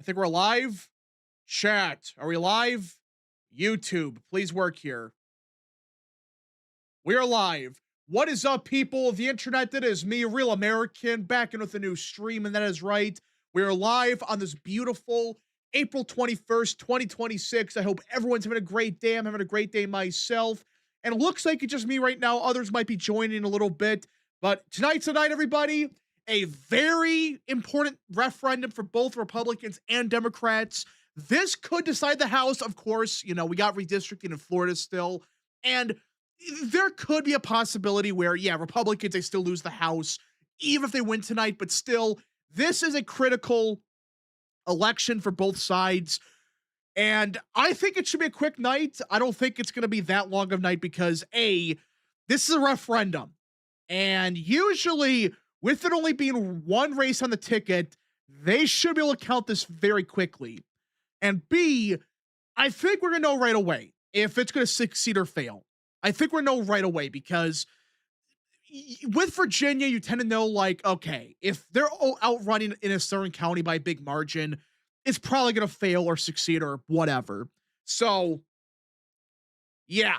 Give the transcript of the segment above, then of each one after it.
think we're live. Chat, are we live? YouTube, please work here. We are live. What is up, people of the internet? It is me, Real American, back in with a new stream, and that is right. We are live on this beautiful April 21st, 2026. I hope everyone's having a great day. I'm having a great day myself. And it looks like it's just me right now. Others might be joining a little bit. But tonight's the night, everybody. A very important referendum for both Republicans and Democrats. This could decide the House, of course. You know, we got redistricting in Florida still. And there could be a possibility where, yeah, Republicans, they still lose the House, even if they win tonight. But still, this is a critical election for both sides. And I think it should be a quick night. I don't think it's going to be that long of a night because, A, this is a referendum. And usually, with it only being one race on the ticket, they should be able to count this very quickly. And B, I think we're going to know right away if it's going to succeed or fail. I think we're going to know right away because with Virginia, you tend to know, like, okay, if they're outrunning in a certain county by a big margin, it's probably going to fail or succeed or whatever. So, yeah.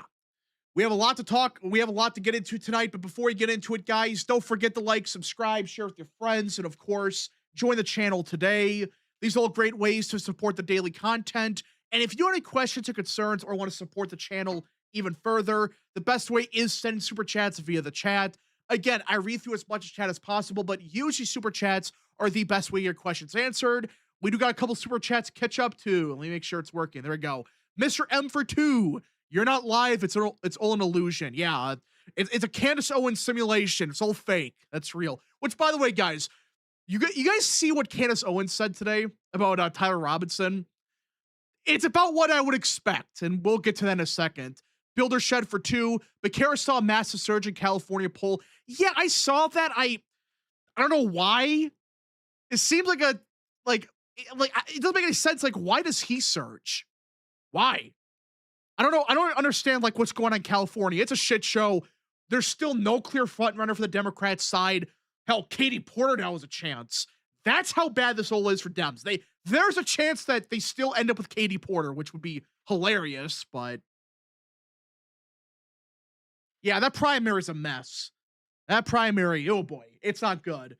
We have a lot to talk. We have a lot to get into tonight. But before we get into it, guys, don't forget to like, subscribe, share with your friends, and of course, join the channel today. These are all great ways to support the daily content. And if you have any questions or concerns or want to support the channel even further, the best way is sending super chats via the chat. Again, I read through as much chat as possible, but usually super chats are the best way your questions answered. We do got a couple super chats to catch up to. Let me make sure it's working. There we go. Mr. M for 2. You're not live. It's all an illusion. Yeah, it's a Candace Owens simulation. It's all fake. That's real. Which, by the way, guys, you guys see what Candace Owens said today about Tyler Robinson? It's about what I would expect, and we'll get to that in a second. Builder shed for 2. Becerra saw a massive surge in California poll. Yeah, I saw that. I don't know why. It seems like it doesn't make any sense. Like, why does he surge? Why? I don't know. I don't understand, like, what's going on in California. It's a shit show. There's still no clear front runner for the Democrats side. Hell, Katie Porter now has a chance. That's how bad this all is for Dems. There's a chance that they still end up with Katie Porter, which would be hilarious, but yeah, that primary is a mess. That primary, oh boy, it's not good.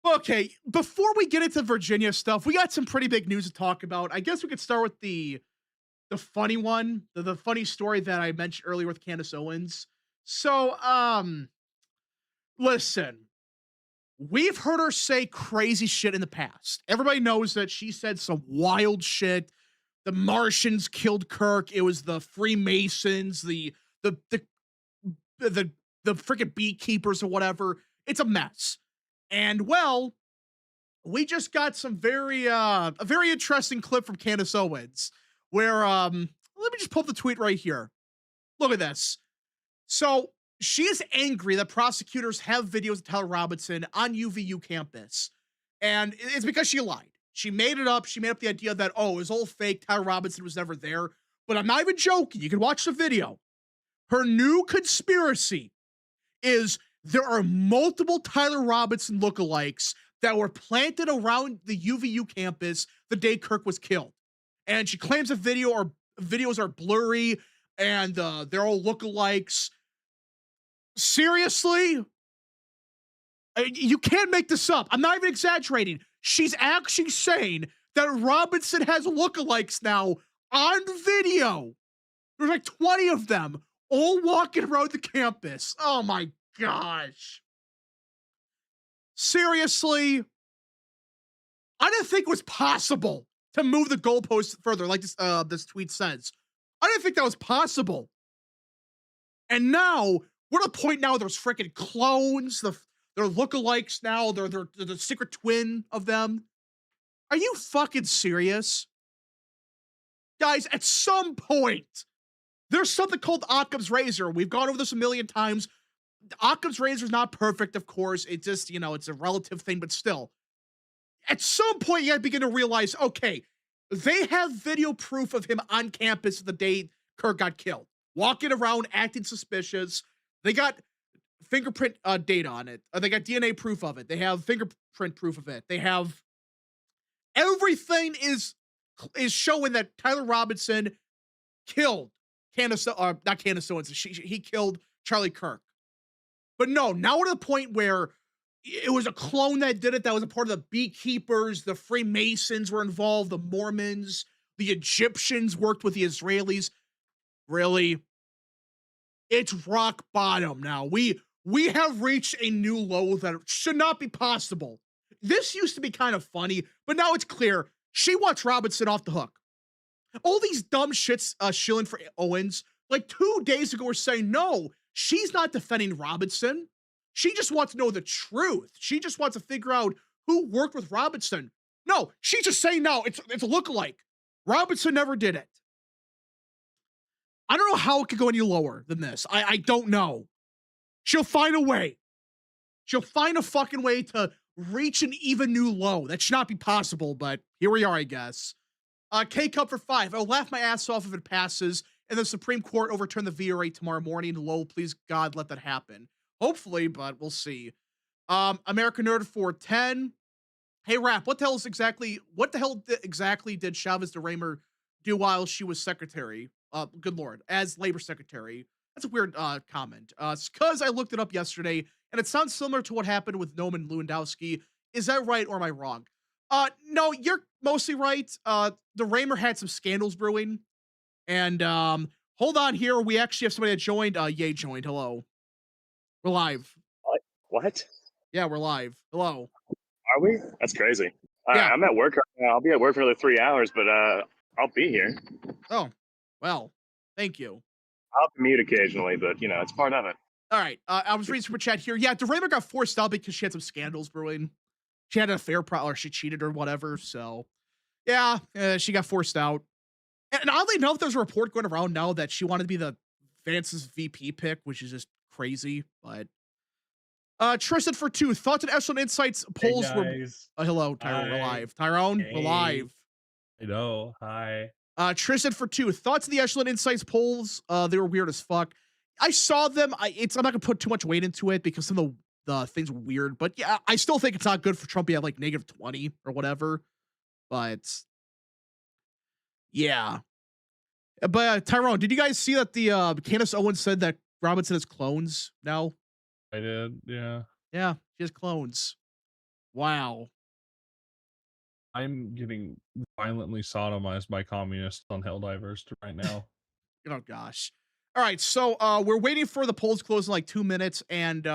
Okay, before we get into Virginia stuff, we got some pretty big news to talk about. I guess we could start with the funny one, the funny story that I mentioned earlier with Candace Owens. So, listen, we've heard her say crazy shit in the past. Everybody knows that she said some wild shit. The Martians killed Kirk. It was the Freemasons, the freaking beekeepers or whatever. It's a mess. And well, we just got some a very interesting clip from Candace Owens where, let me just pull up the tweet right here. Look at this. So she is angry that prosecutors have videos of Tyler Robinson on UVU campus. And it's because she lied. She made it up. She made up the idea that, oh, it was all fake. Tyler Robinson was never there. But I'm not even joking. You can watch the video. Her new conspiracy is there are multiple Tyler Robinson lookalikes that were planted around the UVU campus the day Kirk was killed. And she claims the videos are blurry and they're all lookalikes. Seriously? You can't make this up. I'm not even exaggerating. She's actually saying that Robinson has lookalikes now on video. There's like 20 of them all walking around the campus. Oh my gosh. Seriously? I didn't think it was possible to move the goalposts further, like this tweet says. I didn't think that was possible. And now, we're at a point now there's freaking clones, they're lookalikes now, they're the secret twin of them. Are you fucking serious? Guys, at some point, there's something called Occam's razor. We've gone over this a million times. Occam's razor is not perfect, of course. It just, it's a relative thing, but still. At some point, you gotta begin to realize, okay, they have video proof of him on campus the day Kirk got killed. Walking around, acting suspicious. They got fingerprint data on it. They got DNA proof of it. They have fingerprint proof of it. They have Everything is showing that Tyler Robinson killed Candace, not Candace Owens. He killed Charlie Kirk. But no, now we're to the point where it was a clone that did it. That was a part of the beekeepers. The Freemasons were involved. The Mormons, the Egyptians worked with the Israelis. Really, it's rock bottom now. We have reached a new low that should not be possible. This used to be kind of funny, but now it's clear she wants Robinson off the hook. All these dumb shits shilling for Owens, like 2 days ago, were saying, no, she's not defending Robinson. She just wants to know the truth. She just wants to figure out who worked with Robinson. No, she's just saying, no, it's a lookalike. Robinson never did it. I don't know how it could go any lower than this. I don't know. She'll find a way. She'll find a fucking way to reach an even new low. That should not be possible, but here we are, I guess. K-Cup for 5. I'll laugh my ass off if it passes, and the Supreme Court overturn the VRA tomorrow morning. Lol, please, God, let that happen. Hopefully, but we'll see. American Nerd for 10. Hey, Rap, what the hell exactly did Chavez de Raymer do while she was secretary? Good Lord, as labor secretary. That's a weird comment. Because I looked it up yesterday, and it sounds similar to what happened with Noman Lewandowski. Is that right, or am I wrong? No, you're mostly right. The Raymer had some scandals brewing. And hold on here. We actually have somebody that joined. Ye joined. Hello. We're live. What? Yeah, we're live. Hello. Are we? That's crazy. Yeah. I'm at work right now. I'll be at work for another 3 hours, but I'll be here. Oh, well, thank you. I'll commute occasionally, but it's part of it. All right. I was reading super chat here. Yeah, DeRaymer got forced out because she had some scandals brewing. She had an affair or she cheated or whatever. So, yeah, she got forced out. And oddly enough, there's a report going around now that she wanted to be the Vance's VP pick, which is just crazy. But Tristan for 2. Thoughts and Echelon Insights polls were. Hello, Tyrone. We're live. Tyrone, we're live. Hello. Hi. Tristan for 2. Thoughts of the Echelon Insights polls. They were weird as fuck. I saw them. I'm not gonna put too much weight into it because some of the things were weird. But yeah, I still think it's not good for Trump to have like -20 or whatever. But yeah. But Tyrone, did you guys see that the Candace Owens said that Robinson has clones now? I did. Yeah. Yeah, she has clones. Wow. I'm getting violently sodomized by communists on Helldivers right now. Oh gosh. All right, so we're waiting for the polls to close in like 2 minutes, and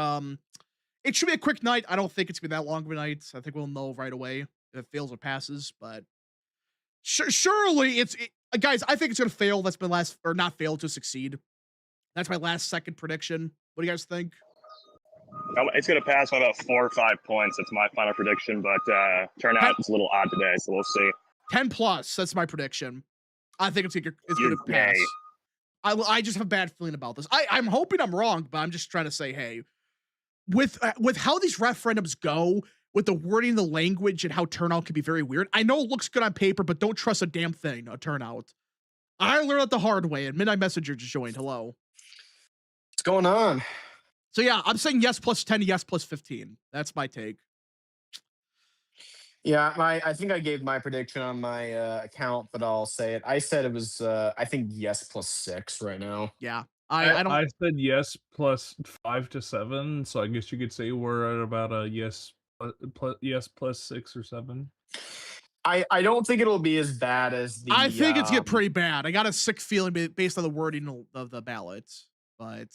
it should be a quick night. I don't think it's gonna be that long of a night. I think we'll know right away if it fails or passes. But surely guys. I think it's gonna fail. That's my not fail to succeed. That's my last second prediction. What do you guys think? It's going to pass by about 4 or 5 points. That's my final prediction, but turnout is a little odd today, so we'll see. 10 plus. That's my prediction. I think it's going to pass. I just have a bad feeling about this. I'm hoping I'm wrong, but I'm just trying to say, hey, with how these referendums go, with the wording, the language, and how turnout can be very weird. I know it looks good on paper, but don't trust a damn thing, a turnout. I learned it the hard way, and Midnight Messenger just joined. Hello. What's going on? So yeah, I'm saying yes plus 10, yes plus 15. That's my take. Yeah, I think I gave my prediction on my account, but I'll say it. I said it was I think yes plus 6 right now. Yeah. I don't. I said yes plus 5 to 7, so I guess you could say we're at about a yes plus 6 or 7. I don't think it'll be as bad as the. I think it's get pretty bad. I got a sick feeling based on the wording of the ballots, but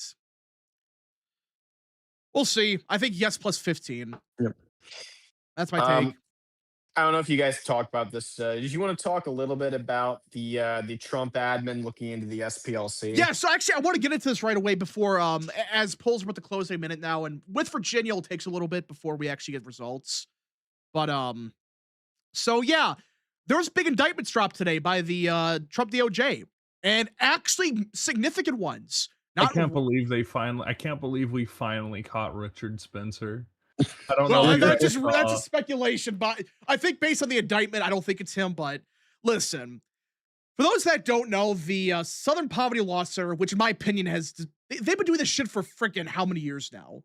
we'll see. I think yes plus 15. Yep. That's my take. I don't know if you guys talked about this. Did you want to talk a little bit about the Trump admin looking into the SPLC? Yeah, so actually I want to get into this right away before as polls are about to close a minute now, and with Virginia it takes a little bit before we actually get results. But so yeah, there was big indictments dropped today by the Trump DOJ, and actually significant ones. I can't believe we finally caught Richard Spencer. I don't know. Well, that's a speculation, but I think based on the indictment, I don't think it's him. But listen, for those that don't know, the Southern Poverty Law Center, which in my opinion they've been doing this shit for freaking how many years now?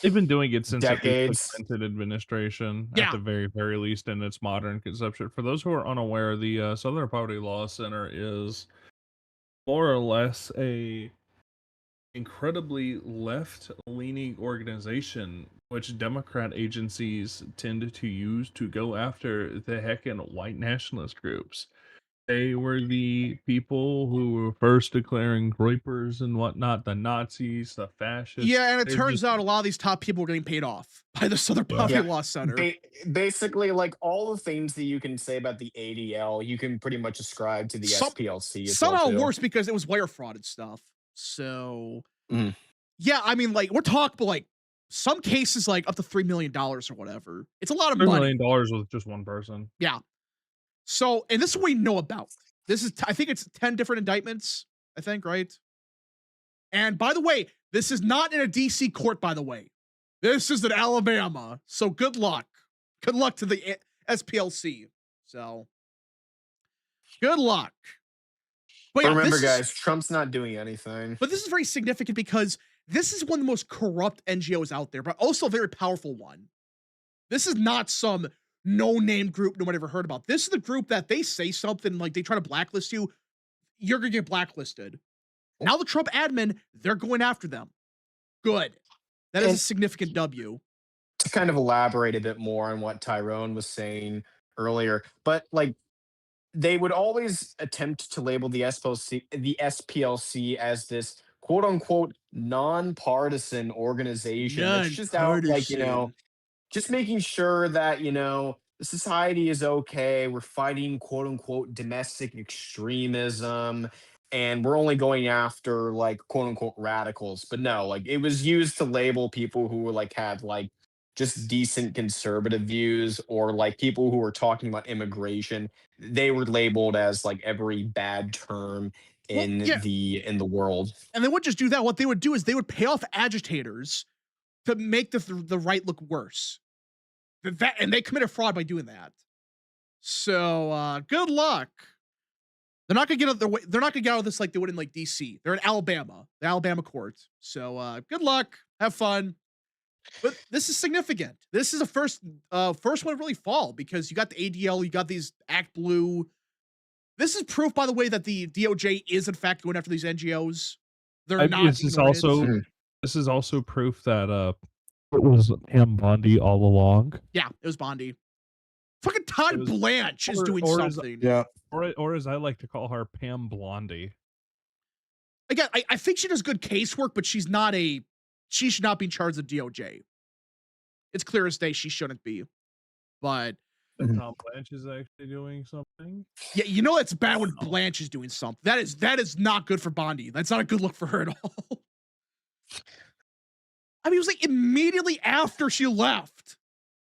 They've been doing it since at least the decades. Clinton administration, at Yeah. the very, very least, in its modern conception. For those who are unaware, the Southern Poverty Law Center is more or less a incredibly left-leaning organization, which Democrat agencies tend to use to go after the heckin' white nationalist groups. They were the people who were first declaring Groypers and whatnot, the Nazis, the fascists. Yeah, and it They're turns just out a lot of these top people were getting paid off by the Southern Yeah. Poverty Yeah. Law Center. Basically, like all the things that you can say about the ADL, you can pretty much ascribe to the SPLC as well Somehow too. worse because it was wire fraud and stuff. So Mhm. yeah, I mean, like we're talking like some cases like up to $3 million or whatever. It's a lot of $3 money. million with just one person. Yeah. So, and this is what we know about. This is, I think it's 10 different indictments, I think, right? And by the way, this is not in a DC court, by the way. This is in Alabama. So good luck. Good luck to the SPLC. So good luck. But yeah, Remember, this is- guys, Trump's not doing anything. but this is very significant because this is one of the most corrupt NGOs out there, but also a very powerful one. This is not some no-name group no one ever heard about. This is the group that they say something like they try to blacklist you, you're gonna get blacklisted. Now the Trump admin, they're going after them. Good. That is a And- significant W. To kind of elaborate a bit more on what Tyrone was saying earlier, but like they would always attempt to label the SPLC as this quote unquote nonpartisan organization that's just out like, Nonpartisan. just making sure that, the society is okay. We're fighting quote unquote domestic extremism and we're only going after like quote unquote radicals. But no, like it was used to label people who were like had like just decent conservative views or like people who were talking about immigration. They were labeled as like every bad term in yeah. the world. And they wouldn't just do that. What they would do is they would pay off agitators to make the right look worse. And they committed fraud by doing that. So good luck. They're not gonna get out their way. They're not gonna get out of this like they would in like DC. They're in Alabama, the Alabama court. So good luck. Have fun. But this is significant. This is the first one to really fall because you got the ADL, you got these Act Blue. This is proof, by the way, that the DOJ is in fact going after these NGOs. They're not. This is also proof that it was Pam Bondi all along. Yeah, it was Bondi. Fucking Todd Blanche is doing something. Or as I like to call her, Pam Blondie. Again, I think she does good casework, but she should not be in charge of DOJ. It's clear as day she shouldn't be. But Tom Blanche is actually doing something. Yeah, you know it's bad when Blanche is doing something. That is not good for Bondi. That's not a good look for her at all. I mean, it was like immediately after she left.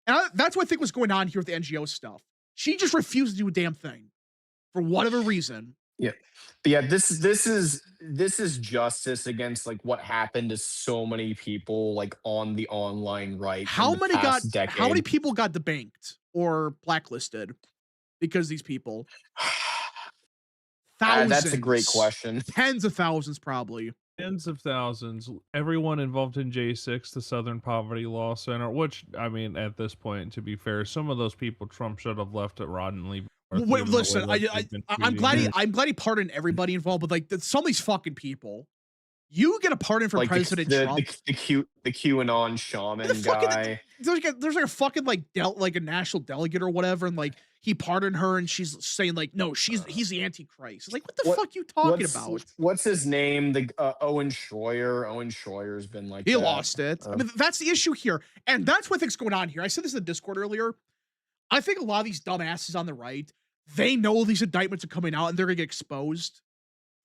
And that's what I think was going on here with the NGO stuff. She just refused to do a damn thing for whatever reason. Yeah. But yeah, this is justice against like what happened to so many people like on the online right. How Decade. many people got debanked or blacklisted because of these people? Thousands. That's a great question. Tens of thousands, probably. Tens of thousands. Everyone involved in J6, the Southern Poverty Law Center, which, I mean, at this point, to be fair, some of those people Trump should have left at Rod and Leave. Wait, listen, I'm glad he pardoned everybody involved, but like some of these fucking people, you get a pardon for like President Trump. The QAnon shaman guy. There's like a fucking like a national delegate or whatever, and like he pardoned her, and she's saying like, no, he's the Antichrist. Like, what the fuck you talking about? What's his name? The Owen Schroyer. Owen Schroyer's been like he lost it. I mean, that's the issue here, and that's what I think's going on here. I said this in the Discord earlier. I think a lot of these dumbasses on the right, they know these indictments are coming out, and they're gonna get exposed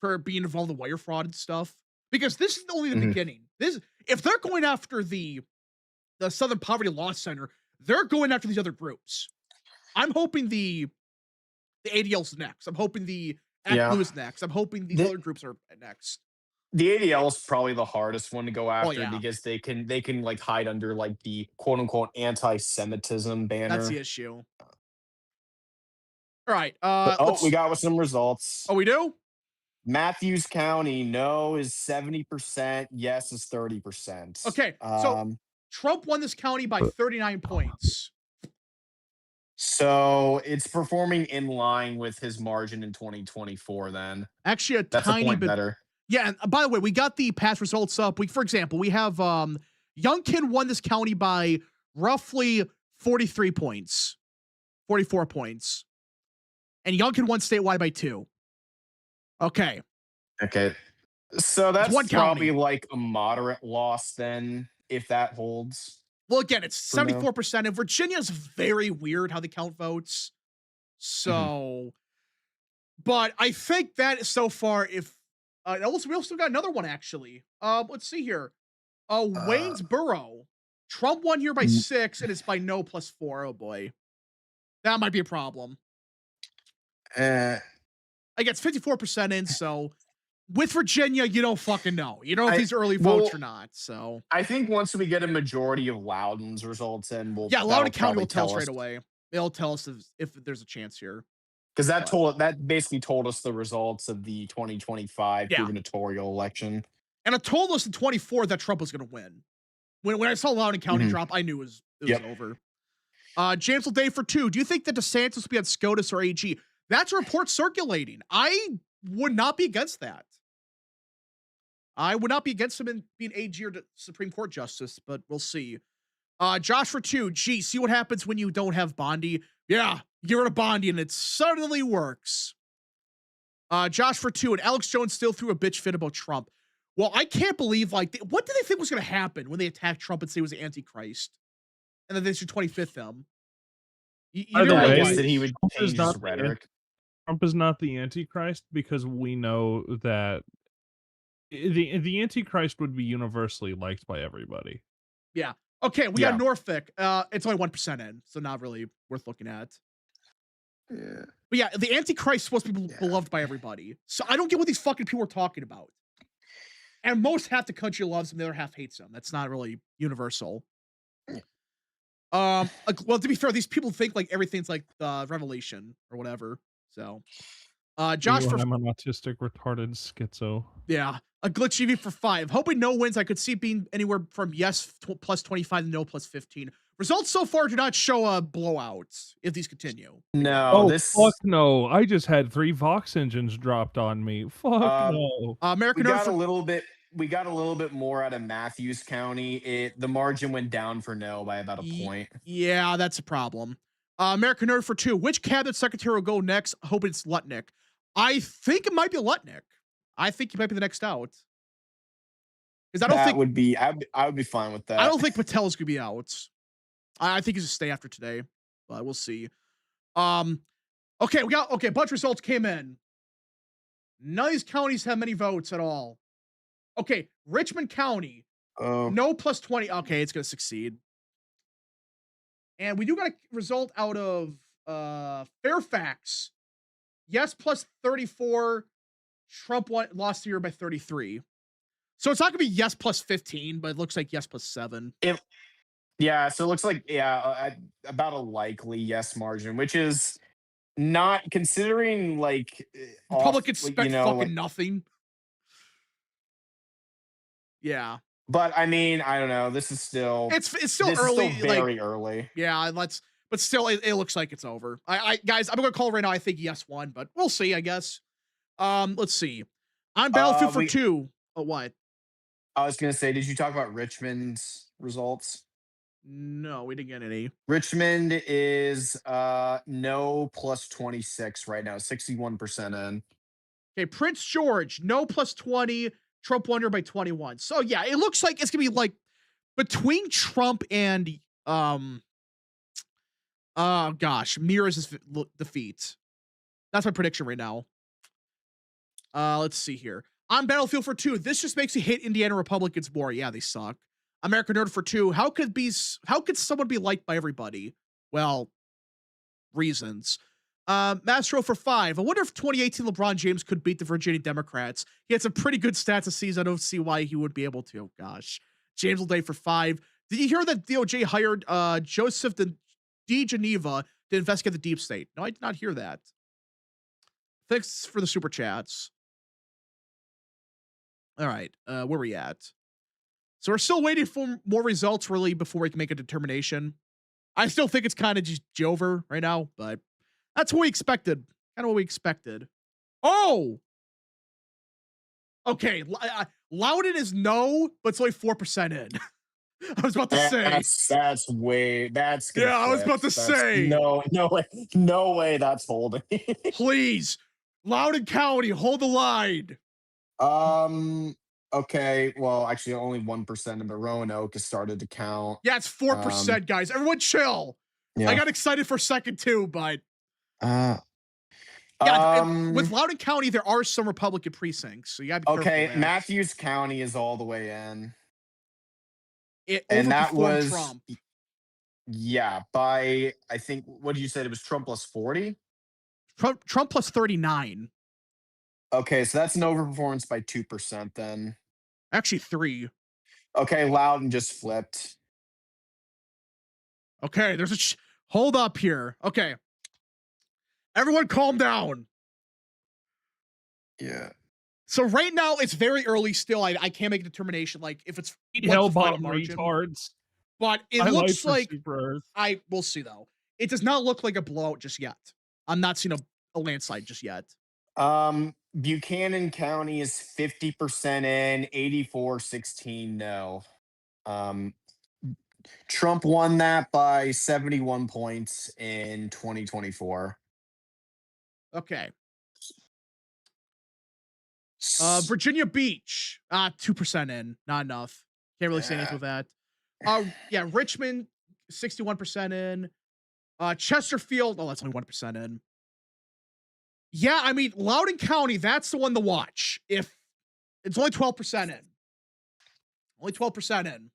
for being involved in wire fraud and stuff. Because this is only the beginning. If they're going after the Southern Poverty Law Center, they're going after these other groups. I'm hoping the ADL's next. I'm hoping the Act Blue is next. I'm hoping these other groups are next. The ADL is probably the hardest one to go after because they can like hide under like the quote unquote anti-Semitism banner. That's the issue. All right. We got with some results. Oh, we do? Matthews County, no is 70%, yes is 30%. Okay, so Trump won this county by 39 points. So it's performing in line with his margin in 2024 then. Actually, a That's a tiny point bit better. Yeah, and by the way, we got the past results up. For example, we have Youngkin won this county by roughly 43 points, 44 points. And Youngkin won statewide by 2. Okay. Okay. So that's one probably county. like a moderate loss then, if that holds. Well, again, it's For now. 74%. And Virginia's very weird how they count votes. So, but I think that so far, if we also got another one actually. Let's see here. Waynesboro. Trump won here by 6, and it's by no +4. Oh boy, that might be a problem. I guess 54% in. So with Virginia, you don't fucking know. You don't know if these early votes or not. So I think once we get a majority of Loudoun's results in, Loudoun County will tell us right away. They'll tell us if there's a chance here. Because that basically told us the results of the 2025 gubernatorial election. And it told us in 24 that Trump was going to win. When I saw Loudoun County drop, I knew it was over. James Day for 2. Do you think that DeSantis will be on SCOTUS or AG? That's a report circulating. I would not be against that. I would not be against him in being AG or Supreme Court justice, but we'll see. Josh for 2. Gee, see what happens when you don't have Bondi. Yeah, get rid of Bondi and it suddenly works. Josh for 2. And Alex Jones still threw a bitch fit about Trump. Well, I can't believe, what did they think was going to happen when they attacked Trump and say he was the Antichrist? And then they should 25th him. By the way, that he would change his rhetoric. Trump is not the Antichrist because we know that the Antichrist would be universally liked by everybody. Yeah. Okay, we got Norfolk. It's only 1% in, so not really worth looking at. Yeah. But yeah, the Antichrist is supposed to be beloved by everybody. So I don't get what these fucking people are talking about. And half the country loves him, the other half hates him. That's not really universal. Well, to be fair, these people think like everything's like the Revelation or whatever. So, Josh for I'm an autistic, retarded schizo. Yeah, a glitch EV for 5. Hoping no wins. I could see it being anywhere from yes +25 to no +15. Results so far do not show a blowout if these continue. No, fuck no. I just had 3 Vox engines dropped on me. Fuck no. American We got a little bit more out of Matthews County. The margin went down for no by about a point. Yeah, that's a problem. American Nerd for 2. Which cabinet secretary will go next? Hope it's Lutnick. I think it might be Lutnick. I think he might be the next out. Because I would be fine with that. I don't think Patel's gonna be out. I think he's a stay after today, but we'll see. Okay, a bunch of results came in. None of these counties have many votes at all. Okay, Richmond County, no +20. Okay, it's gonna succeed. And we do got a result out of Fairfax. Yes, +34. Trump lost here by 33. So it's not gonna be yes +15, but it looks like yes +7. Yeah, so it looks like about a likely yes margin, which is not considering Republicans expect fucking nothing. Yeah. But I mean, I don't know. This is still it's still early. Is still very early. Yeah, but still it looks like it's over. Guys, I'm gonna call it right now. I think yes won, but we'll see, I guess. Let's see. On Battlefield for 2. Oh, what? I was gonna say, did you talk about Richmond's results? No, we didn't get any. Richmond is no +26 right now, 61% in. Okay, Prince George, no +20. Trump won here by 21. So yeah, it looks like it's gonna be like between Trump and Mira's defeat. That's my prediction right now. Let's see here. On Battlefield for 2, this just makes me hate Indiana Republicans more. Yeah, they suck. American Nerd for 2. How could someone be liked by everybody? Well, reasons. Mastro for 5. I wonder if 2018 LeBron James could beat the Virginia Democrats. He had some pretty good stats this season. I don't see why he would be able to. Oh, gosh. James Day for 5. Did you hear that DOJ hired Joseph D. Geneva to investigate the deep state? No, I did not hear that. Thanks for the super chats. All right, where are we at? So we're still waiting for more results, really, before we can make a determination. I still think it's kind of just Jover right now, but that's what we expected. Kind of what we expected. Oh! Okay, Loudon is no, but it's only 4% in. I was about to say. That's gonna Yeah, I was flip. about to say. No way that's holding. Please, Loudoun County, hold the line. Okay, well, actually, only 1% of Roanoke has started to count. Yeah, it's 4%, guys. Everyone chill. Yeah. I got excited for a second too, but Uh, yeah, with Loudoun County, there are some Republican precincts, so you gotta be careful okay, of that. Matthews County is all the way in. It And that overperformed was Trump. yeah, by I think what did you say? It was Trump plus 40? Trump plus 39. Okay, so that's an overperformance by 2% then. Actually, 3. Okay, Loudon just flipped. Okay, there's a hold up here. Okay. Everyone calm down. Yeah. So right now it's very early still. I can't make a determination like if it's what's the Hell final bottom margin. retards. But it I looks like like Super Earth. we'll see though. It does not look like a blowout just yet. I'm not seeing a landslide just yet. Buchanan County is 50% in, 84-16 no. Trump won that by 71 points in 2024. Okay. Virginia Beach, 2% in, not enough. Can't really say anything with that. Yeah, Richmond, 61% in. Chesterfield, oh, that's only 1% in. Yeah, I mean, Loudoun County, that's the one to watch. If it's only 12% in. Only 12% in.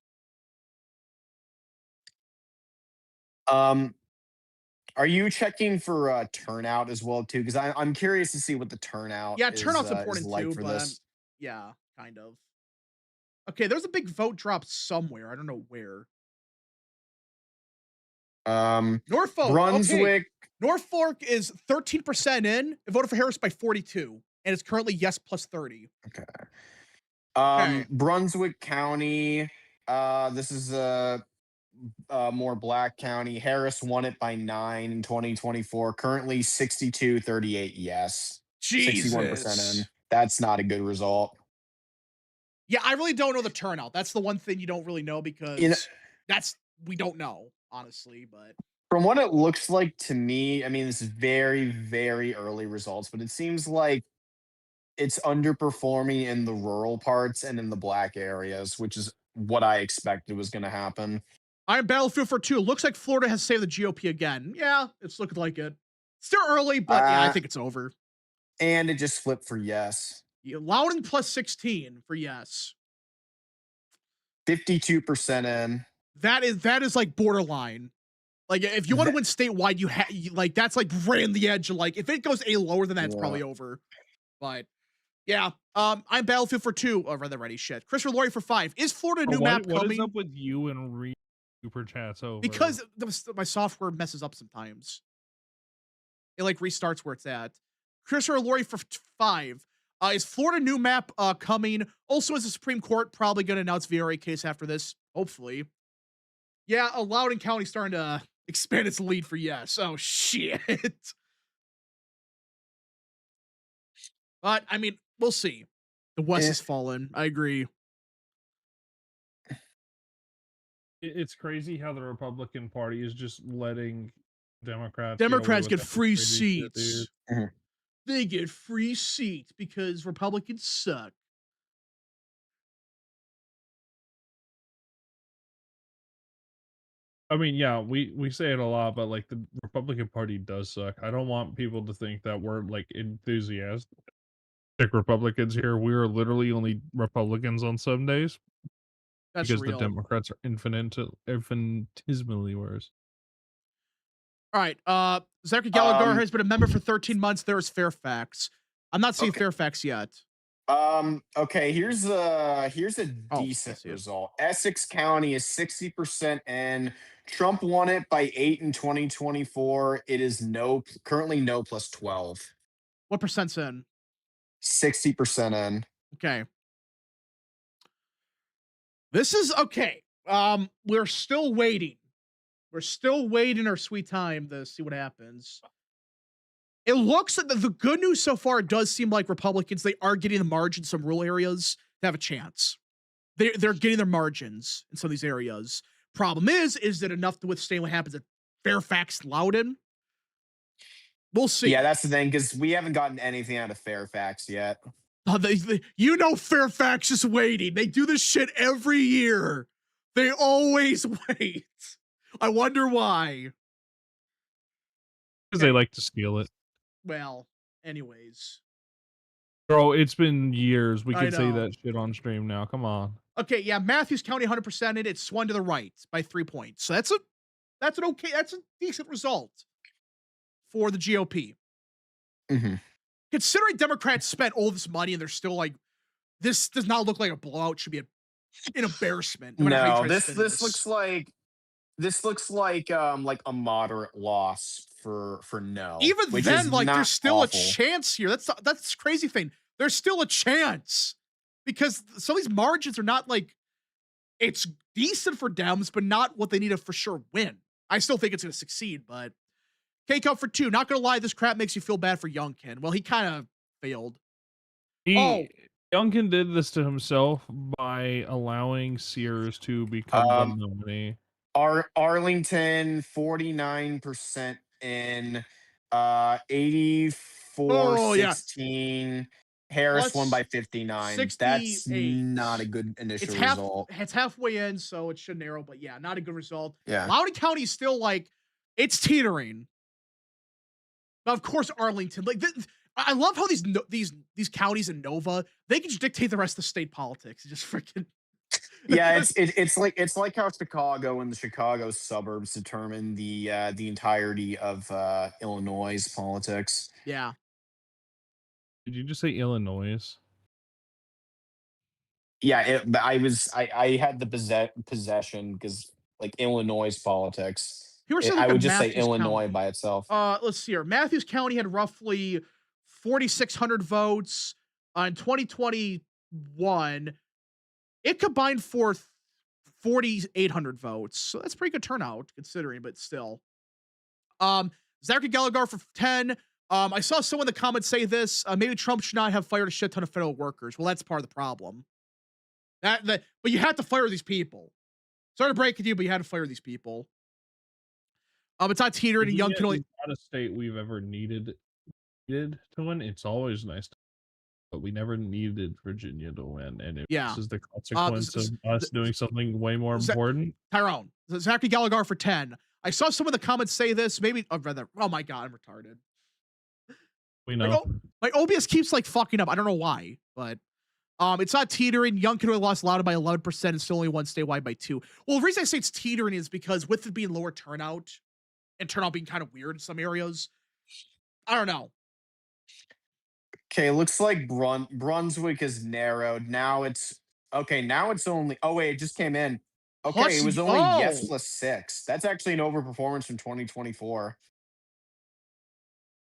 Are you checking for turnout as well too? Because I'm curious to see what the turnout Turnout's is important like too, for but this. yeah, kind of. Okay, there's a big vote drop somewhere. I don't know where. Norfolk. Brunswick. Okay. Norfolk is 13% in. It voted for Harris by 42, and it's currently yes plus 30. Okay. Brunswick County. This is a more black county. Harris won it by 9 in 2024. Currently 62-38 yes. Jesus. 61% in. That's not a good result. Yeah, I really don't know the turnout. That's the one thing you don't really know because we don't know, honestly, but from what it looks like to me, I mean, this is very, very early results, but it seems like it's underperforming in the rural parts and in the black areas, which is what I expected was going to happen. I'm Battlefield for 2. Looks like Florida has saved the GOP again. Yeah, it's looking like it. Still early, but yeah, I think it's over. And it just flipped for yes. Yeah, Loudoun plus 16 for yes. 52% in. That is like borderline. Like if you want to win statewide, you like that's like right on the edge of like if it goes any lower than that, it's probably over. But yeah, I'm Battlefield for 2. Oh, rather ready shit. Christopher Laurie for 5. Is Florida new map coming? What is up with you and super chats over? Because my software messes up sometimes. It like restarts where it's at. Christopher Laurie for 5. Is Florida new map coming? Also, is the Supreme Court probably going to announce VRA case after this? Hopefully. Yeah, Loudoun County starting to expand its lead for yes. Oh, shit. But, I mean, we'll see. The West has fallen. I agree. It's crazy how the Republican Party is just letting Democrats get free seats. Mhm. They get free seats because Republicans suck. I mean, yeah, we say it a lot, but like the Republican Party does suck. I don't want people to think that we're like enthusiastic Republicans here. We are literally only Republicans on some days. That's because real. the Democrats are infinitesimally worse. All right. Zachary Gallagher has been a member for 13 months. There is Fairfax. I'm not seeing Fairfax yet. Okay, here's a decent result. Essex County is 60% in. Trump won it by 8 in 2024. It is currently no plus 12. What percent's in? 60% in. Okay. This is okay. We're still waiting. We're still waiting our sweet time to see what happens. It looks like the good news so far, it does seem like Republicans, they are getting the margin in some rural areas to have a chance. They're getting their margins in some of these areas. Problem is that enough to withstand what happens at Fairfax and Loudoun? We'll see. Yeah, that's the thing, because we haven't gotten anything out of Fairfax yet. You know Fairfax is waiting. They do this shit every year. They always wait. I wonder why. Because they like to steal it. Well, anyways. Bro, it's been years. We I can say know. that shit on stream now. Come on. Okay, yeah, Matthews County 100% it. It's swung to the right by 3 points. So that's a decent result for the GOP. Mm-hmm. Considering Democrats spent all this money and they're still like, this does not look like a blowout. Should be an embarrassment. No, this looks like a moderate loss for no. Even which then, is like not there's still awful. a chance here. That's the crazy thing. There's still a chance because some of these margins are not like, it's decent for Dems, but not what they need to for sure win. I still think it's going to succeed, but K-Cup for 2. Not going to lie, this crap makes you feel bad for Youngkin. Well, he kind of failed. Youngkin did this to himself by allowing Sears to become the nominee. Arlington 49% in 84-16. Harris won by 59. That's not a good initial result. It's halfway in, so it should narrow, but yeah, not a good result. Yeah. Loudoun County is still like, it's teetering. But of course, Arlington, like I love how these counties in Nova, they can just dictate the rest of the state politics. Just freaking. Yeah, it's like how Chicago and the Chicago suburbs determine the entirety of Illinois' politics. Yeah. Did you just say Illinois? Yeah, I had the possession because like Illinois politics. I would just say Illinois by itself. Let's see here. Matthews County had roughly 4,600 votes in 2021. It combined for 4,800 votes, so that's pretty good turnout considering, but still. Zachary Gallagher for 10. I saw someone in the comments say this. Maybe Trump should not have fired a shit ton of federal workers. Well, that's part of the problem. But you had to fire these people. Sorry to break it to you, but you had to fire these people. It's not teetering and Youngkin only. Not a state we've ever needed to win. It's always nice, but we never needed Virginia to win, and this is the consequence of us doing something way more important. Tyrone, Zachary Gallagher for 10. I saw some of the comments say this. Maybe I'd rather. Oh my god, I'm retarded. We know. My OBS keeps like fucking up. I don't know why, but it's not teetering. Youngkin only lost Loudoun by 11% and still only won statewide by 2. Well, the reason I say it's teetering is because with it being lower turnout and turnout being kind of weird in some areas, I don't know. Okay, looks like Brunswick is narrowed. Now it's only. Oh wait, it just came in. Okay, it was only yes plus 6. That's actually an overperformance from 2024.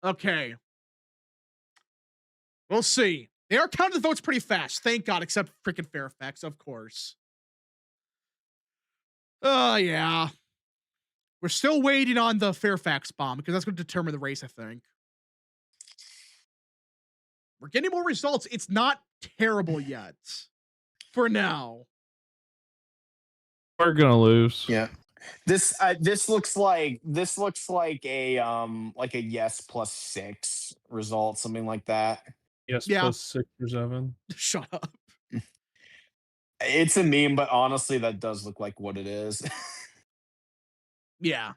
Okay. We'll see. They are counting the votes pretty fast. Thank God, except freaking Fairfax, of course. Yeah. We're still waiting on the Fairfax bomb because that's going to determine the race, I think. We're getting more results. It's not terrible yet. For now. We're gonna lose. Yeah. This looks like a yes plus 6 result, something like that. Yes, plus 6 or 7. Shut up. It's a meme, but honestly, that does look like what it is. Yeah.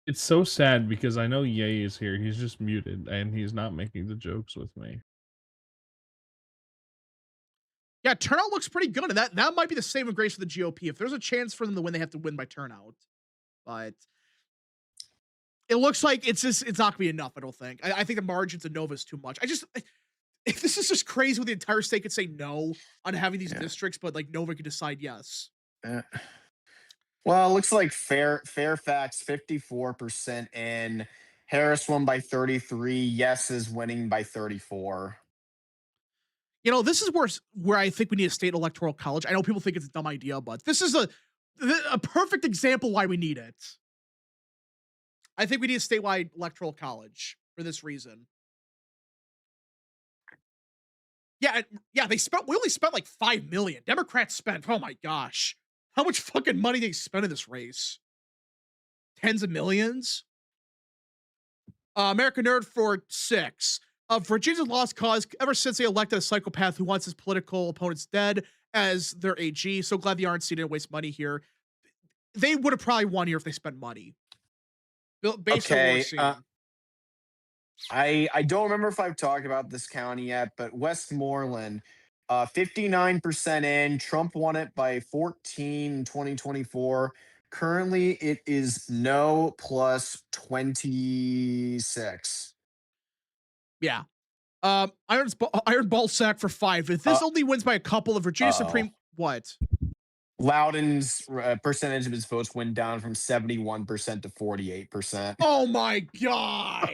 It's so sad because I know Ye is here. He's just muted and he's not making the jokes with me. Yeah, turnout looks pretty good. And that might be the saving grace for the GOP. If there's a chance for them to win, they have to win by turnout. But it looks like it's not going to be enough, I don't think. I think the margins of Nova is too much. If this is just crazy with the entire state could say no on having these districts, but like Nova could decide yes. Well, it looks like Fairfax 54% in. Harris won by 33. Yes is winning by 34. You know, this is where I think we need a state electoral college. I know people think it's a dumb idea, but this is a perfect example why we need it. I think we need a statewide electoral college for this reason. Yeah, we only spent like 5 million. Democrats spent, oh my gosh. How much fucking money they spent in this race? Tens of millions? American Nerd for 6. Virginia's lost cause ever since they elected a psychopath who wants his political opponents dead as their AG. So glad the RNC didn't waste money here. They would have probably won here if they spent money. Based on what we're seeing. I don't remember if I've talked about this county yet, but Westmoreland, 59% in. Trump won it by 14 in 2024. Currently, it is no plus 26. Yeah. Iron Ball Sack for 5. If this only wins by a couple of Virginia Supreme, what? Loudon's percentage of his votes went down from 71% to 48%. Oh my gosh!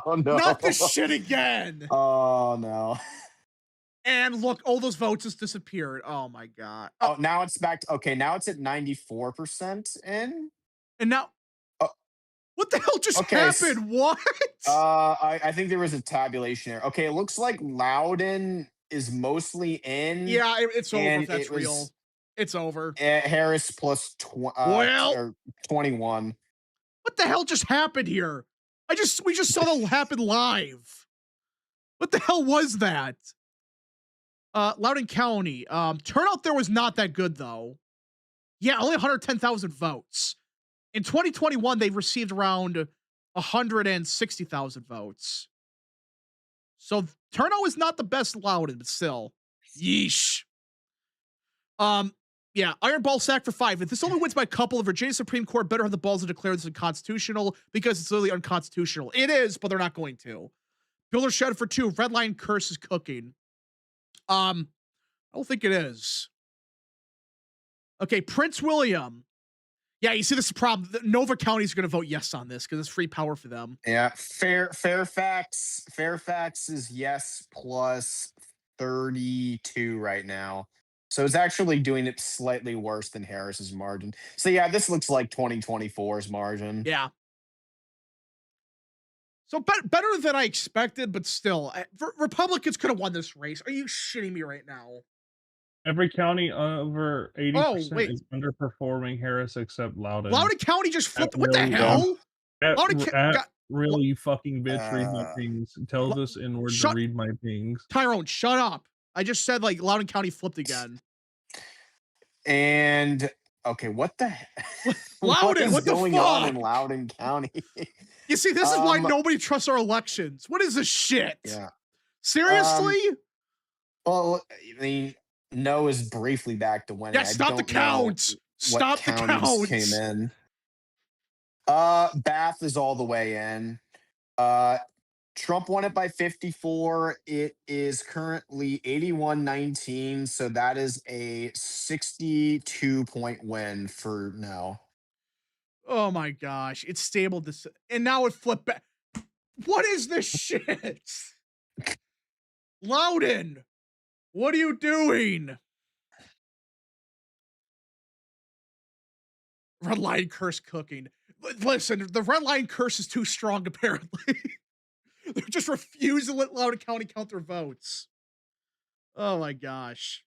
Oh no! Not this shit again! Oh no! And look, all those votes just disappeared. Oh my god! Oh, now it's back. Okay, now it's at 94% in. And now, what the hell just happened? What? I think there was a tabulation error. Okay, it looks like Loudon is mostly in. Yeah, it's over. If that's real. It's over. Harris plus 21. What the hell just happened here? We just saw that happen live. What the hell was that? Loudoun County. Turnout there was not that good though. Yeah, only 110,000 votes. In 2021, they received around 160,000 votes. So turnout is not the best Loudoun, but still. Yeesh. Yeah, Iron Ball Sack for 5. If this only wins by a couple, the Virginia Supreme Court better have the balls to declare this unconstitutional because it's literally unconstitutional. It is, but they're not going to. Builder Shed for 2. Red Line Curse is cooking. I don't think it is. Okay, Prince William. Yeah, you see this is a problem. Nova County is going to vote yes on this because it's free power for them. Yeah, Fairfax is yes plus 32 right now. So it's actually doing it slightly worse than Harris's margin. So yeah, this looks like 2024's margin. Yeah. So better than I expected, but still, Republicans could have won this race. Are you shitting me right now? Every county over 80% is underperforming Harris except Loudon. Loudon County just flipped. What the hell? Really, you fucking bitch, read my pings. Tell this N-word to read my pings. Tyrone, shut up. I just said like Loudoun County flipped again. And okay, what the Loudoun, what is going on in Loudoun County? You see, this is why nobody trusts our elections. What is this shit? Yeah. Seriously? Well, I mean, no is briefly back to winning. Yeah, stop the count. Stop the count. Came in. Bath is all the way in. Trump won it by 54. It is currently 81-19, so that is a 62-point win for no. Oh my gosh, it's stable and now it flipped back. What is this shit? Loudon, what are you doing? Red line curse cooking. Listen, the red line curse is too strong, apparently. They're just refusing to let Loudoun County count their votes. Oh my gosh.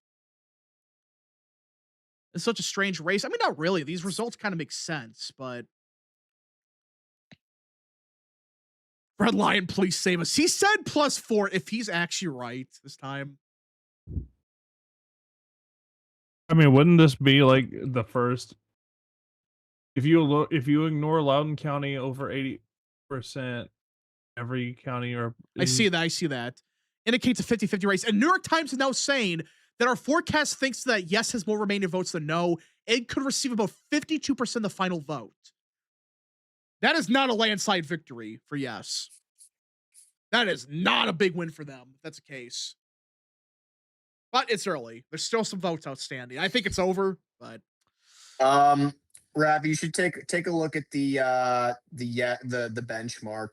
It's such a strange race. I mean, not really. These results kind of make sense, but Red Lion, please save us. He said +4 if he's actually right this time. I mean, wouldn't this be like the first? If you ignore Loudoun County over 80%, every county or I see that indicates a 50-50 race. And New York Times is now saying that our forecast thinks that yes has more remaining votes than no. It could receive about 52% of the final vote. That is not a landslide victory for yes. That is not a big win for them, if that's the case. But it's early. There's still some votes outstanding. I think it's over, but Rav, you should take a look at the benchmark.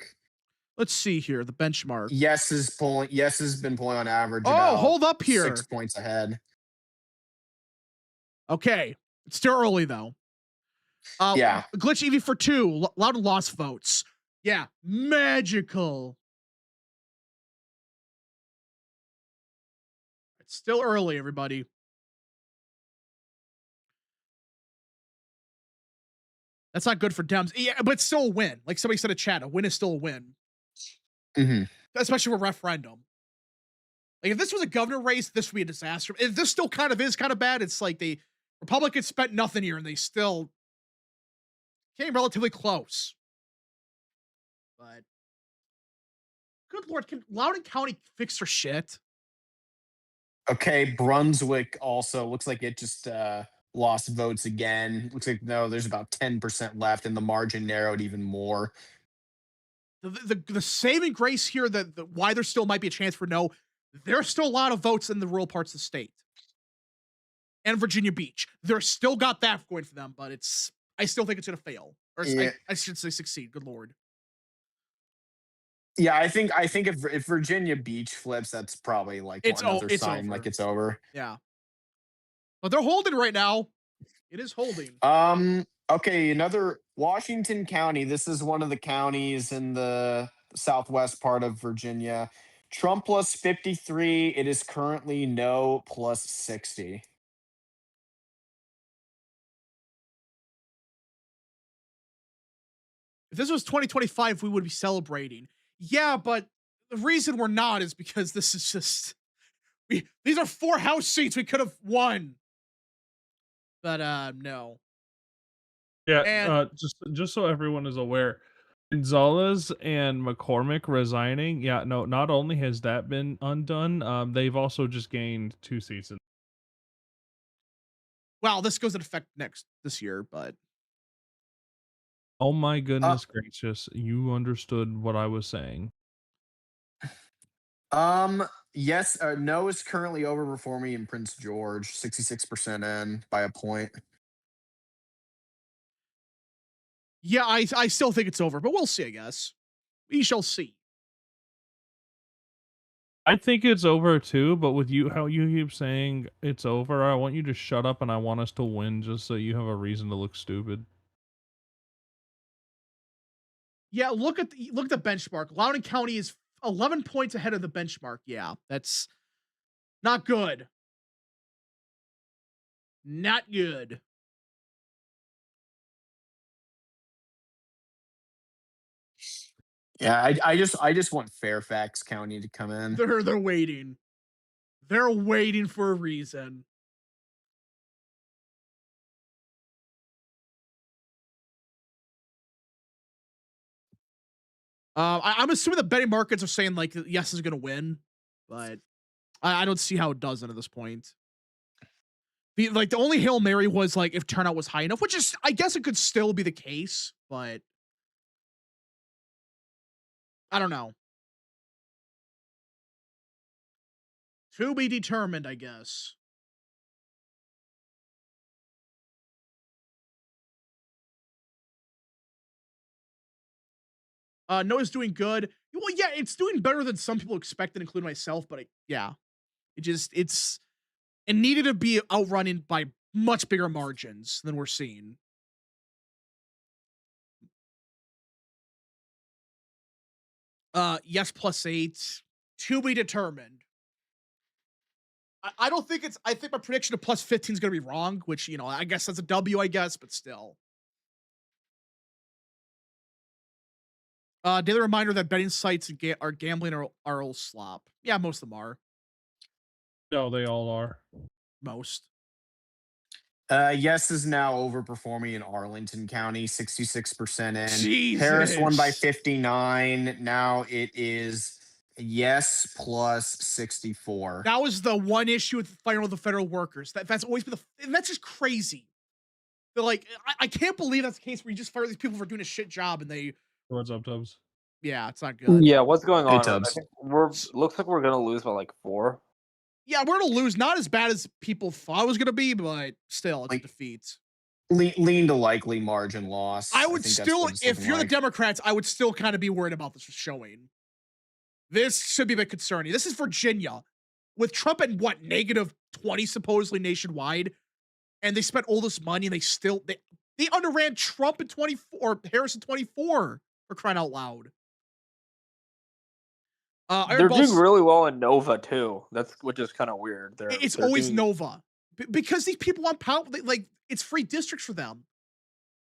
Let's see here, the benchmark. Yes has been pulling on average Oh, about hold up 6 here. points ahead. Okay, it's still early though. Yeah. Glitch EV for 2, loud and lost votes. Yeah, magical. It's still early, everybody. That's not good for Dems. Yeah, but it's still a win. Like somebody said in chat, a win is still a win. Mhm. Especially with referendum. Like if this was a governor race, this would be a disaster. If this still kind of is kind of bad, it's like the Republicans spent nothing here and they still came relatively close. But good lord, can Loudoun County fix their shit? Okay, Brunswick also looks like it just lost votes again. Looks like no, there's about 10% left, and the margin narrowed even more. The saving grace here that why there still might be a chance for no, there's still a lot of votes in the rural parts of the state. And Virginia Beach. They're still got that going for them, but I still think it's gonna fail. Or Yeah. I should say succeed. Good lord. Yeah, I think if Virginia Beach flips, that's probably like another sign over. like it's over. Yeah. But they're holding right now. It is holding. Okay, another Washington County. This is one of the counties in the southwest part of Virginia. Trump plus 53. It is currently no plus 60. If this was 2025, we would be celebrating. Yeah, but the reason we're not is because this is just these are 4 House seats we could have won. But no. Yeah, And just so everyone is aware, Gonzalez and McCormick resigning. Yeah, no, not only has that been undone, they've also just gained 2 seats. well, this goes into effect this year, but Oh my goodness gracious, you understood what I was saying. Yes, no is currently overperforming in Prince George, 66% in by a point. yeah, I still think it's over, but we'll see, I guess. We shall see. I think it's over too, but with you, how you keep saying it's over, I want you to shut up and I want us to win just so you have a reason to look stupid. Yeah, look at the benchmark. Loudoun County is 11 points ahead of the benchmark. Yeah, that's not good. Not good. Yeah, I just want Fairfax County to come in. They're waiting. They're waiting for a reason. I'm assuming the betting markets are saying like yes is going to win, but I don't see how it doesn't at this point. The only Hail Mary was like if turnout was high enough, which is I guess it could still be the case, but I don't know. To be determined, I guess. Noah's doing good. Well, yeah, it's doing better than some people expected, including myself. But yeah, it needed to be outrunning by much bigger margins than we're seeing. Yes, +8 to be determined. I don't think it's. I think my prediction of +15 is going to be wrong, which I guess that's a W, I guess, but still. Daily reminder that betting sites are gambling are all slop. Yeah, most of them are. No, they all are. Most. Yes is now overperforming in Arlington County, 66% in. Jesus. Harris won by 59. Now it is yes plus 64. That was the one issue with fighting with the federal workers. That's always been and that's just crazy. They're like, I can't believe that's the case where you just fire these people for doing a shit job and they. What's up, Tubbs? Yeah, it's not good. Yeah, what's going Hey, on? I Tubbs. think looks like we're gonna lose by like 4. Yeah, we're gonna lose. Not as bad as people thought it was gonna be, but still, it's a defeat. Lean to likely margin loss. I would think that's still, what it's if looking you're the like. Democrats, I would still kind of be worried about this showing. This should be a bit concerning. This is Virginia, with Trump at what, -20 supposedly nationwide, and they spent all this money and they underran Trump in 24 or Harris in 24 for crying out loud. They're doing really well in Nova too. Which is kind of weird. It's they're always doing... Nova because these people want power. Like it's free districts for them.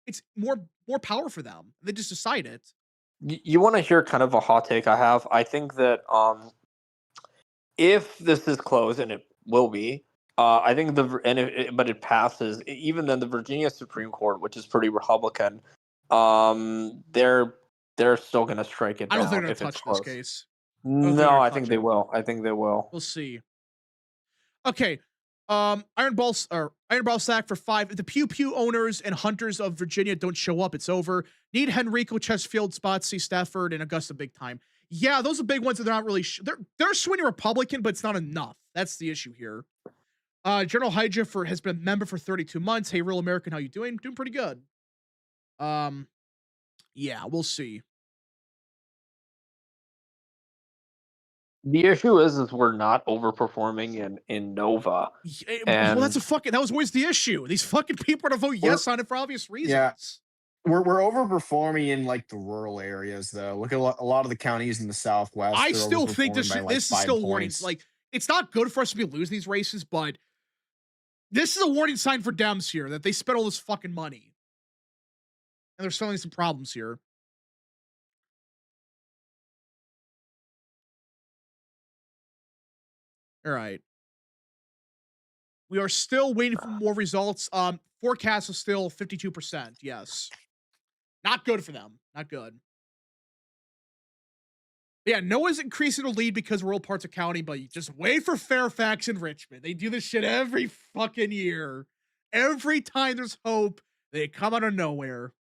It's more power for them. They just decide it. You want to hear kind of a hot take I have? I think that if this is closed, and it will be, I think but it passes. Even then, the Virginia Supreme Court, which is pretty Republican, they're still going to strike it down. I don't think they're if going it's to touch closed. this case. No, I think they will. I think they will. We'll see. Okay. Iron Ball sack for 5. If the Pew Pew owners and hunters of Virginia don't show up, it's over. Need Henrico, Chesterfield, Spotsy, Stafford, and Augusta big time. Yeah, those are big ones that they're not really. They're swinging Republican, but it's not enough. That's the issue here. General Hydra has been a member for 32 months. Hey, Real American, how you doing? Doing pretty good. Yeah, we'll see. The issue is we're not overperforming in Nova. Well, that was always the issue. These fucking people are gonna vote yes on it for obvious reasons. Yeah. We're overperforming in like the rural areas though. Look at a lot of the counties in the Southwest. I still think this is still warning. Points. Like, it's not good for us to be losing these races, but this is a warning sign for Dems here that they spent all this fucking money. And there's certainly some problems here. All right. We are still waiting for more results. Forecast is still 52%. Yes. Not good for them. Not good. Yeah, Noah's increasing the lead because rural parts of county, but you just wait for Fairfax and Richmond. They do this shit every fucking year. Every time there's hope, they come out of nowhere.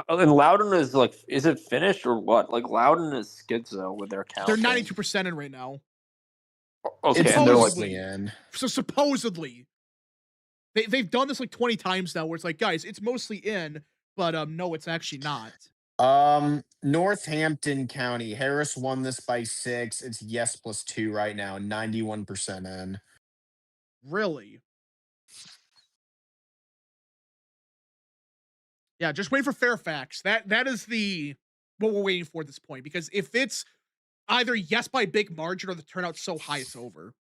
And Loudon is like, is it finished or what? Like Loudon is schizo with their count. They're 92% in right now. Okay, supposedly. So supposedly. They've done this like 20 times now where it's like, guys, it's mostly in, but no, it's actually not. Northampton County. Harris won this by 6. It's yes +2 right now. 91% in. Really? Yeah, just wait for Fairfax. That is what we're waiting for at this point. Because if it's either yes by big margin or the turnout's so high it's over.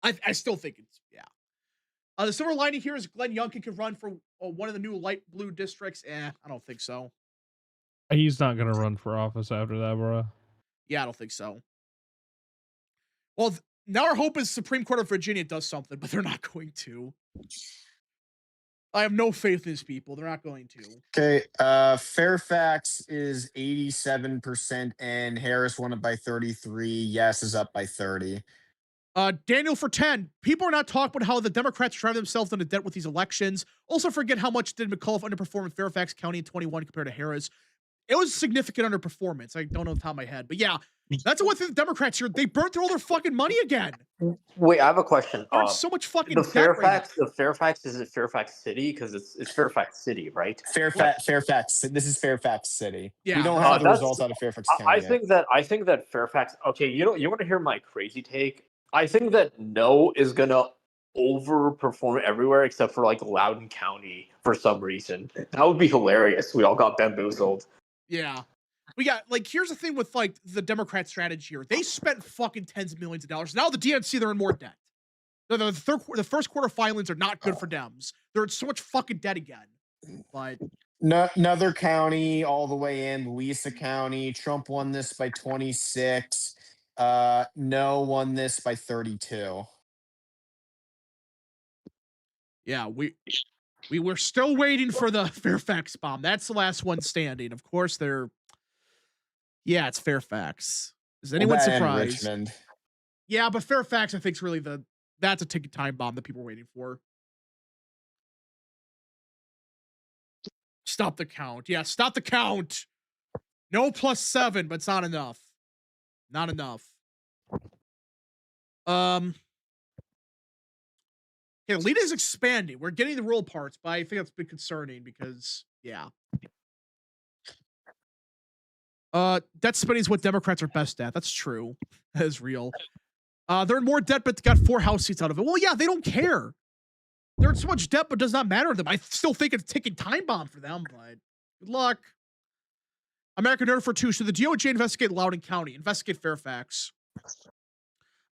I still think it's, yeah. The silver lining here is Glenn Youngkin could run for one of the new light blue districts. I don't think so. He's not going to run for office after that, bro. Yeah, I don't think so. Well, now our hope is Supreme Court of Virginia does something, but they're not going to. I have no faith in these people. They're not going to. Okay, Fairfax is 87% and Harris won it by 33. Yes is up by 30. Daniel for 10. People are not talking about how the Democrats drive themselves into debt with these elections. Also forget how much did McAuliffe underperform in Fairfax County in 21 compared to Harris. It was significant underperformance. I don't know the top of my head. But yeah, that's one thing the Democrats here. They burnt through all their fucking money again. Wait, I have a question. There's so much fucking the debt Fairfax, right the Fairfax, is it Fairfax City? Because it's Fairfax City, right? Fairfax. This is Fairfax City. Yeah. We don't have the results out of Fairfax County. I think that Fairfax. Okay, you want to hear my crazy take? I think that No is gonna overperform everywhere except for like Loudoun County for some reason. That would be hilarious. We all got bamboozled. Yeah. We got, like, here's the thing with, like, the Democrat strategy here. They spent fucking tens of millions of dollars. Now the DNC, they're in more debt. The first quarter filings are not good for Dems. They're in so much fucking debt again. But another county all the way in, Louisa County. Trump won this by 26. No won this by 32. Yeah, we were still waiting for the Fairfax bomb. That's the last one standing. Of course, it's Fairfax. Is anyone surprised? Richmond. Yeah, but Fairfax, I think, is really that's a ticket time bomb that people are waiting for. Stop the count. Yeah, stop the count. No +7, but it's not enough. Not enough. Okay, Alita is expanding. We're getting the rural parts, but I think that's been concerning because, yeah. Debt spending is what Democrats are best at. That's true. That is real. They're in more debt, but got 4 House seats out of it. Well, yeah, they don't care. They're in so much debt, but it does not matter to them. I still think it's a ticking time bomb for them, but good luck. American Nerd for 2. Should the DOJ investigate Loudoun County? Investigate Fairfax.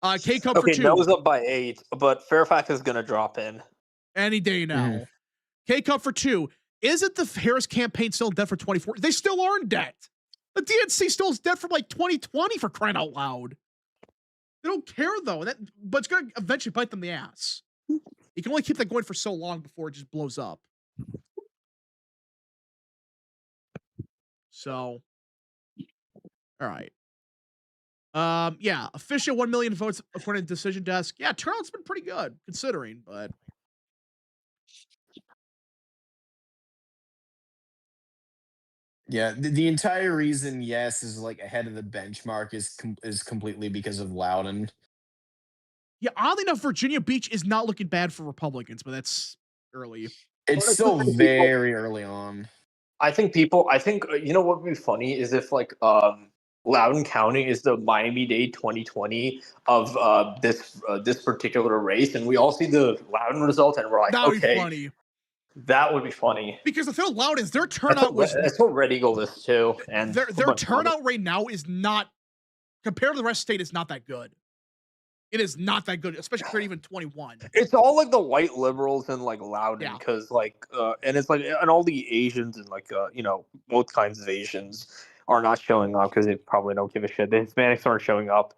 K-Cup for 2. Okay, was up by 8, but Fairfax is going to drop in. Any day now. K-Cup for 2. Isn't the Harris campaign still in debt for 24? They still are in debt. The DNC still is debt from like 2020 for crying out loud. They don't care though, but it's going to eventually bite them in the ass. You can only keep that going for so long before it just blows up. So, all right. Yeah, official 1 million votes according to Decision Desk. Yeah, turnout's been pretty good considering, but Yeah, the entire reason yes is like ahead of the benchmark is completely because of Loudoun. yeah, oddly enough, Virginia Beach is not looking bad for Republicans, but that's early. It's still very early on. I think you know what would be funny is if like Loudoun County is the Miami-Dade 2020 of this particular race, and we all see the Loudoun result, and we're like, That would okay, be funny. that would be funny. Because the thing with Loudoun is their turnout That's what Red Eagle is too, and their turnout right now is not compared to the rest of the state is not that good. It is not that good, especially compared to even 21. It's all like the white liberals and like Loudoun, because like and it's like and all the Asians and like you know, both kinds of Asians are not showing up because they probably don't give a shit. The Hispanics aren't showing up.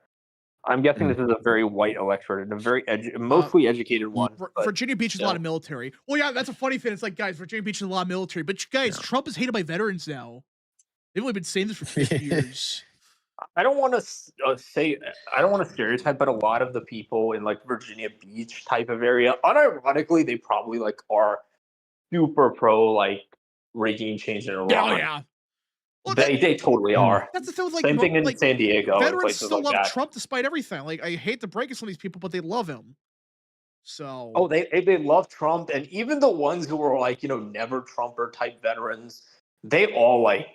I'm guessing this is a very white electorate and a very mostly educated one. Virginia Beach is a lot of military. Well, yeah, that's a funny thing. It's like, guys, Virginia Beach is a lot of military, but guys, Trump is hated by veterans now. They've only been saying this for 50 years. I don't want to stereotype, but a lot of the people in like Virginia Beach type of area, unironically, they probably like are super pro like regime change in Iran. Oh yeah. Well, they totally are. That's the thing with like same thing in like, San Diego. Veterans still like love that. Trump despite everything. Like I hate to break it to some of these people, but they love him. So they love Trump, and even the ones who are like, you know, never Trumper type veterans, they all like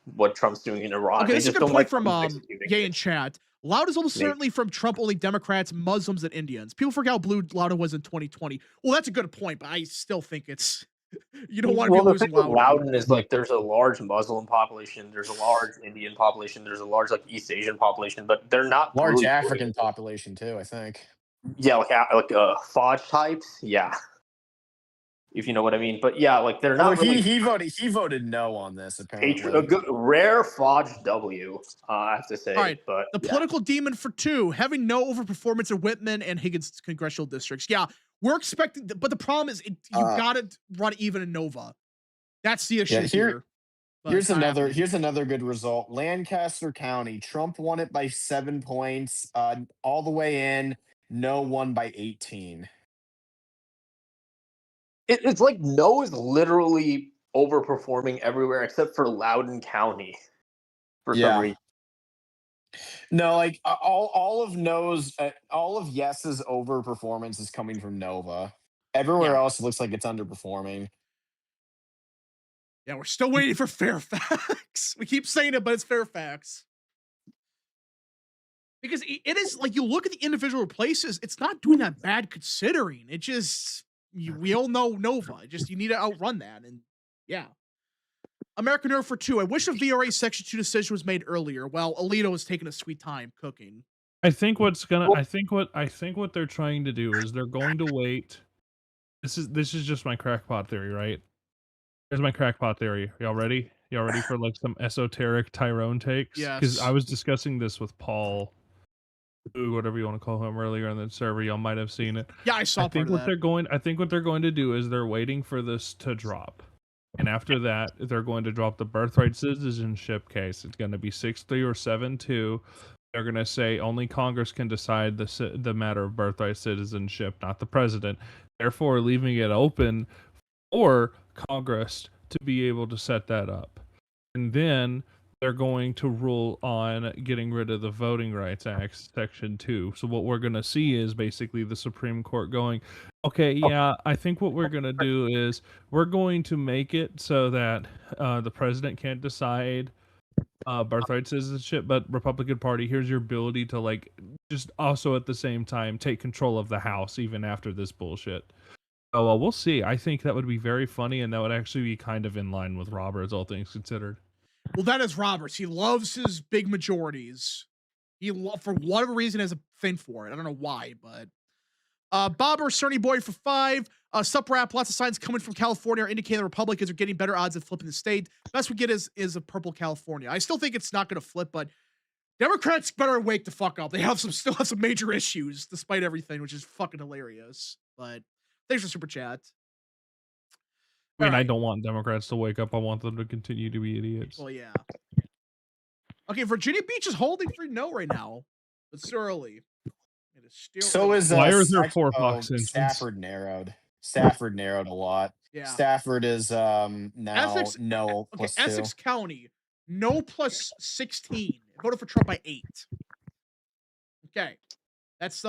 what Trump's doing in Iran. Okay, they this is a just good don't point like from Gay in chat. Loud is almost certainly from Trump-only Democrats, Muslims, and Indians. People forget how blue Loudoun was in 2020. Well, that's a good point, but I still think it's you don't want to be losing Loudoun. Loudoun is like there's a large Muslim population, there's a large Indian population, there's a large like East Asian population, but they're not large really African population too, I think. Yeah, like Fudge types, yeah. If you know what I mean, but yeah, like they're not. Well, he voted no on this apparently. A good, rare Fudge W, I have to say. All right, but the political demon for 2, having no overperformance in Whitman and Higgins congressional districts. Yeah, we're expecting, but the problem is you got to run even in Nova. That's the issue here. Here's another good result. Lancaster County, Trump won it by 7 points, all the way in. No won by 18. It's like no is literally overperforming everywhere except for Loudoun County for some reason. No, like all of no's, all of yes's overperformance is coming from Nova. Everywhere else looks like it's underperforming. Yeah, we're still waiting for Fairfax. We keep saying it, but it's Fairfax. Because it is like you look at the individual places, it's not doing that bad considering. It just we all know Nova. Just you need to outrun that, and yeah. American Nerd for 2. I wish a VRA Section 2 decision was made earlier. Well, Alito is taking a sweet time cooking. I think what they're trying to do is they're going to wait. This is just my crackpot theory, right? Here's my crackpot theory. Y'all ready? Y'all ready for like some esoteric Tyrone takes? Yes. Because I was discussing this with Paul, whatever you want to call him, earlier on the server. Y'all might have seen it. Yeah, I saw. I think what they're going to do is they're waiting for this to drop, and after that, they're going to drop the birthright citizenship case. It's going to be 6-3 or 7-2. They're going to say only Congress can decide the matter of birthright citizenship, not the president. Therefore, leaving it open for Congress to be able to set that up. And then they're going to rule on getting rid of the Voting Rights Act, Section 2. So what we're going to see is basically the Supreme Court going, okay, yeah, I think what we're going to do is we're going to make it so that the president can't decide birthright citizenship, but Republican Party, here's your ability to, like, just also at the same time take control of the House even after this bullshit. So we'll see. I think that would be very funny, and that would actually be kind of in line with Roberts, all things considered. Well, that is Roberts. He loves his big majorities. For whatever reason, has a thing for it. I don't know why, but Bobber, Cerny Boy for 5. Sup Rap, lots of signs coming from California are indicating the Republicans are getting better odds at flipping the state. Best we get is a purple California. I still think it's not going to flip, but Democrats better wake the fuck up. They still have some major issues despite everything, which is fucking hilarious. But thanks for super chat. I mean, I don't want Democrats to wake up. I want them to continue to be idiots. Well, yeah. Okay, Virginia Beach is holding 3-0 right now. It's early. It is still So is Why are there 4 Fox engines? Stafford narrowed. Stafford narrowed a lot. Yeah. Stafford is now Essex, no okay, plus 2. Essex County, no plus 16. Voted for Trump by 8. Okay. That's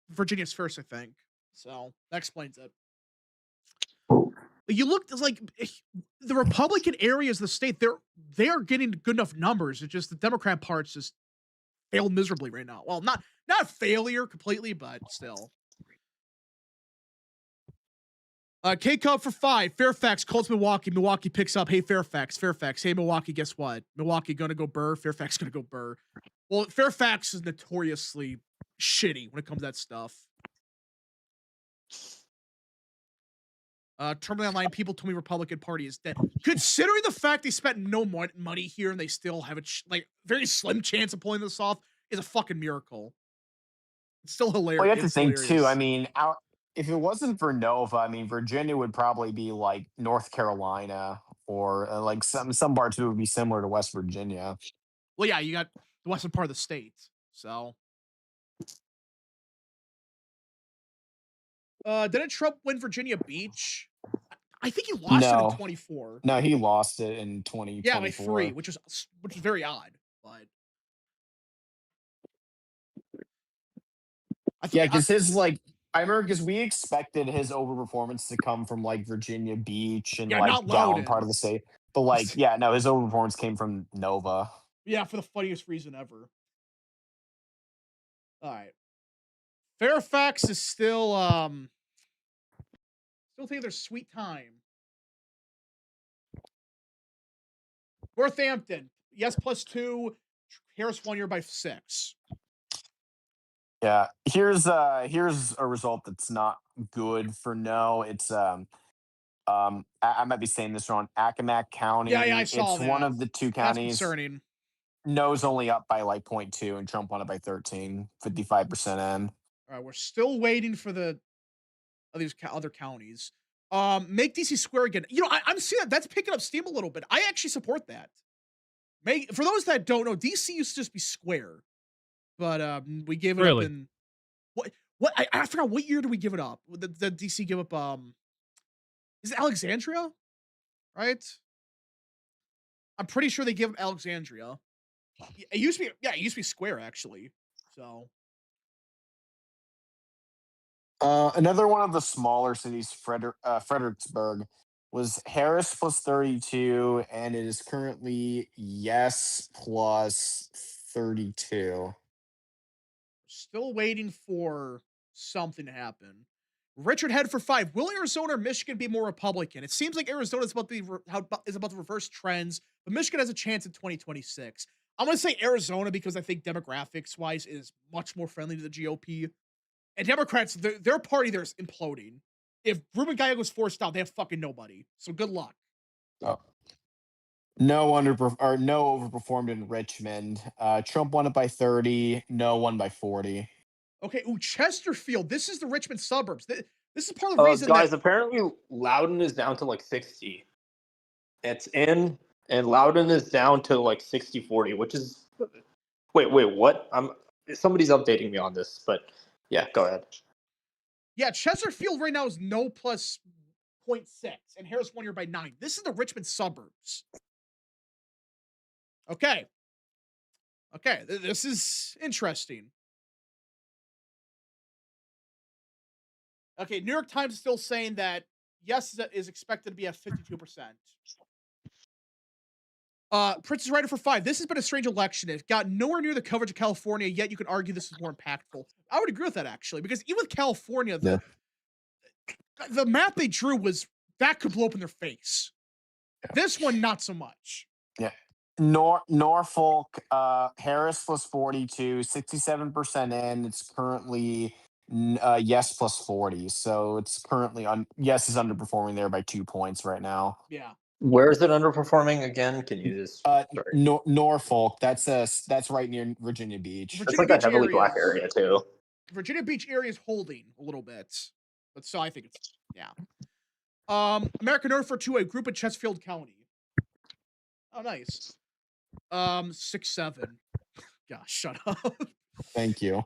Virginia's first, I think. So that explains it. You look like the Republican areas of the state, they're getting good enough numbers. It's just the Democrat parts just fail miserably right now. Well, not failure completely, but still. K-Cub for 5. Fairfax calls Milwaukee. Milwaukee picks up. Hey, Fairfax. Fairfax. Hey, Milwaukee, guess what? Milwaukee gonna go burr. Fairfax gonna go burr. Well, Fairfax is notoriously shitty when it comes to that stuff. Terminally online, people told me Republican Party is dead. Considering the fact they spent no money here and they still have a very slim chance of pulling this off is a fucking miracle. It's still hilarious. Well, you have to think too. I mean, if it wasn't for Nova, I mean, Virginia would probably be like North Carolina, or like some parts of it would be similar to West Virginia. Well, yeah, you got the western part of the state, so. Didn't Trump win Virginia Beach? I think he lost it in 24. No, he lost it in 2024. Yeah, by 3, which is very odd. But yeah, because I remember because we expected his overperformance to come from like Virginia Beach and like down part of the state, but like his overperformance came from Nova. Yeah, for the funniest reason ever. All right, Fairfax is still taking their sweet time. Northampton, yes, +2. Harris 1 year by 6. Yeah, here's a result that's not good for no. It's I might be saying this wrong. Accomack County. Yeah, I saw it's that. One of the 2 counties. That's concerning. No's only up by like 0.2, and Trump won it by 13, 55% in. All right, we're still waiting for the these other counties. Make DC square again. You know, I'm seeing that's picking up steam a little bit. I actually support that. For those that don't know, DC used to just be square, but we gave it up in what I forgot what year did we give it up? The DC give up is it Alexandria? Right? I'm pretty sure they give up Alexandria. It used to be square actually. So another one of the smaller cities, Fredericksburg, was Harris plus 32, and it is currently yes plus 32. Still waiting for something to happen. Richard Head for 5. Will Arizona or Michigan be more Republican? It seems like Arizona is about to reverse trends, but Michigan has a chance in 2026. I'm going to say Arizona because I think demographics-wise is much more friendly to the GOP. And Democrats, their party there is imploding. If Ruben Gallego's forced out, they have fucking nobody. So good luck. Oh. No overperformed in Richmond. Trump won it by 30. No won by 40. Okay, Chesterfield. This is the Richmond suburbs. This is part of the reason. Guys, apparently Loudoun is down to like 60. It's in, and Loudoun is down to like 60-40, which is. Wait, what? Somebody's updating me on this, but yeah, go ahead. Yeah, Chesterfield right now is no plus 0.6, and Harris 1 year by 9. This is the Richmond suburbs. Okay. Okay, this is interesting. Okay, New York Times is still saying that yes is expected to be at 52%. Princess Rider for 5. This has been a strange election. It got nowhere near the coverage of California, yet you could argue this is more impactful. I would agree with that, actually, because even with California, the map they drew was that could blow up in their face. Yeah. This one, not so much. Yeah. Norfolk, Harris plus 42, 67% in. It's currently yes plus 40. So it's currently yes is underperforming there by 2 points right now. Yeah. Where is it underperforming again? Can you just Norfolk? That's right near Virginia Beach. It's like a heavily black area too. Virginia Beach area is holding a little bit, but so I think it's American Earth for 2, a group in Chesterfield County. Oh, nice. 6-7. Gosh, shut up. Thank you.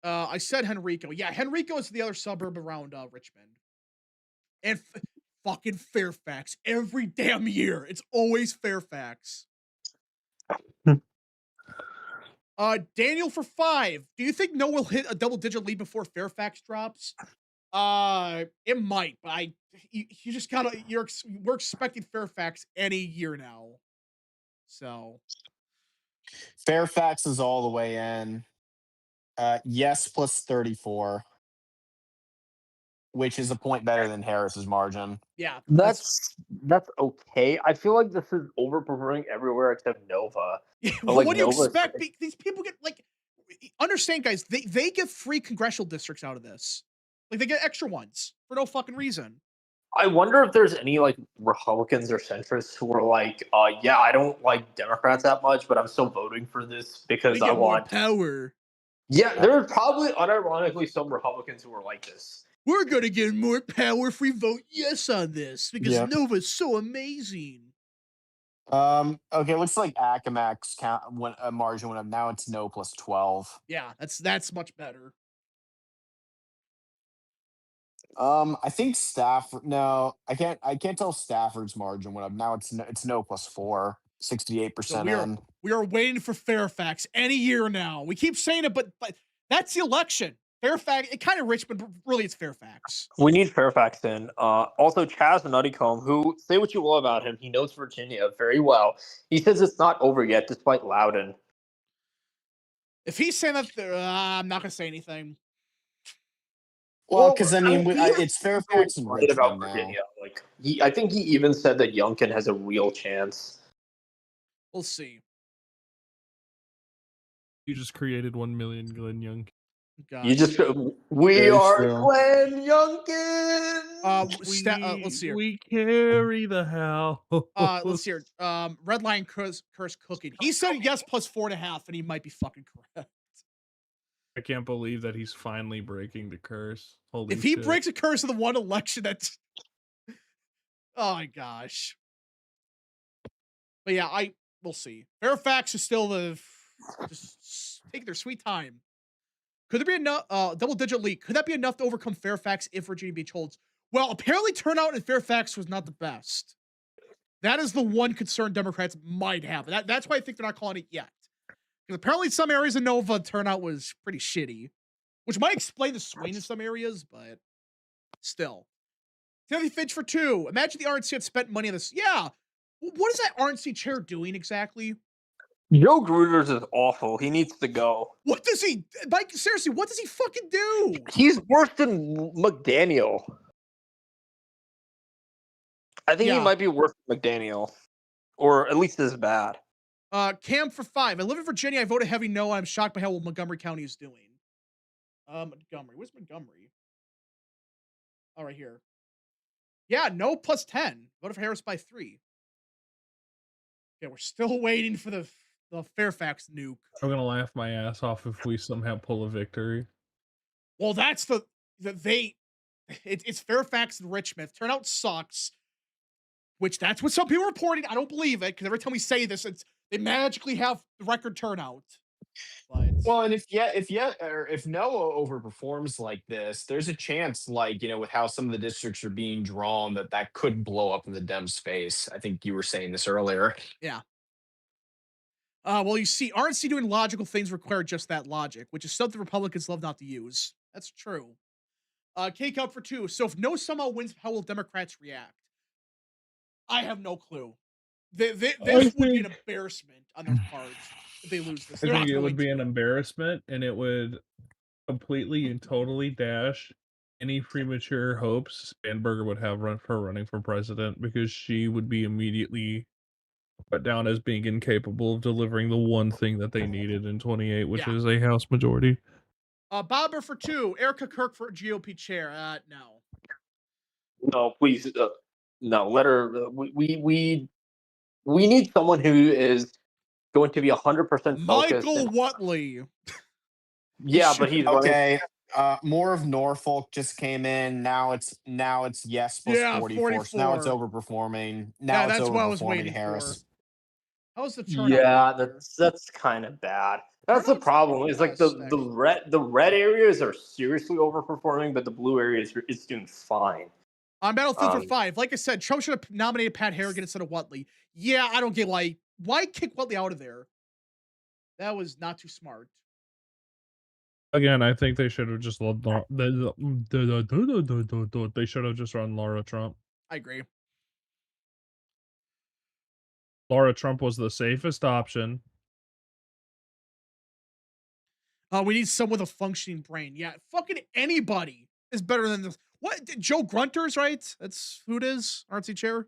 I said Henrico. Yeah, Henrico is the other suburb around Richmond. And fucking Fairfax. Every damn year. It's always Fairfax. Daniel for 5. Do you think no will hit a double-digit lead before Fairfax drops? It might, but you just gotta, we're expecting Fairfax any year now. So. Fairfax is all the way in. Yes plus 34, which is a point better than Harris's margin. Yeah, that's okay. I feel like this is overperforming everywhere except Nova. Well, like, what do you expect? These people get, like, understand, guys, they get free congressional districts out of this. Like, they get extra ones for no fucking reason. I wonder if there's any, like, Republicans or centrists who are like, yeah, I don't like Democrats that much, but I'm still voting for this because I want more power. Yeah, there are probably, unironically, some Republicans who are like this. We're gonna get more power if we vote yes on this because Nova's so amazing. Okay, looks like Acamac's margin went up. Now it's no plus 12. Yeah, that's much better. I think Stafford. No, I can't tell Stafford's margin went up. Now it's no plus 4. 68% in. We are waiting for Fairfax any year now. We keep saying it, but that's the election. Fairfax, it kind of Richmond, but really it's Fairfax. We need Fairfax in. Also, Chaz Nuttycombe, who, say what you will about him, he knows Virginia very well. He says it's not over yet, despite Loudon. If he's saying that, I'm not going to say anything. Well, because I mean, it's Fairfax and Richmond about Virginia. Like, I think he even said that Youngkin has a real chance. We'll see. You just created 1 million Glenn Youngkin. God. You just we are Glenn Youngkin. Let's see here. We carry the house. Let's see here. Red Line curse cooking. He said yes plus 4.5, and he might be fucking correct. I can't believe that he's finally breaking the curse. Holy if he shit. breaks a curse in the one election, that's oh my gosh. But yeah, we'll see. Fairfax is still just take their sweet time. Could there be enough double-digit lead? Could that be enough to overcome Fairfax if Virginia Beach holds? Well, apparently turnout in Fairfax was not the best. That is the one concern Democrats might have. That's why I think they're not calling it yet. Because apparently some areas in Nova turnout was pretty shitty, which might explain the swing in some areas, but still. Timothy Finch for 2. Imagine the RNC had spent money on this. Yeah. What is that RNC chair doing exactly? Joe Gruters is awful. He needs to go. What does he, Mike, seriously, what does he fucking do? He's worse than McDaniel. I think he might be worse than McDaniel. Or at least as bad. Cam for 5. I live in Virginia. I voted heavy no. I'm shocked by how well Montgomery County is doing. Montgomery. Where's Montgomery? Oh, right here. Yeah, no plus 10. Voted for Harris by 3. Okay, we're still waiting for the Fairfax nuke. I'm gonna laugh my ass off if we somehow pull a victory. Well, that's it's Fairfax and Richmond. Turnout sucks. Which that's what some people are reporting. I don't believe it, because every time we say this, they magically have the record turnout. But Well, and if Noah overperforms like this, there's a chance, like, with how some of the districts are being drawn, that could blow up in the Dems' face. I think you were saying this earlier. yeah. Well, you see, RNC doing logical things require just that logic, which is something Republicans love not to use. That's true. K-Cup for 2. So if no somehow wins, how will Democrats react? I have no clue. This would be an embarrassment on their part if they lose this. I They're think not it would going be an to. embarrassment, and it would completely and totally dash any premature hopes Sandberger would have for running for president, because she would be immediately put down as being incapable of delivering the one thing that they needed in 28, which Yeah. is a House majority. Bobber for 2. Erica Kirk for GOP chair. No. No, please, no. Let her. We need someone who is going to be 100% focused. Michael Whatley. Yeah, but he's running. Okay. More of Norfolk just came in. Now it's yes plus 44. So now it's 44. overperforming. Yeah, Now it's that's what I was overperforming waiting Harris. for. How's the turnout? Yeah, there? that's kind of bad. That's the Turnout's problem. It's like best, the red areas are seriously overperforming, but the blue areas is doing fine. On Battlefield for 5, like I said, Trump should have nominated Pat Harrigan instead of Whatley. Yeah, I don't get why kick Whatley out of there. That was not too smart. Again, I think they should have just they should have just run Laura Trump. I agree. Laura Trump was the safest option. We need someone with a functioning brain. Yeah, fucking anybody is better than this. What? Joe Grunters, right? That's who it is. RNC chair.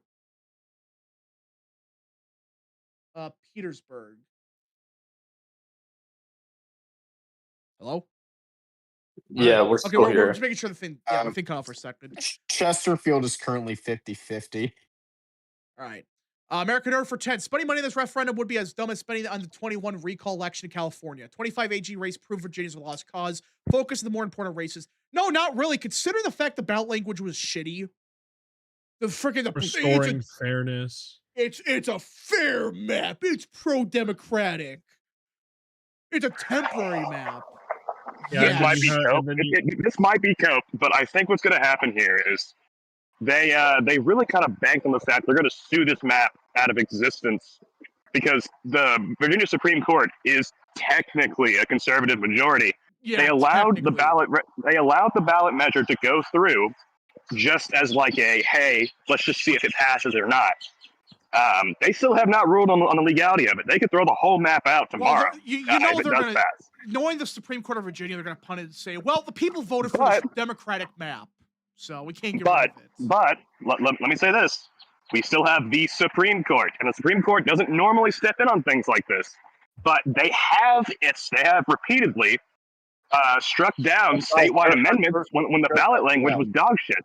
Petersburg. Hello? Yeah, right. we're Okay, still we're here. just making sure the thing. Yeah, the thing cut off for a second. Chesterfield is currently 50-50. All right. American Earth for 10. Spending money in this referendum would be as dumb as spending on the 21 recall election in California. 25 AG race proved Virginia's a lost cause. Focus on the more important races. No, not really. Considering the fact the ballot language was shitty. The freaking restoring fairness. It's a fair map. It's pro-democratic. It's a temporary map. Yeah, this might be cope. This might be cope, but I think what's going to happen here is they really kind of banked on the fact they're going to sue this map out of existence because the Virginia Supreme Court is technically a conservative majority. Yeah, they allowed the ballot measure to go through just as like a hey, let's just see if it passes or not. They still have not ruled on the legality of it. They could throw the whole map out tomorrow. Well, you know if it does pass. Knowing the Supreme Court of Virginia, they're going to punt it and say, well, the people voted for this Democratic map, so we can't get rid of it. But let me say this. We still have the Supreme Court, and the Supreme Court doesn't normally step in on things like this. But they have repeatedly struck down statewide amendments when the ballot language was dog shit.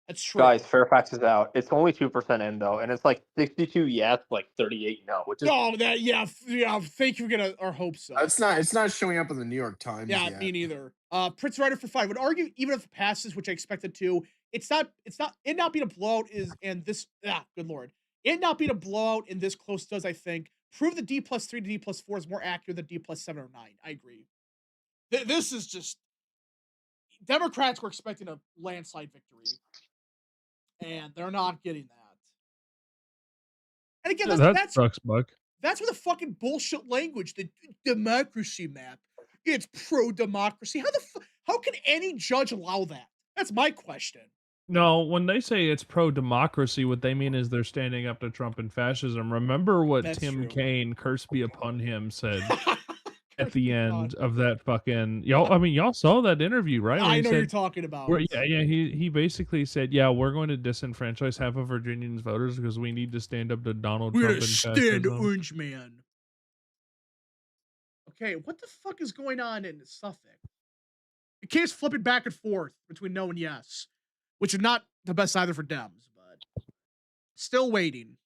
That's true. Guys, Fairfax is out. It's only 2% in though, and it's like 62 yes, like 38 no. Which is Thank you for getting our hopes up. It's not showing up in the New York Times. Yeah, yet. me neither. Prince Ryder for 5 would argue even if it passes, which I expected to. It not being a blowout good lord. It not being a blowout in this close does, I think, prove the D+3 to D+4 is more accurate than D+7 or 9. I agree. This is just Democrats were expecting a landslide victory. And they're not getting that. And again, that sucks, Buck. That's what the fucking bullshit language, the democracy map. It's pro-democracy. How can any judge allow that? That's my question. No, when they say it's pro-democracy, what they mean is they're standing up to Trump and fascism. Remember what Tim Kaine, curse be upon him, said at the end of that fucking y'all saw that interview, right? I know you're talking about. He basically said, we're going to disenfranchise half of Virginians' voters because we need to stand up to Donald Trump and stand Orange Man. Okay, what the fuck is going on in Suffolk? You can't just flip it back and forth between no and yes, which is not the best either for Dems, but still waiting.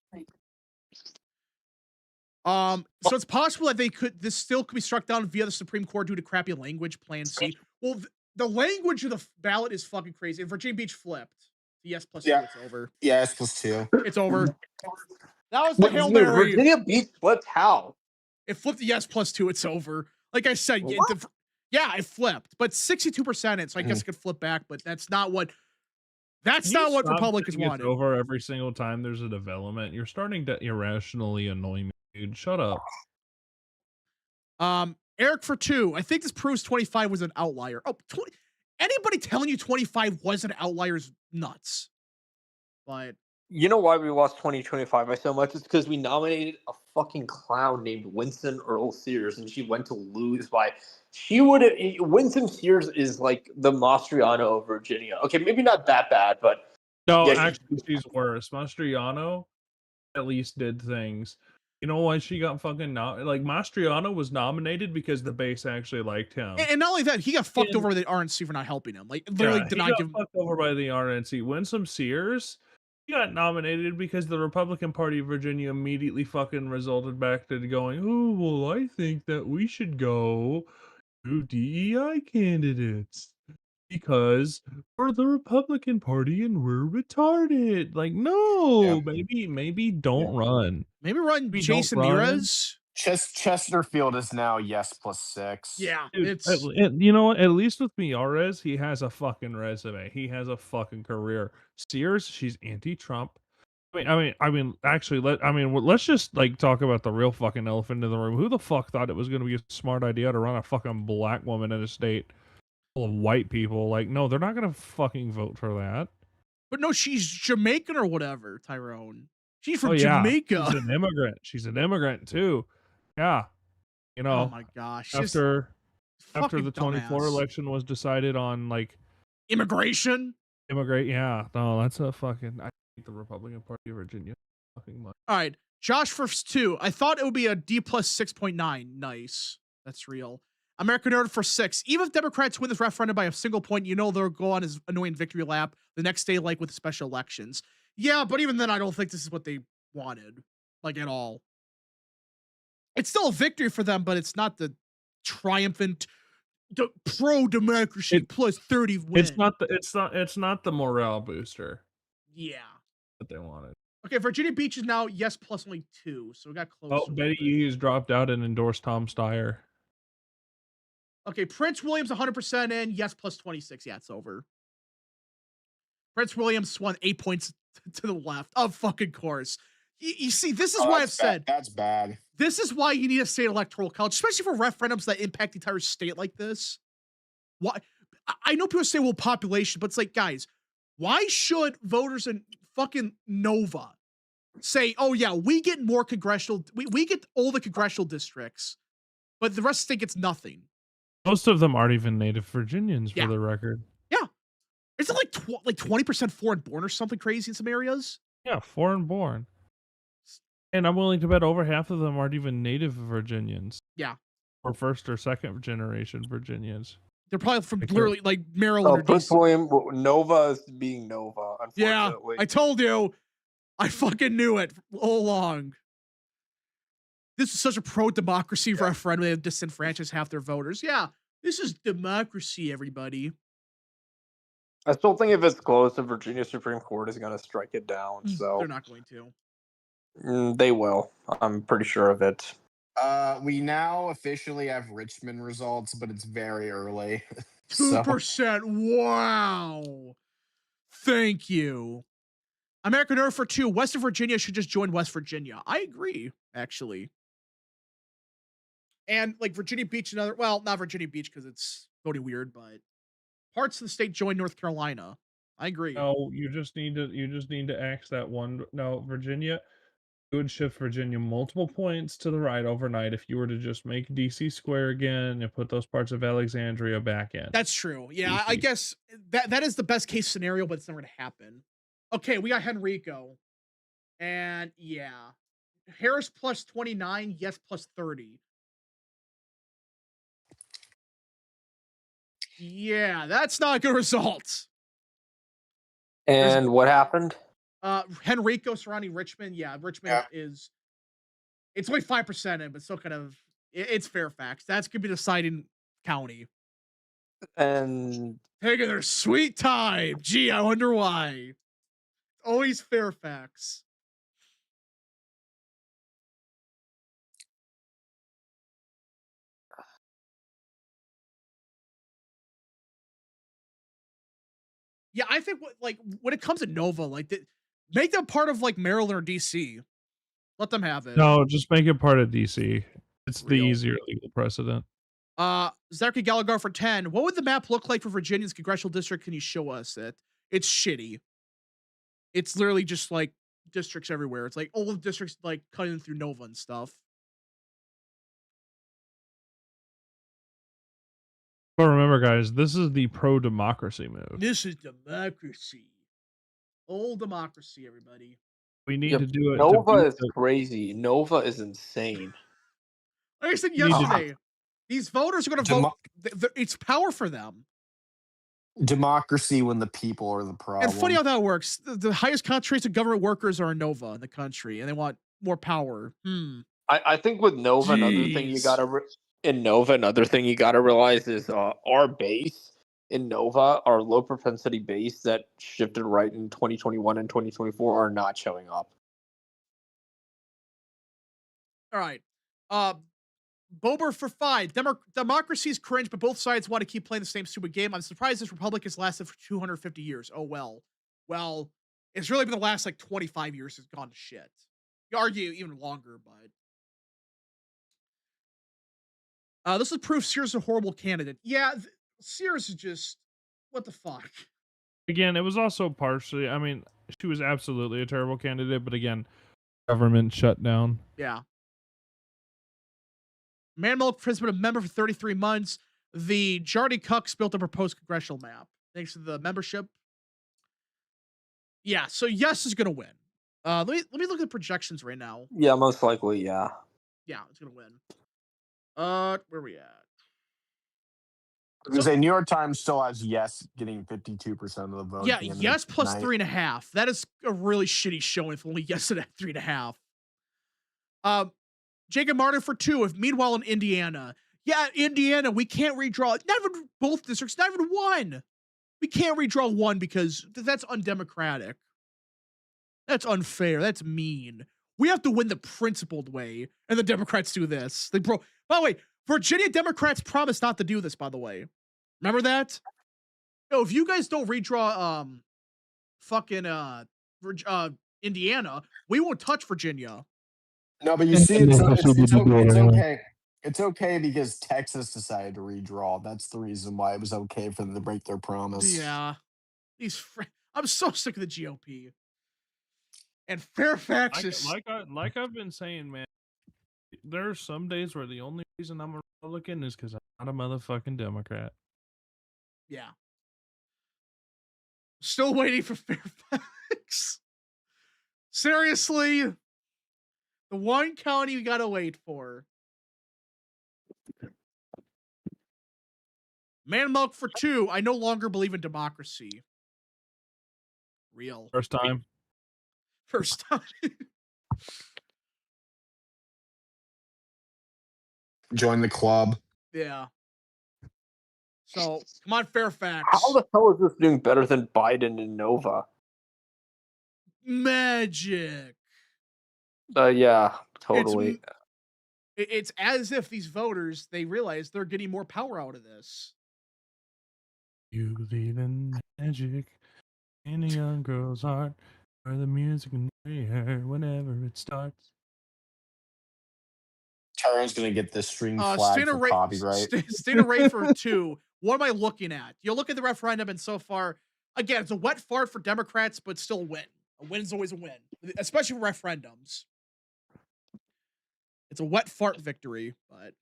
So it's possible that this still could be struck down via the Supreme Court due to crappy language, Plan C. Well, the language of the ballot is fucking crazy. And Virginia Beach flipped. Yes plus 2, it's over. Yeah, yes plus 2. It's over. That was the Hail Mary. Virginia Beach flipped how? It flipped to yes +2. It's over. Like I said, yeah, it flipped, but 62%. So I guess it could flip back, but that's not what. That's not what Republicans wanted. It's over every single time there's a development. You're starting to irrationally annoy me, dude. Shut up. Eric for 2. I think this proves 25 was an outlier. Oh, anybody telling you 25 was an outlier is nuts. But you know why we lost 2025 by so much? It's because we nominated a fucking clown named Winston Earl Sears, and she went to lose by. Winston Sears is like the Mastriano of Virginia. Okay, maybe not that bad, but no, yeah, actually, she's worse. Mastriano at least did things. You know why she got fucking Mastriano was nominated because the base actually liked him, and not only that, he got fucked over by the RNC for not helping him. Like literally did not give him fucked over by the RNC. Winsome Sears, he got nominated because the Republican Party of Virginia immediately fucking resulted back to going, oh well, I think that we should go to DEI candidates because we're the Republican Party and we're retarded. Like, no, maybe don't run. Maybe run Jason Mraz. Chesterfield is now yes +6. Yeah, dude, you know what? At least with Miyares, he has a fucking resume. He has a fucking career. Sears, she's anti-Trump. Actually, let's just like talk about the real fucking elephant in the room. Who the fuck thought it was going to be a smart idea to run a fucking black woman in a state full of white people? Like, no, they're not going to fucking vote for that. But no, she's Jamaican or whatever, Tyrone. She's from Jamaica. She's an immigrant. She's an immigrant too. Yeah. You know. Oh my gosh. After the 24 election was decided on like immigration. Yeah. No, that's a fucking. I hate the Republican Party of Virginia fucking much. All right. Josh for 2. I thought it would be a D plus 6.9. Nice. That's real. American Nerd for 6. Even if Democrats win this referendum by a single point, you know they'll go on his annoying victory lap the next day, like with special elections. Yeah, but even then, I don't think this is what they wanted, like at all. It's still a victory for them, but it's not the triumphant pro-democracy plus 30 win. It's not the morale booster. Yeah. That they wanted. Okay, Virginia Beach is now yes plus only 2, so we got close. Oh, Betty Hughes dropped out and endorsed Tom Steyer. Okay, Prince William's 100% in, yes plus 26. Yeah, it's over. Prince William swung 8 points to the left. Of fucking course. You see, this is why I've said that's bad. This is why you need a state electoral college, especially for referendums that impact the entire state like this. Why? I know people say, well, population, but it's like, guys, why should voters in fucking Nova say, oh yeah, we get more congressional, we get all the congressional districts, but the rest of the state gets nothing. Most of them aren't even native Virginians, for the record. Yeah. Isn't it like 20% foreign born or something crazy in some areas? Yeah, foreign born. And I'm willing to bet over half of them aren't even native Virginians. Yeah. Or first or second generation Virginians. They're probably from literally like Maryland or Prince William, Nova is being Nova, unfortunately. Yeah, I told you. I fucking knew it all along. This is such a pro-democracy referendum. They have disenfranchised half their voters. Yeah, this is democracy, everybody. I still think if it's close, the Virginia Supreme Court is going to strike it down. So they're not going to. They will. I'm pretty sure of it. We now officially have Richmond results, but it's very early. 2%. Wow. Thank you. American Earth for 2. West of Virginia should just join West Virginia. I agree, actually. And like Virginia Beach, not Virginia Beach because it's voting weird, but parts of the state join North Carolina. I agree. No, you just need to axe that one. No, Virginia. It would shift Virginia multiple points to the right overnight if you were to just make DC square again and put those parts of Alexandria back in. That's true. Yeah, DC. I guess that is the best case scenario, but it's never going to happen. Okay, we got Henrico. And yeah. Harris plus 29, yes plus 30. Yeah, that's not a good result. And what happened? Henrico surrounding Richmond. Yeah, Richmond is. It's only 5% in, but still kind of. It's Fairfax. That's gonna be the deciding county. And taking their sweet time. Gee, I wonder why. Always Fairfax. Yeah, I think when it comes to Nova, make them part of like Maryland or DC. Let them have it. No, just make it part of DC. It's the Real. easier legal precedent. Zachary Gallagher for 10. What would the map look like for Virginia's congressional district? Can you show us it? It's shitty. It's literally just like districts everywhere. It's like all the districts like cutting through Nova and stuff. But remember, guys, this is the pro-democracy move. This is democracy. Old democracy, everybody. We need to do it. Nova is crazy. Nova is insane. Like I said yesterday, these voters are going to vote. It's power for them. Democracy when the people are the problem. And funny how that works. The highest concentration of government workers are in Nova in the country, and they want more power. I think with Nova, another thing you gotta realize is our base in Nova, our low propensity base that shifted right in 2021 and 2024 are not showing up. All right. Bober for 5. Democracy is cringe, but both sides want to keep playing the same stupid game. I'm surprised this republic has lasted for 250 years. Oh, well. Well, it's really been the last, 25 years has gone to shit. You argue even longer, but... this would prove Sears is a horrible candidate. Yeah, Sears is just... What the fuck? Again, it was also partially... I mean, she was absolutely a terrible candidate, but again, government shut down. Yeah. Man Milk has been a member for 33 months. The Jardy Cucks built a proposed congressional map. Thanks to the membership. Yeah, so yes is going to win. Let me look at the projections right now. Yeah, most likely, yeah. Yeah, it's going to win. Where are we at? Because the New York Times still has yes getting 52% of the vote. Yeah, yes plus 3.5. That is a really shitty showing if only yes at 3.5. Jacob Martin for 2. Meanwhile in Indiana, Indiana, we can't redraw. Not even both districts, not even one. We can't redraw one because that's undemocratic. That's unfair. That's mean. We have to win the principled way, and the Democrats do this. By the way, Virginia Democrats promised not to do this, by the way. Remember that? Yo, if you guys don't redraw Indiana, we won't touch Virginia. No, but you see, it's okay. It's okay because Texas decided to redraw. That's the reason why it was okay for them to break their promise. Yeah. I'm so sick of the GOP. And Fairfax is... Like I've been saying, man, there are some days where the only reason I'm a Republican is because I'm not a motherfucking Democrat. Yeah. Still waiting for Fairfax. Seriously? The one county we gotta wait for. Man Milk for 2. I no longer believe in democracy. Real. First time. Join the club. Yeah. So, come on, Fairfax. How the hell is this doing better than Biden and Nova? Magic. Yeah, totally. It's as if these voters, they realize they're getting more power out of this. You believe in magic in a young girl's heart, where the music can be heard whenever it starts. Tyron's gonna get this string flag for copyright. State of Ray for 2. What am I looking at? You look at the referendum, and so far, again, it's a wet fart for Democrats, but still a win. A win is always a win, especially for referendums. It's a wet fart victory, but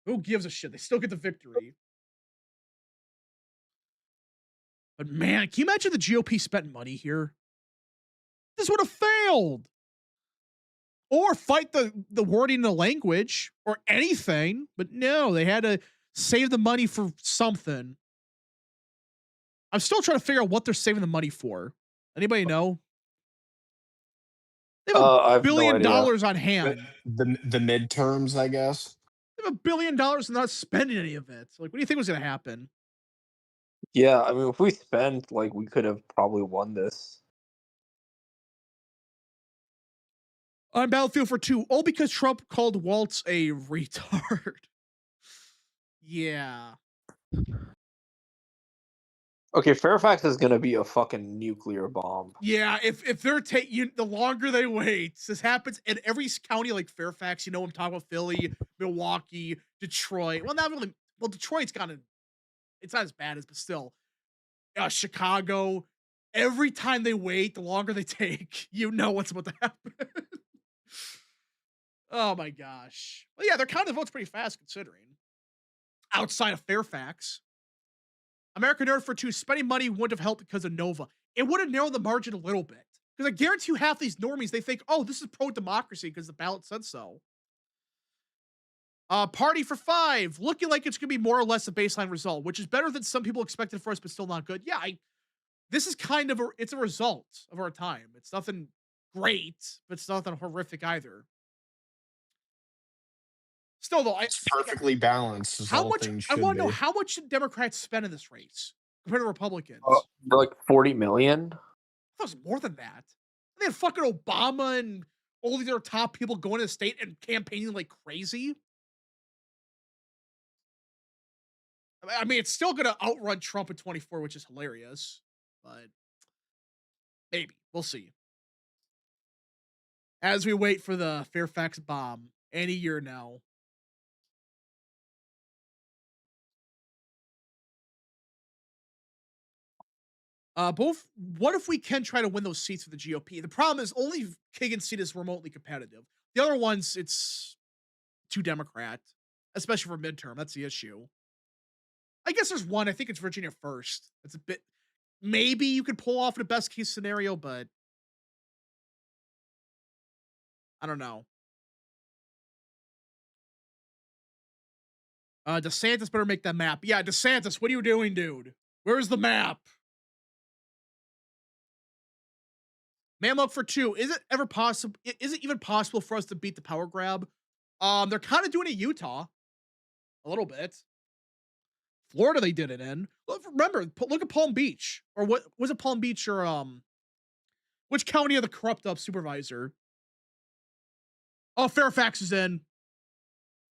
who gives a shit? They still get the victory. But man, can you imagine the GOP spent money here? This would have failed. Or fight the wording in the language or anything. But no, they had to save the money for something. I'm still trying to figure out what they're saving the money for. Anybody know? They have $1 billion on hand. The midterms, I guess. They have $1 billion and not spending any of it. Like, what do you think was going to happen? Yeah, I mean, if we spent, we could have probably won this. On Battlefield for 2, all because Trump called Waltz a retard. Yeah. Okay, Fairfax is gonna be a fucking nuclear bomb. Yeah, if they're taking the longer they wait, this happens in every county like Fairfax. You know, I'm talking about Philly, Milwaukee, Detroit. Well, not really. Well, Detroit's kind of it's not as bad as, but still, Chicago. Every time they wait, the longer they take, you know what's about to happen. Oh my gosh. Well, yeah, they're counting the votes pretty fast considering. Outside of Fairfax, American Nerd for 2, spending money wouldn't have helped because of Nova. It would have narrowed the margin a little bit. Because I guarantee you half these normies, they think, oh, this is pro-democracy because the ballot said so. Party for 5, looking like it's going to be more or less a baseline result, which is better than some people expected for us, but still not good. Yeah, this is kind of it's a result of our time. It's nothing great, but it's nothing horrific either. Still, though, it's perfectly balanced. How much? I want to know how much did Democrats spend in this race compared to Republicans? Like 40 million. I thought it was more than that. They had fucking Obama and all these other top people going to the state and campaigning like crazy. I mean, it's still going to outrun Trump in 24, which is hilarious. But maybe. We'll see. As we wait for the Fairfax bomb any year now. What if we can try to win those seats for the GOP? The problem is only Kagan's seat is remotely competitive. The other ones, it's too Democrat, especially for midterm. That's the issue. I guess there's one. I think it's Virginia first. It's a bit. Maybe you could pull off the best case scenario, but I don't know. DeSantis better make that map. Yeah, DeSantis, what are you doing, dude? Where's the map? Mamluck for 2. Is it ever possible? Is it even possible for us to beat the power grab? They're kind of doing it in Utah. A little bit. Florida, they did it in. Remember, look at Palm Beach. Or what was it, Palm Beach or which county of the corrupt up supervisor? Oh, Fairfax is in.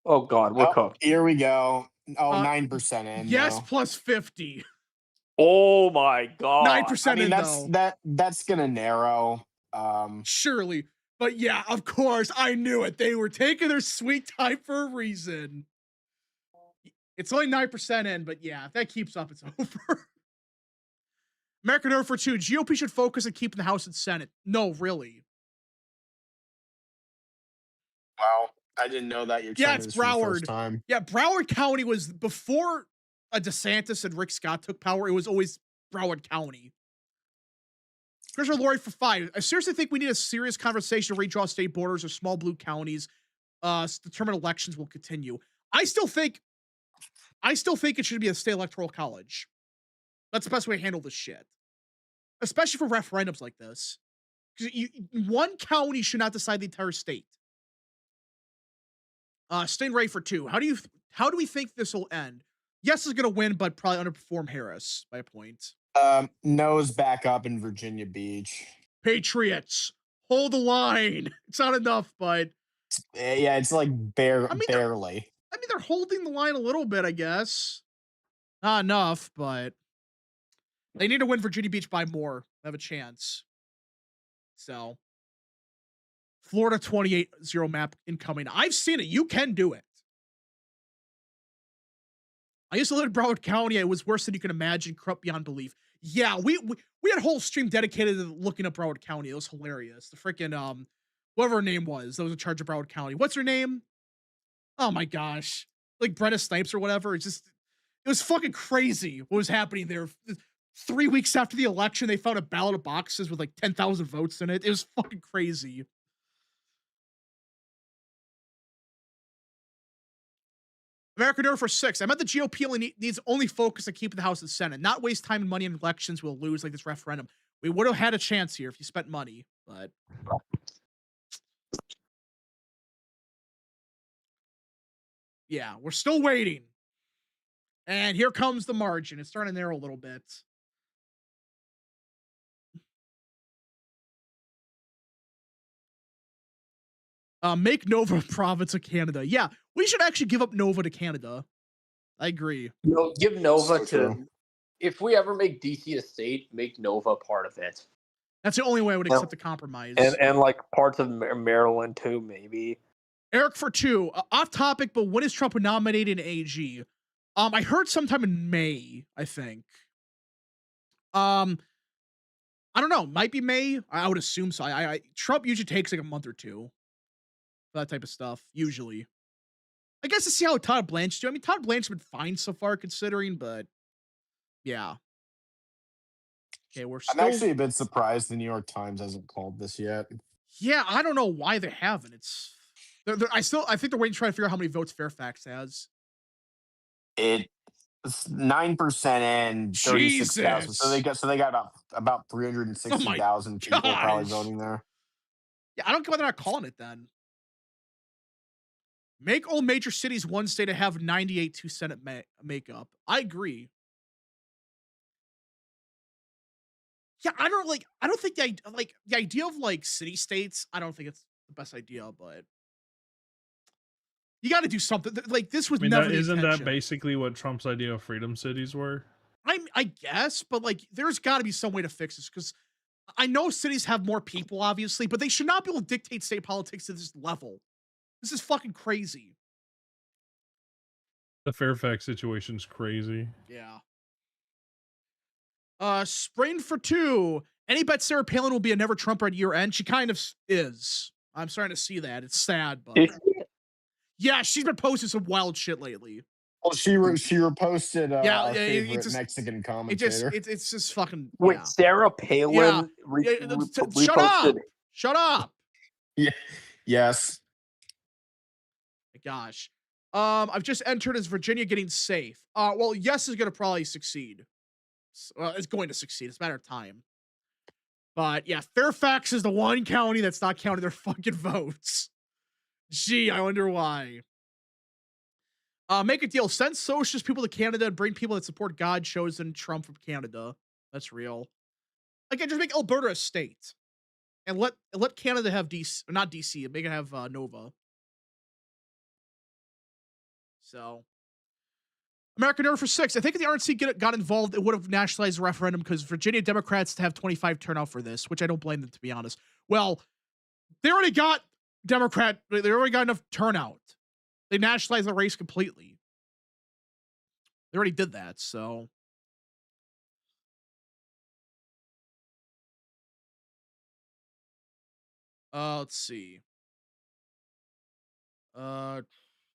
Oh God, we're cooked. Here we go. Oh, 9% in. Yes, though. plus 50. Oh my God. 9% in though. That's gonna narrow. Surely. But yeah, of course, I knew it. They were taking their sweet time for a reason. It's only 9% in, but yeah, if that keeps up, it's over. American Nerd for 2. GOP should focus on keeping the House and Senate. No, really. Wow, I didn't know that. Yeah, it's Broward. Time. Yeah, Broward County was before DeSantis and Rick Scott took power. It was always Broward County. Commissioner Lori for 5. I seriously think we need a serious conversation to redraw state borders or small blue counties. Determine elections will continue. I still think it should be a state electoral college. That's the best way to handle this shit. Especially for referendums like this. Because one county should not decide the entire state. Stingray for 2. How do we think this will end? Yes is gonna win, but probably underperform Harris by a point. No's back up in Virginia Beach. Patriots, hold the line. It's not enough, but yeah, it's like barely. I mean, they're holding the line a little bit, I guess. Not enough, but they need to win Virginia Beach by more. Have a chance. So, Florida 28-0 map incoming. I've seen it. You can do it. I used to live in Broward County. It was worse than you can imagine. Corrupt beyond belief. Yeah, we had a whole stream dedicated to looking up Broward County. It was hilarious. The freaking whatever her name was that was in charge of Broward County. What's her name? Oh my gosh. Like Brenna Snipes or whatever. It was fucking crazy what was happening there. 3 weeks after the election, they found a ballot of boxes with like 10,000 votes in it. It was fucking crazy. American Nerd for 6. I meant the GOP needs only focus on keeping the House and Senate, not waste time and money in elections we'll lose like this referendum. We would have had a chance here if you spent money, but yeah, we're still waiting. And here comes the margin. It's starting to narrow a little bit. Make Nova a province of Canada. Yeah, we should actually give up Nova to Canada. I agree. Give Nova to if we ever make DC a state, make Nova part of it. That's the only way I would accept the compromise. And like parts of Maryland too, maybe. Eric for 2, off topic, but when is Trump nominated in AG? I heard sometime in May, I think. I don't know, might be May. I would assume so. Trump usually takes like a month or two for that type of stuff, usually. I guess to see how Todd Blanche do. I mean, Todd Blanche's been fine so far considering, but yeah. Okay, we're still... I'm actually a bit surprised the New York Times hasn't called this yet. Yeah, I don't know why they haven't. It's I think they're waiting to try to figure out how many votes Fairfax has. It's 9% in 36,000. So they got about 360,000 people probably voting there. Yeah, I don't get why they're not calling it then. Make all major cities one state to have 98 to Senate makeup. I agree. Yeah, I don't think the idea of like city states, I don't think it's the best idea, but you got to do something. Like this was never. Isn't that basically what Trump's idea of freedom cities were? I guess, but like there's got to be some way to fix this because I know cities have more people, obviously, but they should not be able to dictate state politics to this level. This is fucking crazy. The Fairfax situation's crazy. Yeah. Sprain for 2. Any bet Sarah Palin will be a never Trumper at year end? She kind of is. I'm starting to see that. It's sad, but yeah, she's been posting some wild shit lately. Well, she reposted our favorite Mexican commentator. It's just fucking. Wait, Sarah Palin shut up! Shut up! Yeah. Yes. My gosh. I've just entered as Virginia getting safe. Well, yes is gonna probably succeed. Well, it's going to succeed. It's a matter of time. But yeah, Fairfax is the one county that's not counting their fucking votes. Gee, I wonder why. Make a deal. Send socialist people to Canada and bring people that support God chosen Trump from Canada. That's real. Again, just make Alberta a state. And let Canada have DC, not DC, make it have Nova. So American Nerve for 6. I think if the RNC got involved, it would have nationalized the referendum because Virginia Democrats have 25 turnout for this, which I don't blame them, to be honest. Well, they already got they already got enough turnout. They nationalized the race completely. They already did that, so. Let's see. We're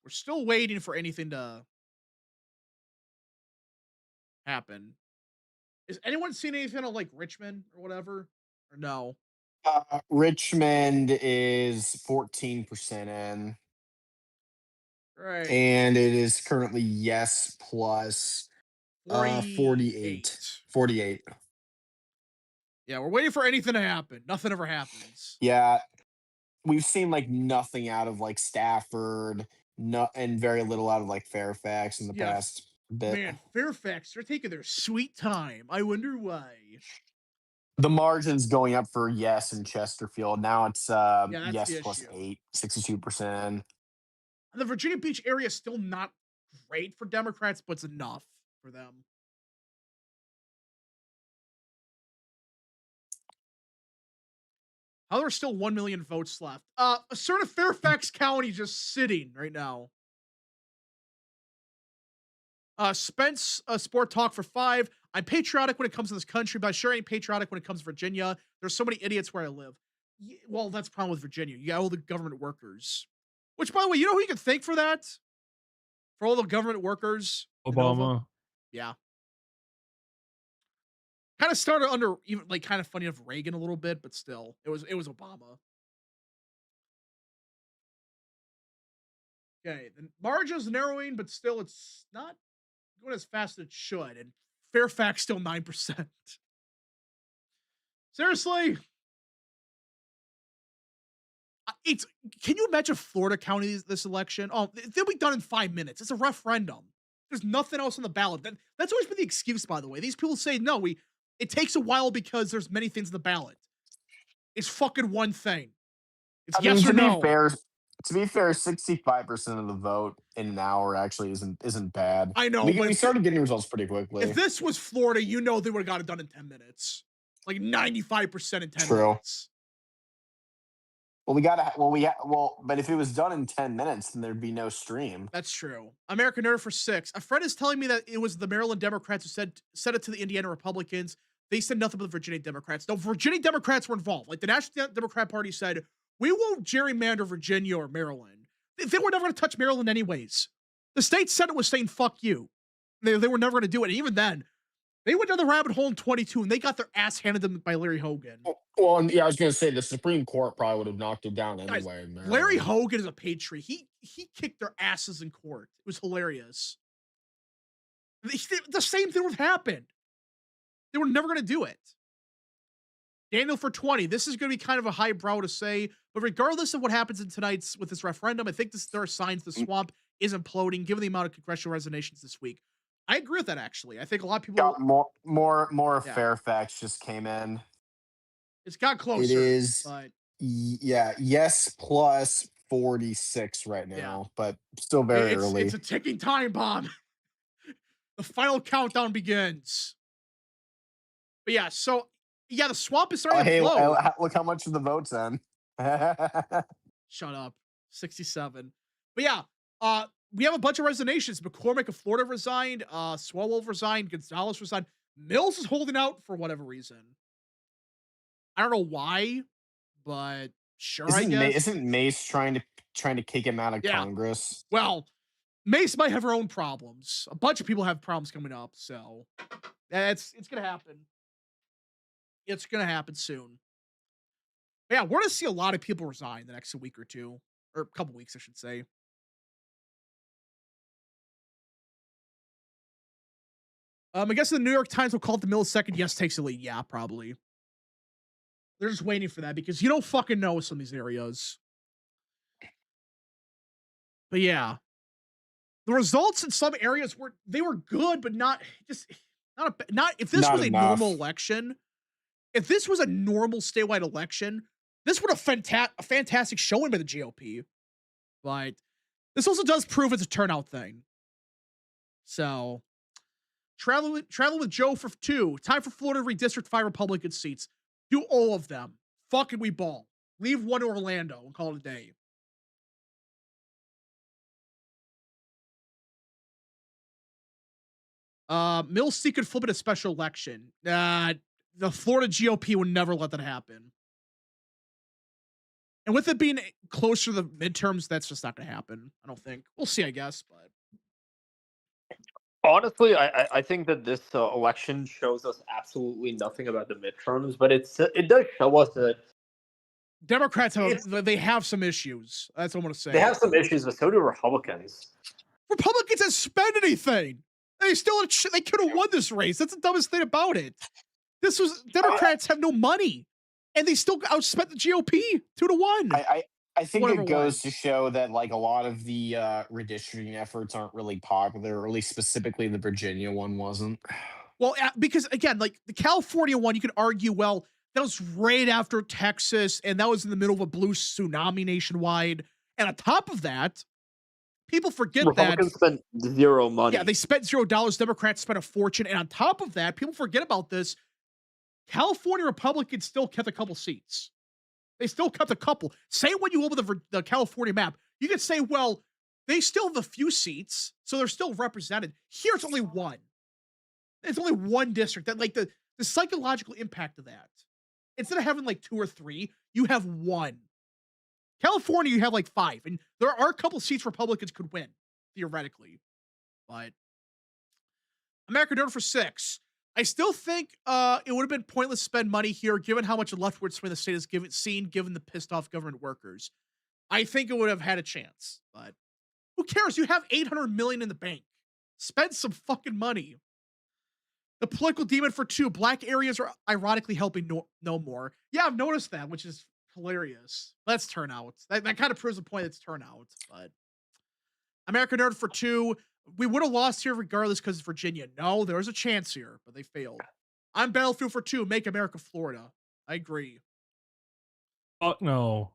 still waiting for anything to happen. Is anyone seen anything on like Richmond or whatever? Or no? Richmond is 14% in. Right. And it is currently yes plus 48. 48. Yeah, we're waiting for anything to happen. Nothing ever happens. Yeah. We've seen like nothing out of like Stafford, and very little out of like Fairfax in the past bit. Man, Fairfax, they're taking their sweet time. I wonder why. The margin's going up for yes in Chesterfield. Now it's yes plus 8, 62%. And the Virginia Beach area is still not great for Democrats, but it's enough for them. How there's still 1 million votes left. A certain Fairfax County just sitting right now. Spence, Sport Talk for 5. I'm patriotic when it comes to this country, but I sure ain't patriotic when it comes to Virginia. There's so many idiots where I live. Well, that's the problem with Virginia. You got all the government workers. Which, by the way, you know who you can thank for that? For all the government workers? Obama. Yeah. Kind of started under even like kind of funny of Reagan a little bit, but still, it was Obama. Okay, the margin's narrowing, but still, it's not going as fast as it should. And Fairfax still 9%. Seriously, can you imagine Florida County this election? Oh, they'll be done in 5 minutes. It's a referendum. There's nothing else on the ballot. That's always been the excuse, by the way. These people say no, it takes a while because there's many things in the ballot. It's fucking one thing. It's yes or no. To be fair, 65% of the vote in an hour actually isn't bad. I know, We but started getting results pretty quickly. if this was Florida, you know they would have got it done in 10 minutes. Like 95% in 10 True. minutes. But if it was done in 10 minutes, then there'd be no stream. That's true. American Nerd for 6. A friend is telling me that it was the Maryland Democrats who said it to the Indiana Republicans. They said nothing but the Virginia Democrats. No, Virginia Democrats were involved. Like the National Democrat Party said, we won't gerrymander Virginia or Maryland. They were never going to touch Maryland anyways. The state Senate was saying, fuck you. They were never going to do it. And even then, they went down the rabbit hole in 22 and they got their ass handed them by Larry Hogan. Well, and yeah, I was going to say the Supreme Court probably would have knocked it down anyway. Guys, Larry Hogan is a patriot. He kicked their asses in court. It was hilarious. The same thing would have happened. They were never going to do it. Daniel for 20. This is going to be kind of a highbrow to say, but regardless of what happens in tonight's with this referendum, I think there are signs the swamp is imploding given the amount of congressional resignations this week. I agree with that, actually. I think a lot of people got more of Fairfax just came in. It's got closer. It is, but yes, plus 46 right now, but still very early. It's a ticking time bomb. The final countdown begins. But yeah, so the swamp is starting to blow. Look how much of the vote's in. Shut up. 67. But yeah, we have a bunch of resignations. McCormick of Florida resigned. Swalwell resigned. Gonzalez resigned. Mills is holding out for whatever reason. I don't know why, but sure, I guess. Isn't Mace trying to kick him out of Congress? Well, Mace might have her own problems. A bunch of people have problems coming up, so it's gonna happen. It's gonna happen soon. But yeah, we're gonna see a lot of people resign the next week or two, or a couple weeks, I should say. I guess the New York Times will call it the millisecond yes takes the lead. Yeah, probably. They're just waiting for that because you don't fucking know some of these areas. But yeah, the results in some areas were good, but not if this was a normal election. If this was a normal statewide election, this would have a fantastic showing by the GOP. But this also does prove it's a turnout thing. So, travel with Joe for 2. Time for Florida to redistrict 5 Republican seats. Do all of them. Fucking we ball. Leave one to Orlando and call it a day. Mills could flip it a special election. The Florida GOP would never let that happen. And with it being closer to the midterms, that's just not going to happen. I don't think. We'll see, I guess. But honestly, I think that this election shows us absolutely nothing about the midterms, but it does show us that Democrats have some issues. That's what I'm going to say. They have some issues, but so do Republicans. Republicans didn't spend anything. They could have won this race. That's the dumbest thing about it. Democrats have no money, and they still outspent the GOP 2-1. I think it goes to show that like a lot of the redistricting efforts aren't really popular, or at least specifically the Virginia one wasn't. Well, because again, like the California one, you could argue, well, that was right after Texas, and that was in the middle of a blue tsunami nationwide. And on top of that, people forget Republicans spent zero money. Yeah, they spent $0. Democrats spent a fortune. And on top of that, people forget about this. California Republicans still kept a couple seats. They still kept a couple. Say what you will with the California map. You could say, well, they still have a few seats, so they're still represented. Here, it's only one. It's only one district. That like the psychological impact of that. Instead of having like 2 or 3, you have 1. California, you have like 5, and there are a couple seats Republicans could win theoretically. But American Nerd for 6. I still think it would have been pointless to spend money here, given how much leftward swing the state has given the pissed off government workers. I think it would have had a chance, but who cares? You have $800 million in the bank. Spend some fucking money. The political demon for 2. Black areas are ironically helping no more. Yeah, I've noticed that, which is hilarious. That's turnout. That kind of proves the point. It's turnout. But American Nerd for 2. We would have lost here regardless because it's Virginia. No, there was a chance here, but they failed. I'm Battlefield for 2. Make America Florida. I agree. Fuck no.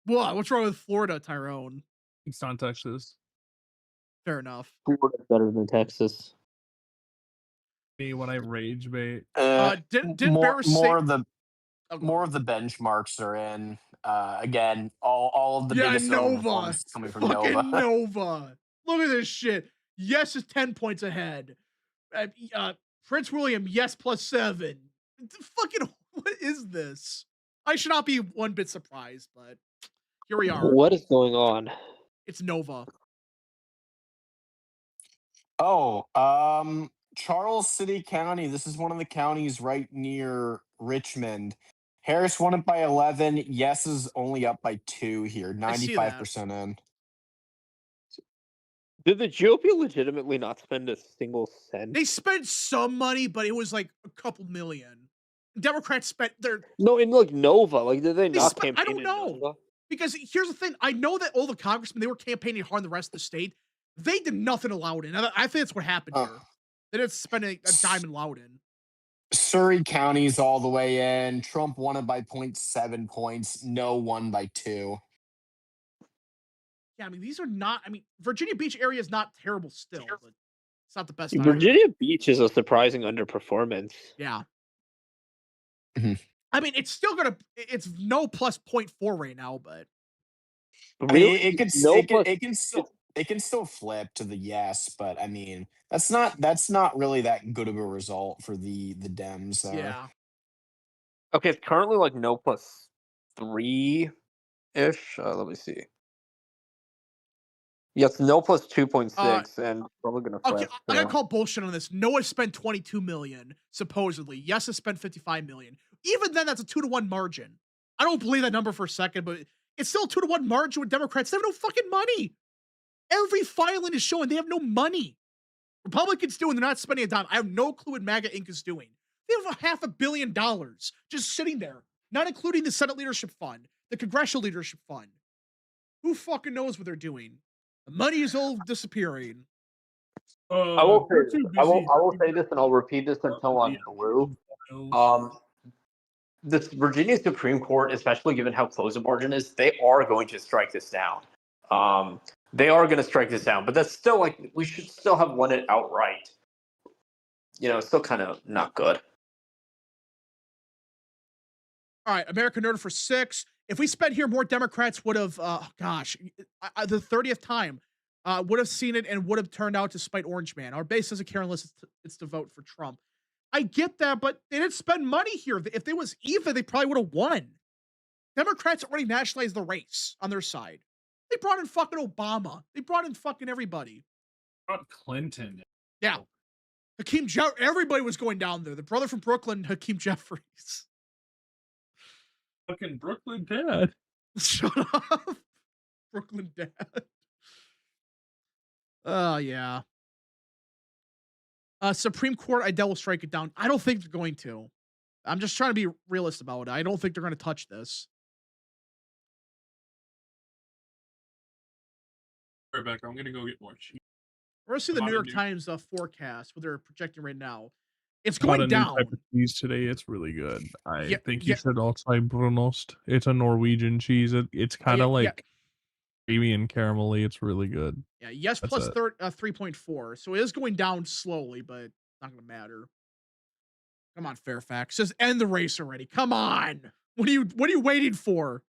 What? What's wrong with Florida, Tyrone? It's not Texas. Fair enough. Florida's better than Texas. Me when I rage bait. Didn't Barris say? More of the benchmarks are in. Again, all of the biggest Nova. performance coming from Fucking Nova. Nova. Look at this shit. Yes is 10 points ahead. Prince William, yes, +7. Fucking, what is this? I should not be one bit surprised, but here we are. What is going on? It's Nova. Oh, Charles City County. This is one of the counties right near Richmond. Harris won it by 11. Yes is only up by 2 here. 95% in. Did the GOP legitimately not spend a single cent? They spent some money, but it was like a couple million. Democrats spent their in like Nova. Like, did they not campaign? I don't know. Nova? Because here's the thing. I know that all the congressmen, they were campaigning hard in the rest of the state. They did nothing in Loudoun. I think that's what happened here. They didn't spend a dime in Loudoun. Surrey County's all the way in. Trump won it by 0.7 points. No won by 2. Yeah, I mean, these are not. I mean, Virginia Beach area is not terrible still, but it's not the best. Virginia Beach is a surprising underperformance. Yeah. Mm-hmm. I mean, it's still gonna. It's no plus 0.4 right now, but really, it can still flip to the yes, but I mean, that's not really that good of a result for the Dems. Yeah. Okay, it's currently like no plus 3 ish. Let me see. Yes, no plus 2.6, and probably gonna. Okay, I gotta call bullshit on this. Noah spent 22 million supposedly. Yes has spent 55 million. Even then, that's a 2-to-1 margin. I don't believe that number for a second, but it's still a 2-to-1 margin with Democrats. They have no fucking money. Every filing is showing they have no money. Republicans do, and they're not spending a dime. I have no clue what MAGA Inc. is doing. They have $500 million just sitting there, not including the Senate Leadership Fund, the Congressional Leadership Fund. Who fucking knows what they're doing? The money is all disappearing. I will say this, and I'll repeat this until I'm blue. This Virginia Supreme Court, especially given how close the margin is, they are going to strike this down. They are going to strike this down, but that's still like we should still have won it outright. It's still kind of not good. All right, American Nerd for 6. If we spent here, more Democrats would have, the 30th time, would have seen it and would have turned out to spite Orange Man. Our base doesn't care unless it's to vote for Trump. I get that, but they didn't spend money here. If they was even, they probably would have won. Democrats already nationalized the race on their side. They brought in fucking Obama. They brought in fucking everybody. Brought Clinton. Yeah. Hakeem Jeffries. Everybody was going down there. The brother from Brooklyn, Hakeem Jeffries. Fucking Brooklyn Dad. Shut up. Brooklyn Dad. Oh, yeah. Supreme Court, I doubt will strike it down. I don't think they're going to. I'm just trying to be realist about it. I don't think they're going to touch this. Rebecca, I'm going to go get more cheese. We're going to see the New York Times forecast, what they're projecting right now. It's going down. New type of cheese today. It's really good. I think you should also Brunost. It's a Norwegian cheese. It's kind of creamy and caramelly. It's really good. Yeah, yes, that's plus 3.4. So it is going down slowly, but not going to matter. Come on, Fairfax. Just end the race already. Come on. What are you waiting for?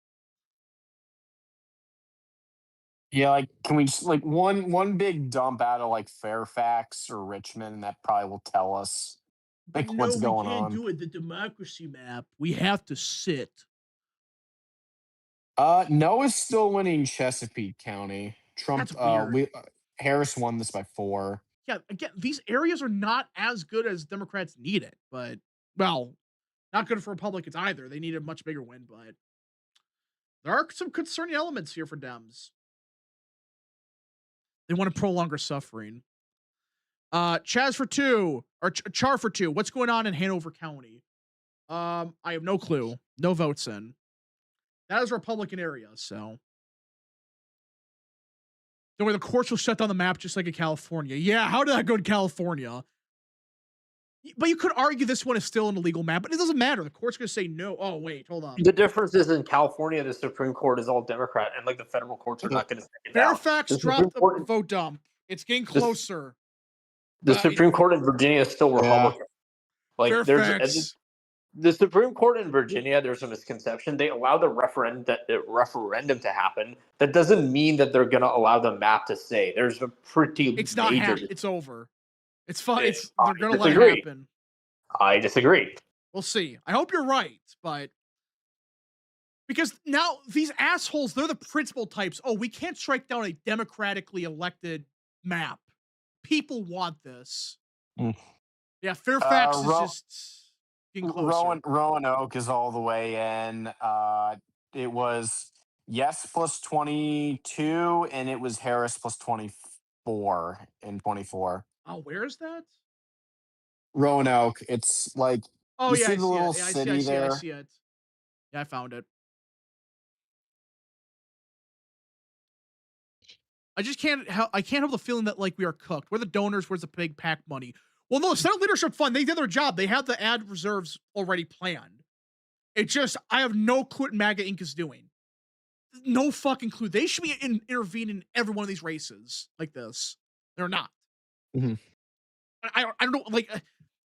Yeah, like, can we just one big dump out of like Fairfax or Richmond, and that probably will tell us what's going on. We can't do it. The democracy map. We have to sit. Noah's still winning Chesapeake County. Trump. Harris won this by 4. Yeah, again, these areas are not as good as Democrats need it, but not good for Republicans either. They need a much bigger win, but there are some concerning elements here for Dems. They want to prolong our suffering. Chaz for 2 or Char for 2. What's going on in Hanover County? I have no clue. No votes in. That is a Republican area, so. Don't worry, the courts will shut down the map just like in California. Yeah, how did that go in California? But you could argue this one is still an illegal map, but it doesn't matter. The court's going to say no. Oh, wait, hold on. The difference is in California, the Supreme Court is all Democrat, and like the federal courts are not going to take it down. Fairfax dropped the vote dump. It's getting closer. The Supreme Court in Virginia is still Republican. Like Fairfax. The Supreme Court in Virginia, there's a misconception. They allow the referendum to happen. That doesn't mean that they're going to allow the map to stay. There's a pretty It's not happening. It's over. It's fine. They're going to let it happen. I disagree. We'll see. I hope you're right, but because now these assholes, they're the principal types. Oh, we can't strike down a democratically elected map. People want this. Yeah, Fairfax is just getting closer. Roanoke is all the way in. It was yes plus 22, and it was Harris plus 24 in 24. Oh, where is that? Roanoke. It's like you see the little city there. I see it. Yeah, I found it. I just can't help the feeling that like we are cooked. We're the donors. Where's the big PAC money? Well, no, Senate Leadership Fund, they did their job. They had the ad reserves already planned. I have no clue what MAGA Inc. is doing. No fucking clue. They should be intervening in every one of these races like this. They're not. Mm-hmm. I don't know, like,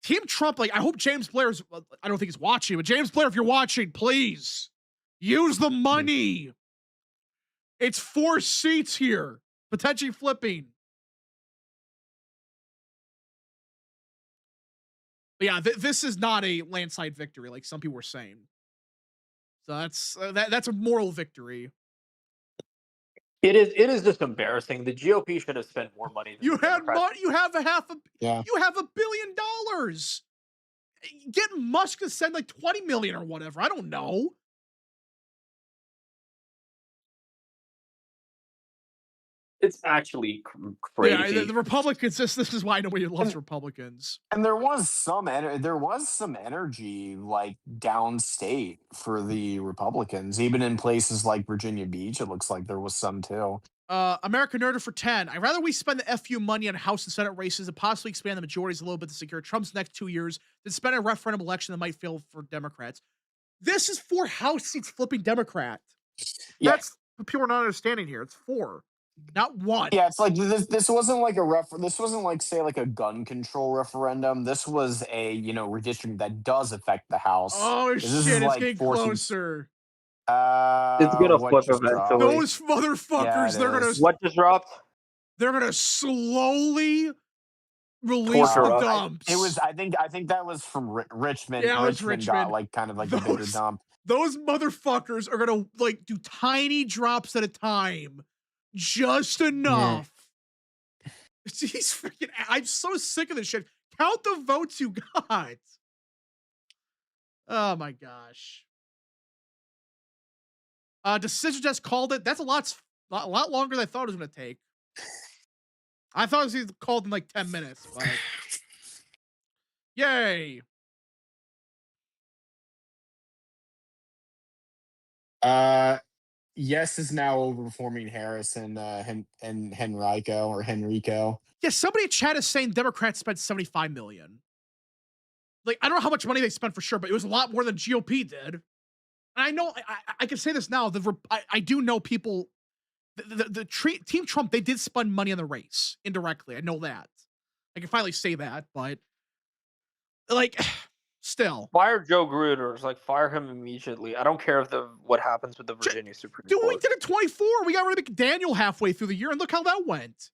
Team Trump, like, I hope James Blair's, I don't think he's watching, but James Blair, if you're watching, please, use the money. It's 4 seats here, potentially flipping. But yeah, this is not a landslide victory like some people were saying. So that's a moral victory. It is just embarrassing. The GOP should have spent more money. You have $500 million. You have $1 billion. Get Musk to send like 20 million or whatever. I don't know. It's actually crazy. Yeah, the Republicans. This is why nobody loves Republicans. And there was some energy like downstate for the Republicans, even in places like Virginia Beach. It looks like there was some too. American Nerder for 10. I'd rather we spend the FU money on House and Senate races and possibly expand the majorities a little bit to secure Trump's next 2 years than spend a referendum election that might fail for Democrats. This is 4 House seats flipping Democrat. Yeah. That's what people are not understanding here. It's 4. Not 1. Yeah, it's like this wasn't like this wasn't like, say, like a gun control referendum. This was a, redistricting that does affect the House. Oh shit, it's getting closer. It's gonna flip eventually. Those motherfuckers, yeah, what just dropped? They're gonna slowly release the dumps. It was I think that was from Richmond. Yeah, it was Richmond. Got like kind of like a bigger dump. Those motherfuckers are gonna like do tiny drops at a time. Just enough. Yeah. He's freaking. I'm so sick of this shit. Count the votes you got. Oh my gosh. Decision just called it. That's a lot longer than I thought it was gonna take. I thought it was called in like 10 minutes. But... Yay. Yes is now overperforming Harris and Henrico. Yeah, somebody in chat is saying Democrats spent $75 million. Like, I don't know how much money they spent for sure, but it was a lot more than GOP did. And I know I can say this now. I do know people. Team Trump, they did spend money on the race indirectly. I know that. I can finally say that, but like. Still, fire Joe Gruters. Like, fire him immediately. I don't care if what happens with the Virginia Supreme Court. Dude, we did it 24. We got rid of McDaniel halfway through the year, and look how that went.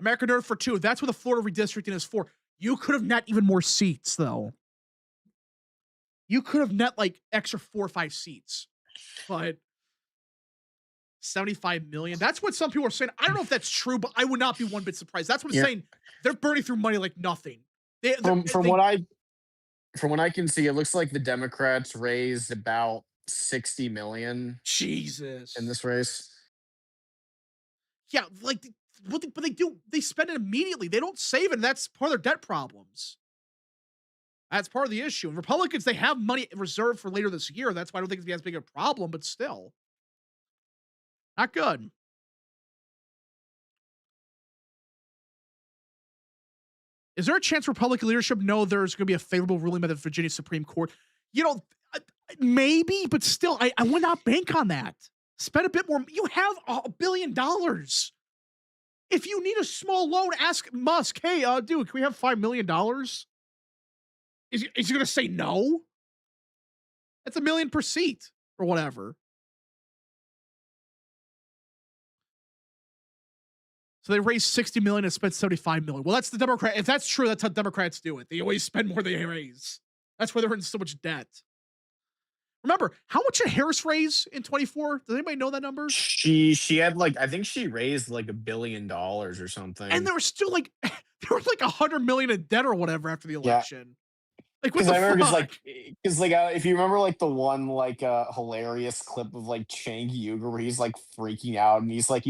American Nerd for 2. That's what the Florida redistricting is for. You could have net even more seats, though. You could have net like extra 4 or 5 seats, but 75 million. That's what some people are saying. I don't know if that's true, but I would not be one bit surprised. That's what I'm saying. They're burning through money like nothing. From what I can see, it looks like the Democrats raised about 60 million. Jesus. In this race. Yeah, like but they spend it immediately. They don't save it, and that's part of their debt problems. That's part of the issue. And Republicans, they have money reserved for later this year. That's why I don't think it's as big a problem, but still. Not good. Is there a chance Republican leadership know there's going to be a favorable ruling by the Virginia Supreme Court? You know, maybe, but still, I would not bank on that. Spend a bit more. You have $1 billion. If you need a small loan, ask Musk, hey, dude, can we have $5 million? Is he going to say no? That's $1 million per seat or whatever. So they raised $60 million and spent $75 million. Well, that's the Democrat. If that's true, that's how Democrats do it. They always spend more than they raise. That's why they're in so much debt. Remember, how much did Harris raise in 24? Does anybody know that number? She had like, I think she raised like $1 billion or something. And there was still like, there were like $100 million in debt or whatever after the election. Like, what the I remember, fuck? if you remember, like the one like hilarious clip of like Chang Yuger where he's like freaking out and he's like,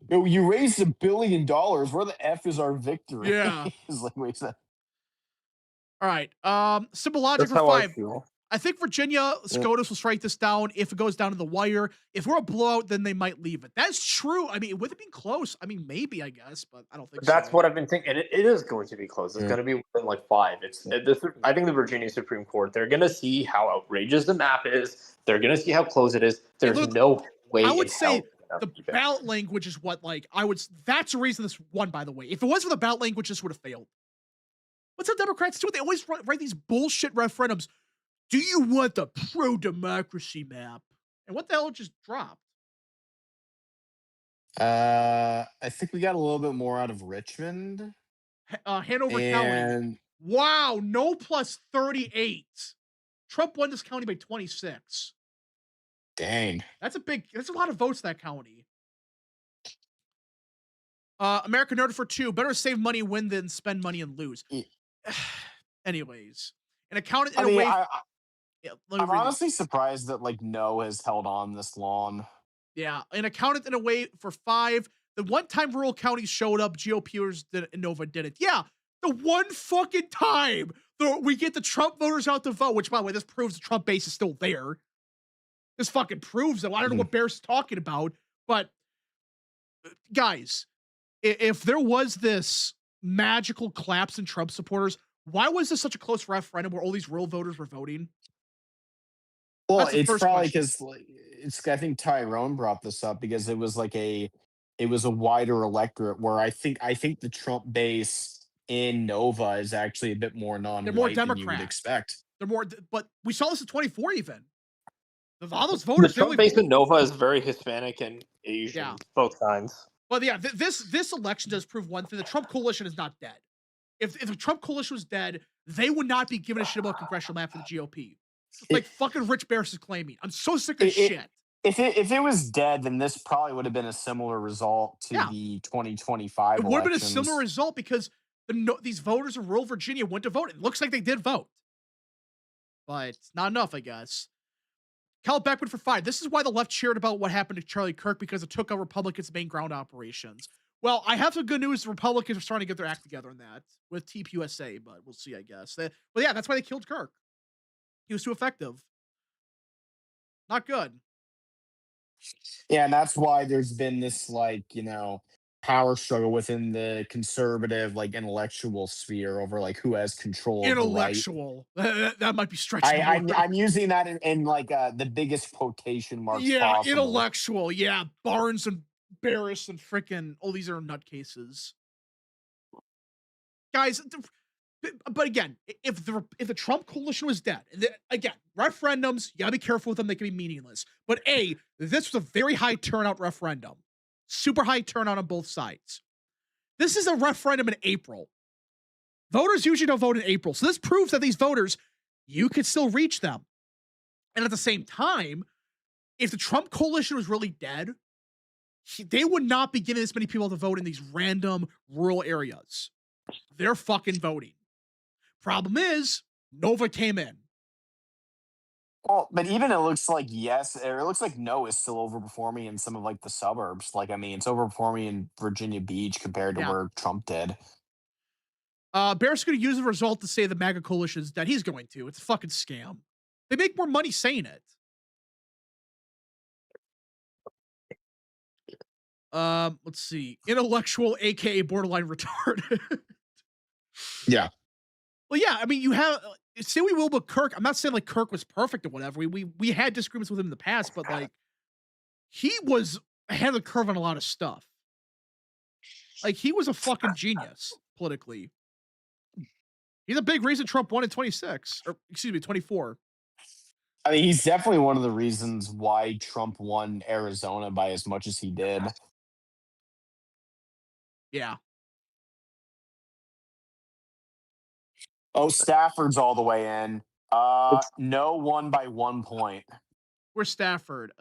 yo, you raised $1 billion. Where the f is our victory? Yeah. He's like, wait a second. All right. Simple logic That's for how I 5. feel. I think Virginia SCOTUS will strike this down if it goes down to the wire. If we're a blowout, then they might leave it. That's true. I mean, with it being close, I mean, maybe, I guess, but I don't think That's so. what I've been thinking. And it is going to be close. It's going to be within like 5. I think the Virginia Supreme Court, they're going to see how outrageous the map is. They're going to see how close it is. There's no way. I would say in the ballot language is what, like, that's the reason this won, by the way. If it was for the ballot language, this would have failed. What's the Democrats do? They always write these bullshit referendums. Do you want the pro-democracy map? And what the hell just dropped? I think we got a little bit more out of Richmond. Hanover County. Wow, no plus 38. Trump won this county by 26. Dang. That's a lot of votes, that county. America noted for 2. Better save money, win than spend money and lose. Anyways. An accountant in a way. I'm honestly surprised that like no has held on this long. Yeah, an accountant in a way for 5. The one time rural counties showed up, GOPers and Nova didn't. Yeah, the one fucking time we get the Trump voters out to vote, which by the way, this proves the Trump base is still there. This fucking proves it. I don't know what Bear's talking about, but guys, if there was this magical collapse in Trump supporters, why was this such a close referendum where all these rural voters were voting? Well, it's probably because I think Tyrone brought this up because it was a wider electorate where I think the Trump base in Nova is actually a bit more non-white. They're more than Democrat. you would expect. They're more, but we saw this in 24 even. All those voters. The Trump base in Nova is very Hispanic and Asian, both kinds. Well, yeah, this election does prove one thing: the Trump coalition is not dead. If the Trump coalition was dead, they would not be giving a shit about Congressional Map for the GOP. Like fucking Rich Bears is claiming. I'm so sick of shit. If it was dead, then this probably would have been a similar result to the 2025 It would have been a elections. similar result because these voters in rural Virginia went to vote. It looks like they did vote. But not enough, I guess. Cal Beckman for 5. This is why the left cheered about what happened to Charlie Kirk, because it took out Republicans' main ground operations. Well, I have some good news. The Republicans are starting to get their act together in that with TPUSA, but we'll see, I guess. But yeah, that's why they killed Kirk. He was too effective. Not good. Yeah, and that's why there's been this power struggle within the conservative intellectual sphere over who has control of the right. That might be stretching. I'm using that in the biggest quotation marks possible. Intellectual. Yeah, Barnes and Barris and frickin' all these are nutcases. Guys, but again, if the Trump coalition was dead, again, referendums, you gotta be careful with them. They can be meaningless. But this was a very high turnout referendum. Super high turnout on both sides. This is a referendum in April. Voters usually don't vote in April. So this proves that these voters, you could still reach them. And at the same time, if the Trump coalition was really dead, they would not be giving this many people to vote in these random rural areas. They're fucking voting. Problem is, Nova came in. Well, but even it looks like no is still overperforming in some of the suburbs. It's overperforming in Virginia Beach compared to where Trump did. Bear's going to use the result to say the MAGA coalition is dead. He's going to. It's a fucking scam. They make more money saying it. Let's see. Intellectual, aka borderline retarded. Yeah. Well, yeah, I mean, you have say we will, but Kirk. I'm not saying like Kirk was perfect or whatever. We had disagreements with him in the past, but like he was ahead of the curve on a lot of stuff. Like he was a fucking genius politically. He's a big reason Trump won in 26, or excuse me, 24. I mean, he's definitely one of the reasons why Trump won Arizona by as much as he did. Yeah. Oh, Stafford's all the way in. No, won by 1 point. Where's Stafford?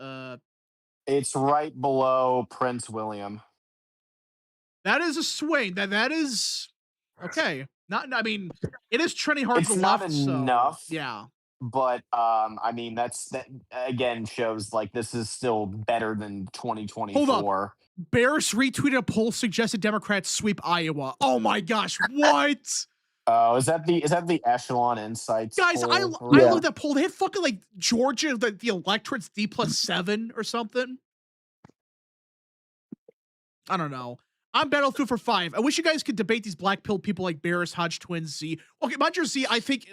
It's right below Prince William. That is a swing. That is okay. Not. I mean, it is trending hard It's to the not left. enough. So, yeah. But I mean, that again shows like this is still better than 2024. Hold up. Bears retweeted a poll suggested Democrats sweep Iowa. Oh my gosh, what? Oh, is that the Echelon Insights? Guys, poll? I love that poll. They had fucking like Georgia, the electorate's D+7 or something. I don't know. I'm Battlefield for 5. I wish you guys could debate these black pill people like Barris, Hodge Twins, Z. Okay, mind your Z, I think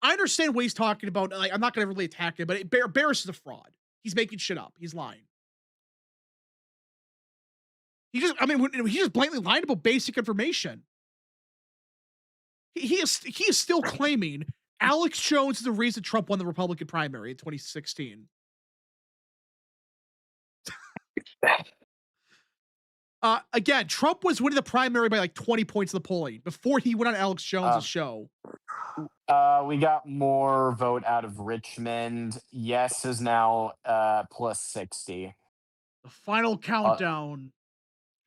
I understand what he's talking about. Like, I'm not gonna really attack it, but Barris is a fraud. He's making shit up. He's lying. He just blatantly lied about basic information. He is still claiming Alex Jones is the reason Trump won the Republican primary in 2016. Again, Trump was winning the primary by like 20 points in the polling before he went on Alex Jones' show. We got more vote out of Richmond. Yes is now plus 60. The final countdown.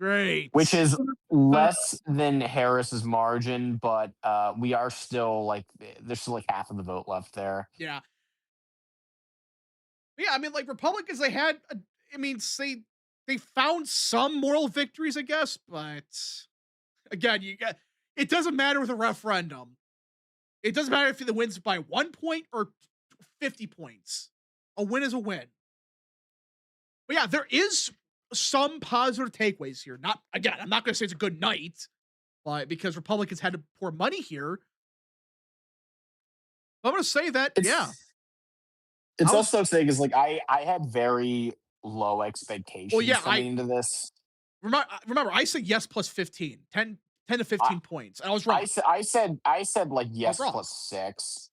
Great. Which is less than Harris's margin, but we are still like there's still like half of the vote left there. Yeah. Yeah, I mean, like Republicans, they had, they found some moral victories, I guess, but again, it doesn't matter with a referendum. It doesn't matter if the wins by 1 point or 50 points. A win is a win. But yeah, there is some positive takeaways here. I'm not going to say it's a good night, but because Republicans had to pour money here, I'm going to say that, It's also saying is like I had very low expectations coming into this. Remember, I said yes plus 15, 10 to 15 points. I was wrong. I said like yes plus 6.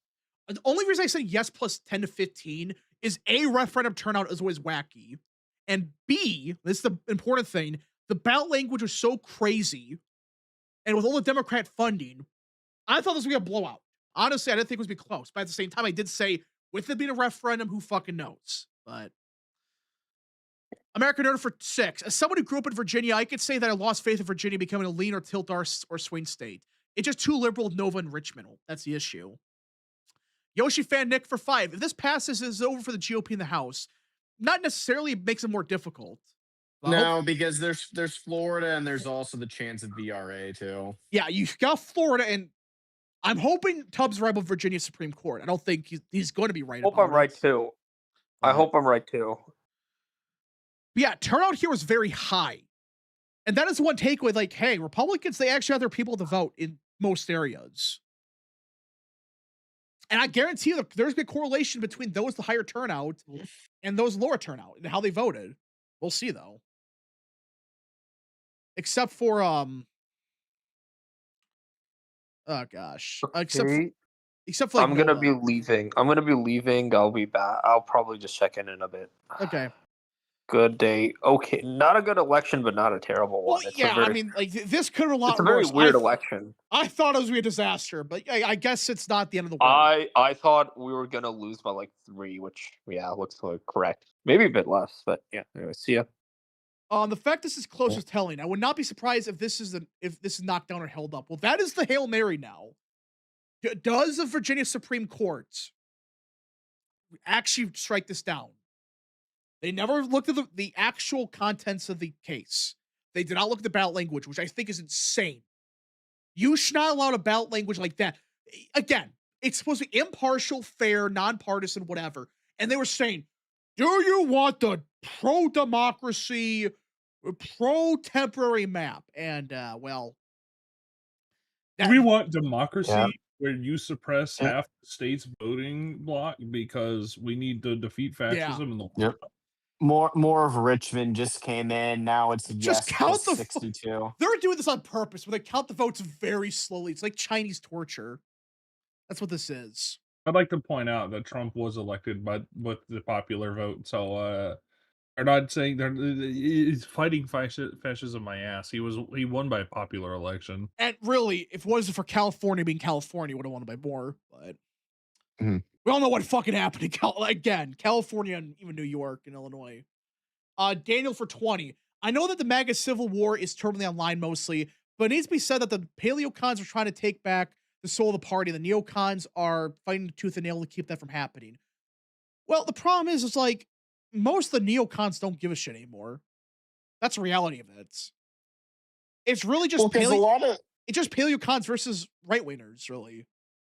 The only reason I said yes plus 10 to 15 is A, referendum turnout is always wacky. And B, this is the important thing, the ballot language was so crazy. And with all the Democrat funding, I thought this was going to be a blowout. Honestly, I didn't think it was going to be close. But at the same time, I did say, with it being a referendum, who fucking knows? But American Nerd for 6. As someone who grew up in Virginia, I could say that I lost faith in Virginia becoming a lean or tilt or swing state. It's just too liberal with Nova and Richmond. That's the issue. Yoshi Fan Nick for 5. If this passes, it's over for the GOP in the House. Not necessarily makes it more difficult. No, because there's Florida and there's also the chance of VRA too. Yeah, you got Florida, and I'm hoping Tubbs right about Virginia Supreme Court. I don't think he's going to be right. I hope I'm right too. I hope I'm right too. But yeah, turnout here was very high. And that is one takeaway. Like, hey, Republicans, they actually have their people to vote in most areas. And I guarantee you there's a good correlation between those with higher turnout and those lower turnout and how they voted. We'll see though. Except for oh gosh. Okay. Except for like I'm gonna be leaving. I'll be back. I'll probably just check in a bit. Okay. Good day. Okay, not a good election, but not a terrible one. Well, this could have a lot It's a very weird election. I thought it was going to be a disaster, but I guess it's not the end of the world. I thought we were gonna lose by like 3, which looks like correct. Maybe a bit less, but yeah. Anyway, see ya. The fact this is close is telling. I would not be surprised if this is knocked down or held up. Well, that is the Hail Mary now. Does the Virginia Supreme Court actually strike this down? They never looked at the actual contents of the case. They did not look at the ballot language, which I think is insane. You should not allow a ballot language like that. Again, it's supposed to be impartial, fair, nonpartisan, whatever. And they were saying, do you want the pro-democracy, pro-temporary map? And, well, Do we want democracy Yeah. where you suppress half the state's voting block because we need to defeat fascism in the Yep. More of Richmond just came in. Now it's Just yes count plus the 62. They're doing this on purpose, where they count the votes very slowly. It's like Chinese torture. That's what this is. I'd like to point out that Trump was elected with the popular vote, so they're not saying he's fighting fascism my ass. He won by a popular election. And really, if it wasn't for California being California, would have won by more. But Mhm. we all know what fucking happened in California and even New York and Illinois. Daniel for 20. I know that the MAGA civil war is terminally online mostly, but it needs to be said that the paleocons are trying to take back the soul of the party. The neocons are fighting tooth and nail to keep that from happening. Well, the problem is like most of the neocons don't give a shit anymore. That's the reality of it. It's really just it's just paleocons versus right wingers, really.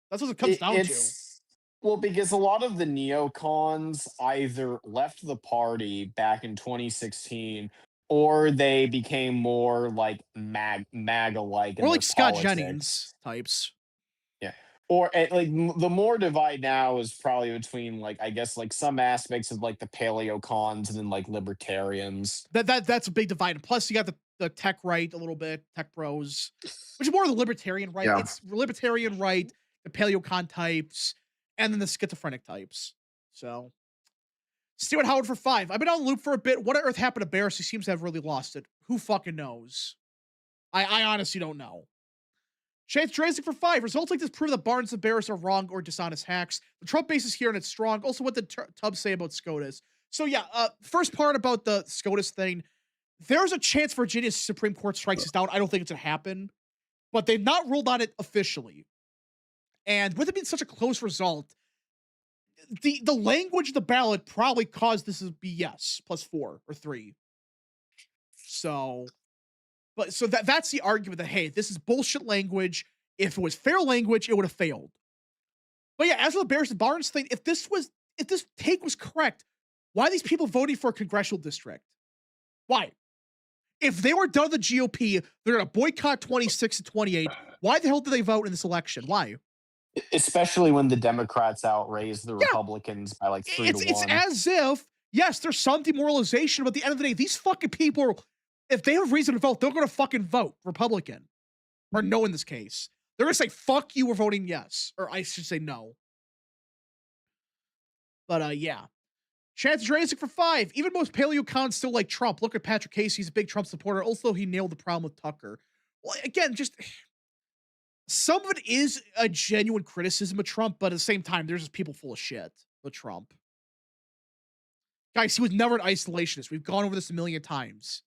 That's what it comes down to. Well, because a lot of the neocons either left the party back in 2016 or they became more like MAGA-like. Or like Scott Jennings types. Yeah. Or the more divide now is probably between like I guess like some aspects of like the paleocons and then like libertarians. That's a big divide. And plus you got the tech right a little bit, tech bros, which is more the libertarian right. Yeah. It's libertarian right, the paleocon types, and then the schizophrenic types. So Stuart Howard for 5. I've been on the loop for a bit. What on earth happened to Barris? He seems to have really lost it. Who fucking knows? I honestly don't know. Chance Jurassic for 5. Results like this prove that Barnes and Barris are wrong or dishonest hacks. The Trump base is here and it's strong. Also, what did Tubbs say about SCOTUS? So yeah, first part about the SCOTUS thing. There's a chance Virginia's Supreme Court strikes this down. I don't think it's gonna happen, but they've not ruled on it officially. And with it being such a close result, the language of the ballot probably caused this to be yes plus 4 or 3. So that's the argument that hey, this is bullshit language. If it was fair language, it would have failed. But yeah, as for the Barris and Barnes thing, if this take was correct, why are these people voting for a congressional district? Why? If they were done with the GOP, they're gonna boycott 26 and 28. Why the hell did they vote in this election? Why? Especially when the Democrats outraised the Republicans by like 3 to 1. It's as if, yes, there's some demoralization, but at the end of the day, these fucking people, if they have reason to vote, they're gonna fucking vote Republican. Or no in this case. They're gonna say, fuck you, we're voting yes. Or I should say no. But yeah. Chance Jurassic for 5. Even most paleocons still like Trump. Look at Patrick Casey. He's a big Trump supporter. Also, he nailed the problem with Tucker. Well, again, just some of it is a genuine criticism of Trump, but at the same time, there's just people full of shit with Trump. Guys, he was never an isolationist. We've gone over this a million times.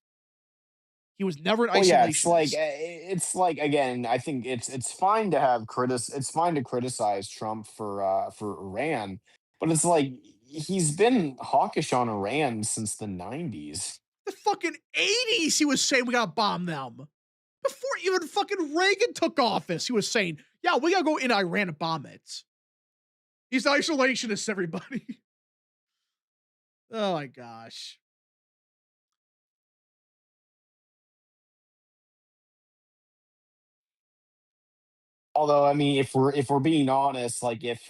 He was never an isolationist. Yeah, it's like again, I think it's fine to have it's fine to criticize Trump for Iran, but it's like he's been hawkish on Iran since the 90s. The fucking 80s, he was saying we gotta bomb them. Before even fucking Reagan took office, he was saying, yeah, we gotta go in Iran and bomb it. He's isolationist, everybody. Oh my gosh. Although, I mean, if we're being honest, like if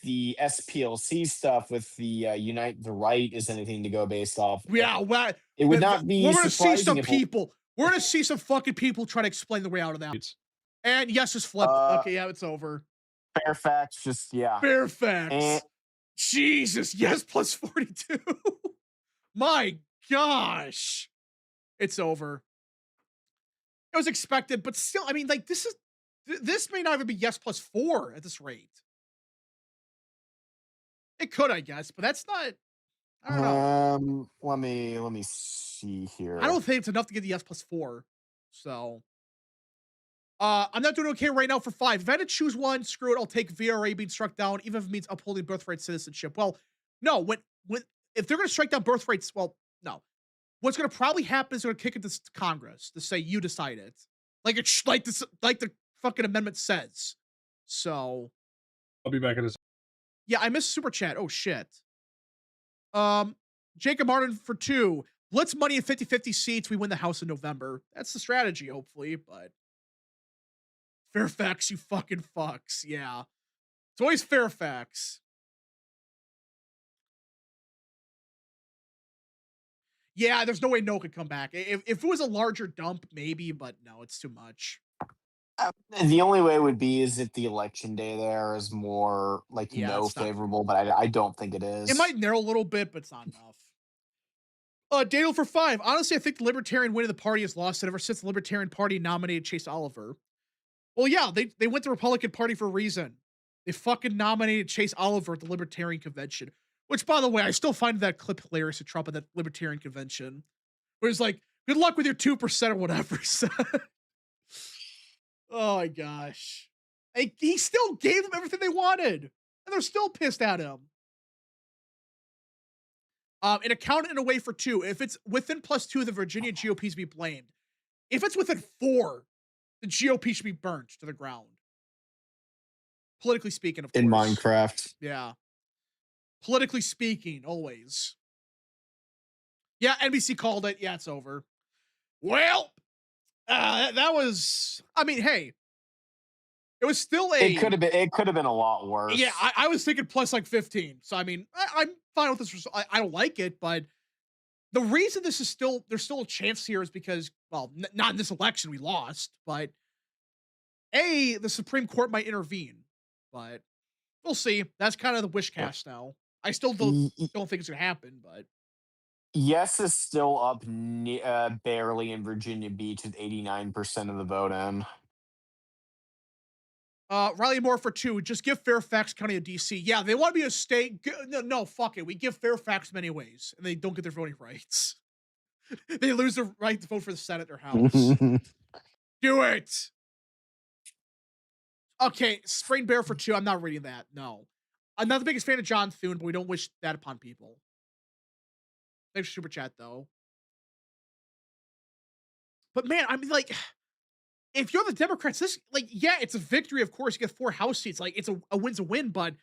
the SPLC stuff with the Unite the Right is anything to go based off, yeah, well, it would not be. We're gonna see some people. We're gonna see some fucking people trying to explain the way out of that. And yes, just flip. Okay, yeah, it's over. Fairfax, just yeah. Fairfax. Jesus, yes, plus 42. My gosh, it's over. It was expected, but still, I mean, like this may not even be yes plus 4 at this rate. It could, I guess, but that's not. I don't know. Let me see here. I don't think it's enough to get the yes plus 4. So, I'm not doing okay right now for 5. If I had to choose one, screw it. I'll take VRA being struck down, even if it means upholding birthright citizenship. Well, no. When if they're going to strike down birthrights, well, no. What's going to probably happen is they're going to kick it to Congress to say you decide it, like the fucking amendment says. So, I'll be back in a second. Yeah, I missed super chat. Oh shit. Jacob Martin for 2. Blitz money in 50-50 seats. We win the House in November. That's the strategy, hopefully, but Fairfax, you fucking fucks. Yeah. It's always Fairfax. Yeah, there's no way no could come back. If it was a larger dump, maybe, but no, it's too much. The only way would be is if the election day there is more like Yeah, no it's not. favorable, but I don't think it is. It might narrow a little bit, but it's not enough. Daniel for 5. Honestly, I think the Libertarian win of the party has lost it ever since the Libertarian Party nominated Chase Oliver. Well, yeah, they went to the Republican Party for a reason. They fucking nominated Chase Oliver at the Libertarian Convention. Which, by the way, I still find that clip hilarious of Trump at that Libertarian Convention. Where he's like, good luck with your 2% or whatever. Oh my gosh. He still gave them everything they wanted. And they're still pissed at him. And account it in a way for 2. If it's within +2, the Virginia GOP should be blamed. If it's within 4, the GOP should be burnt to the ground. Politically speaking, of course. In Minecraft. Yeah. Politically speaking, always. Yeah, NBC called it. Yeah, it's over. Well, that was. I mean, hey, it was still a. It could have been a lot worse. Yeah, I was thinking plus like 15. So I mean, I'm fine with this result. I don't like it, but the reason this is there's still a chance here is because, well, not in this election we lost, but the Supreme Court might intervene, but we'll see. That's kind of the wish cast now. I still don't think it's gonna happen, but yes is still up barely in Virginia Beach with 89% of the vote in. Riley Moore for 2. Just give Fairfax County a DC. Yeah, they want to be a state. No, fuck it. We give Fairfax many ways, and they don't get their voting rights. They lose the right to vote for the Senate or House. Do it. Okay, Sprain Bear for 2. I'm not reading that. No. I'm not the biggest fan of John Thune, but we don't wish that upon people. Thanks for super chat, though. But man, I mean, like, if you're the Democrats, this, like, yeah, it's a victory, of course. You get 4 House seats. Like, it's a win's a win, but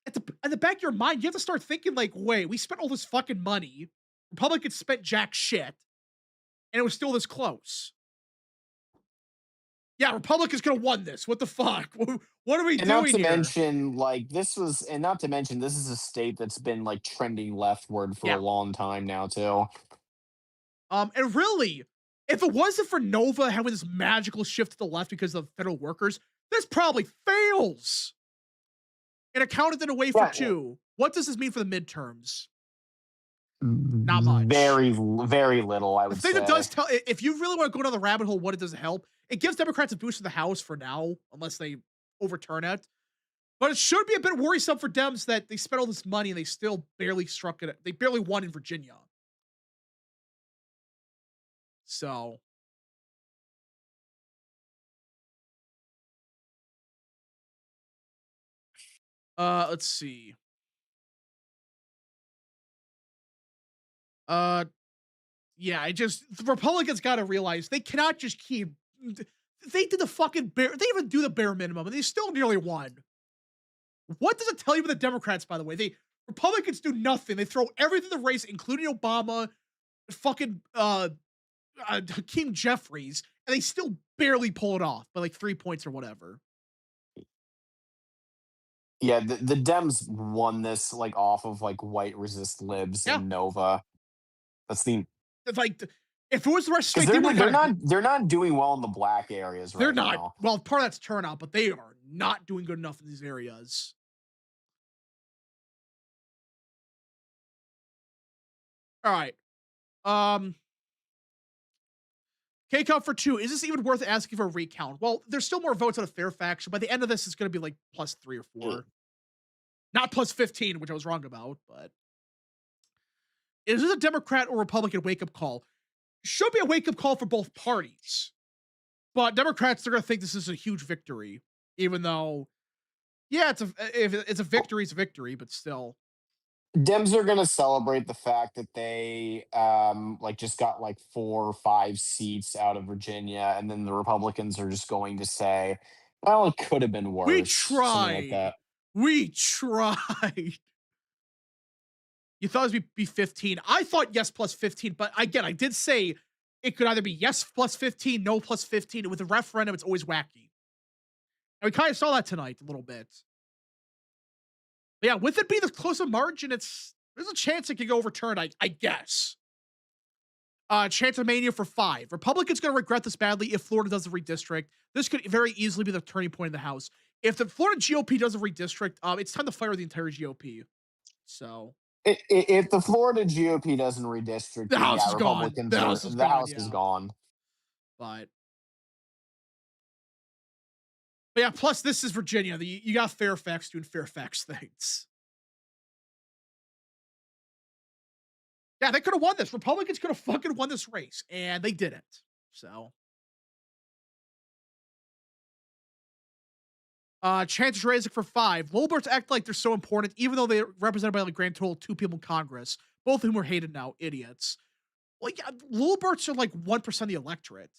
in the back of your mind, you have to start thinking, like, wait, we spent all this fucking money. Republicans spent jack shit, and it was still this close. Yeah, Republicans could have won this. What the fuck? What are we doing not to here? mention, like, this is a state that's been, like, trending leftward for a long time now, too. And really, if it wasn't for Nova having this magical shift to the left because of federal workers, this probably fails. And accounted in a way for 2. What does this mean for the midterms? Not much. Very, very little, I would say. The thing that does tell, if you really want to go down the rabbit hole, what it does help, it gives Democrats a boost to the House for now, unless they overturn it. But it should be a bit worrisome for Dems that they spent all this money and they still barely struck it. They barely won in Virginia. So. Let's see. Yeah, the Republicans got to realize they cannot just keep. They did the fucking bare. They even do the bare minimum, and they still nearly won. What does it tell you about the Democrats? By the way, Republicans do nothing. They throw everything in the race, including Obama, fucking Hakeem Jeffries, and they still barely pull it off by like 3 points or whatever. Yeah, the Dems won this like off of like white resist libs and Nova. That's like if it was the rest of the state, they're not doing well in the black areas right now. They're not. Well, part of that's turnout, but they are not doing good enough in these areas. All right. K-Cup for 2. Is this even worth asking for a recount? Well, there's still more votes out of Fairfax. So by the end of this, it's going to be like +3 or 4. Not +15, which I was wrong about, but. Is this a Democrat or Republican wake-up call? Should be a wake-up call for both parties. But Democrats, they're going to think this is a huge victory. Even though, yeah, if it's a victory, it's a victory, but still. Dems are going to celebrate the fact that they just got like 4 or 5 seats out of Virginia, and then the Republicans are just going to say, well, it could have been worse. We tried. Like that. We tried. You thought it would be 15. I thought yes +15, but again, I did say it could either be yes +15, no +15. With a referendum, it's always wacky. And we kind of saw that tonight a little bit. But yeah, with it being the close of margin, there's a chance it could go overturned, I guess. Chance of mania for 5. Republicans going to regret this badly if Florida doesn't redistrict. This could very easily be the turning point in the House. If the Florida GOP doesn't redistrict, it's time to fire the entire GOP. So if the Florida GOP doesn't redistrict, the House is Republicans gone. the House is gone. But yeah, plus this is Virginia. You got Fairfax doing Fairfax things. Yeah, they could have won this. Republicans could have fucking won this race, and they didn't. So, chances raising for 5. Lilberts act like they're so important, even though they're represented by a grand total of 2 people in Congress, both of whom are hated now, idiots. Well, yeah, Lilberts are like 1% of the electorate.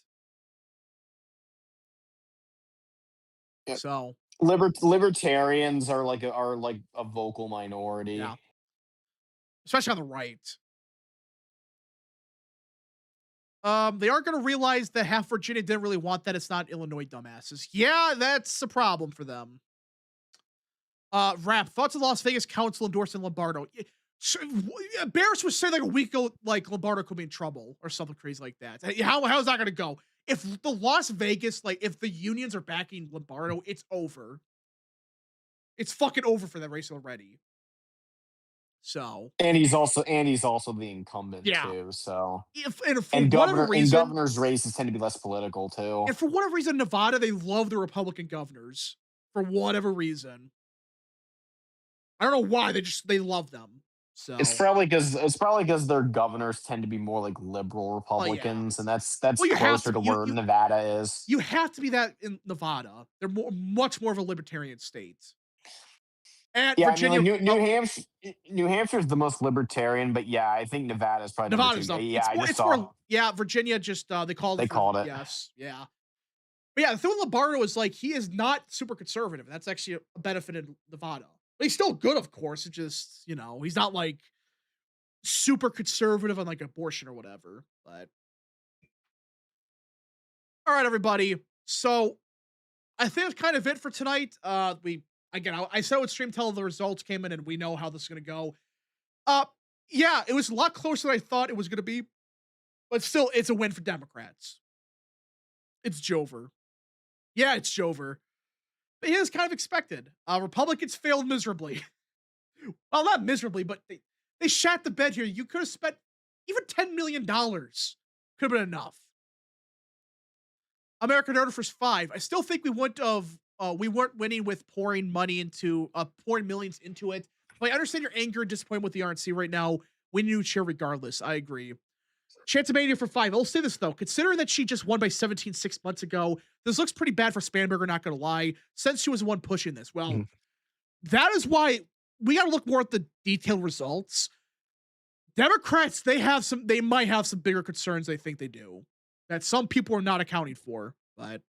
Yep. So libertarians are like a vocal minority. Yeah. Especially on the right. They are going to realize that half Virginia didn't really want that. It's not Illinois, dumbasses. Yeah, that's a problem for them. Rap, thoughts of Las Vegas Council endorsing Lombardo. Barris was saying like a week ago, like Lombardo could be in trouble or something crazy like that. How's that going to go? If the Las Vegas, like if the unions are backing Lombardo, it's over. It's fucking over for that race already. So and he's also the incumbent too. So governors' races tend to be less political too. And for whatever reason, Nevada, they love the Republican governors for whatever reason. I don't know why they love them. So it's probably because their governors tend to be more like liberal Republicans, and that's closer to where Nevada is. You have to be that in Nevada. They're much more of a libertarian state. And yeah, Virginia, I mean, like New Hampshire's the most libertarian, but yeah, I think Nevada's probably Nevada's up. Yeah, Virginia just they called it. Yes, yeah. But yeah, the thing with Lombardo is like he is not super conservative. That's actually a benefit in Nevada. But he's still good, of course. It's just, he's not like super conservative on like abortion or whatever. But all right, everybody. So I think that's kind of it for tonight. I said would stream till the results came in, and we know how this is going to go. Yeah, it was a lot closer than I thought it was going to be, but still, it's a win for Democrats. It's Jover. Yeah, it's Jover. But it is kind of expected. Republicans failed miserably. Well, not miserably, but they shat the bed here. You could have spent even $10 million. Could have been enough. American Order for 5. I still think we weren't winning with pouring millions into it. But I understand your anger and disappointment with the RNC right now. We need to cheer regardless. I agree. Chance of mania for 5. I'll say this though, considering that she just won by 17 6 months ago, this looks pretty bad for Spanberger, not gonna lie, since she was the one pushing this. Well, that is why we gotta look more at the detailed results. Democrats, they might have some bigger concerns they think they do, that some people are not accounting for. But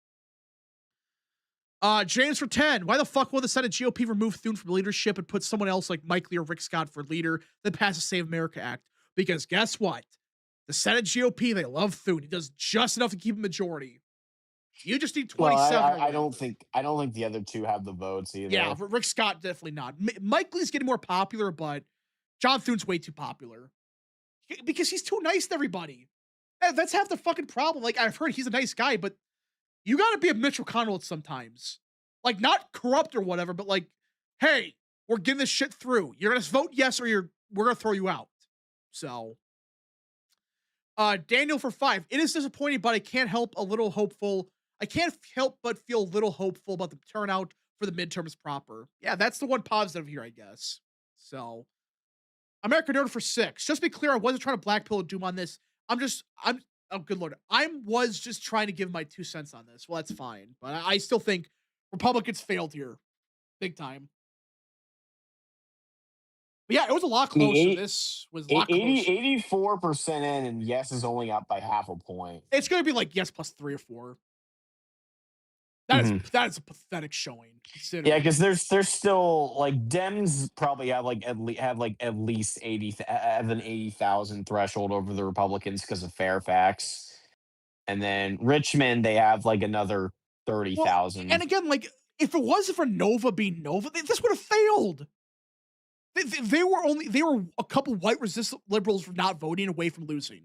James for 10. Why the fuck will the Senate GOP remove Thune from leadership and put someone else like Mike Lee or Rick Scott for leader, then pass the Save America Act? Because guess what? The Senate GOP, they love Thune. He does just enough to keep a majority. You just need 27. Well, I don't think the other two have the votes either. Yeah, Rick Scott definitely not. Mike Lee's getting more popular, but John Thune's way too popular because he's too nice to everybody. That's half the fucking problem. Like, I've heard he's a nice guy, but you got to be a Mitch McConnell sometimes. Like, not corrupt or whatever, but like, hey, we're getting this shit through. You're gonna vote yes, or we're gonna throw you out. So. Daniel for 5. It is disappointing, but I can't help but feel a little hopeful about the turnout for the midterms proper. Yeah, that's the one positive here, I guess. So, American Order for 6. Just to be clear, I wasn't trying to blackpill Doom on this. Oh, good Lord. I was just trying to give my 2 cents on this. Well, that's fine. But I still think Republicans failed here. Big time. But yeah, it was a lot closer. This was a lot closer. 84% in, and yes is only up by half a point. It's going to be like yes plus 3 or 4. That is a pathetic showing. Yeah, because there's still like Dems probably have at least 80,000 threshold over the Republicans because of Fairfax, and then Richmond they have like another 30,000. And again, like If it wasn't for Nova being Nova, this would have failed. They were a couple white resistant liberals from not voting away from losing.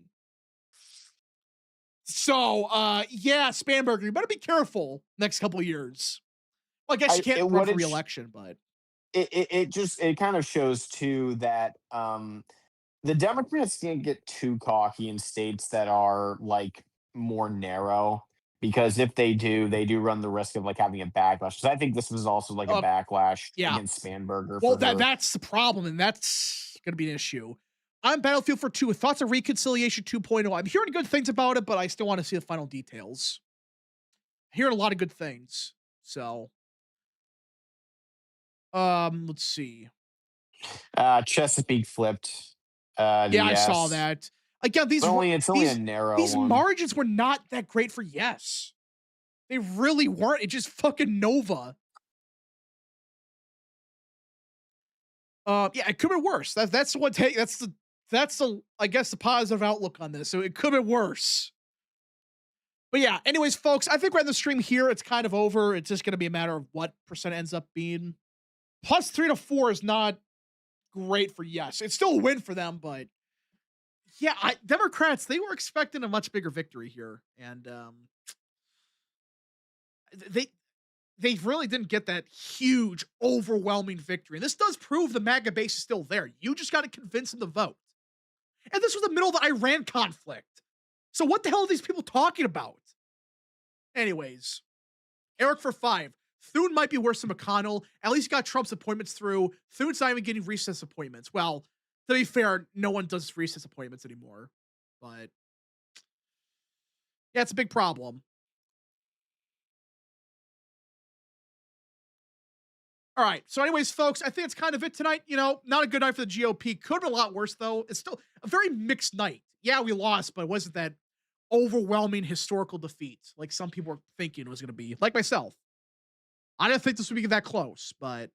So, yeah, Spanberger, you better be careful next couple of years. Well, I guess you can't run for re-election, but it kind of shows too that the Democrats can't get too cocky in states that are like more narrow, because if they do run the risk of like having a backlash. Because I think this was also like a backlash against Spanberger. Well, that's the problem, and that's going to be an issue. I'm Battlefield for 2 with thoughts on Reconciliation 2.0. I'm hearing good things about it, but I still want to see the final details. Hearing a lot of good things. So, let's see. Chesapeake flipped. I saw that. Again, it's only a narrow these one. margins were not that great for yes. They really weren't. It just fucking Nova. It could be worse. That's the one take. That's the I guess the positive outlook on this. So it could be worse. But yeah, anyways, folks, I think we're in the stream here. It's kind of over. It's just going to be a matter of what percent ends up being. Plus 3 to 4 is not great for yes. It's still a win for them, but yeah, Democrats, they were expecting a much bigger victory here. And they really didn't get that huge, overwhelming victory. And this does prove the MAGA base is still there. You just got to convince them to vote. And this was the middle of the Iran conflict. So what the hell are these people talking about? Anyways, Eric for 5. Thune might be worse than McConnell. At least got Trump's appointments through. Thune's not even getting recess appointments. Well, to be fair, no one does recess appointments anymore. But yeah, it's a big problem. All right. So anyways, folks, I think it's kind of it tonight. You know, not a good night for the GOP. Could have been a lot worse, though. It's still a very mixed night. Yeah, we lost, but it wasn't that overwhelming historical defeat like some people were thinking it was going to be. Like myself. I didn't think this would be that close, but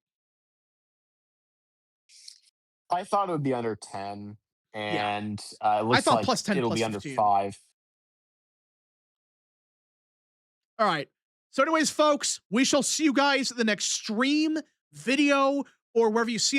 I thought it would be under 10, and it I looks thought like plus 10, it'll plus be under 15. 5. All right. So anyways, folks, we shall see you guys in the next stream, video, or wherever you see us.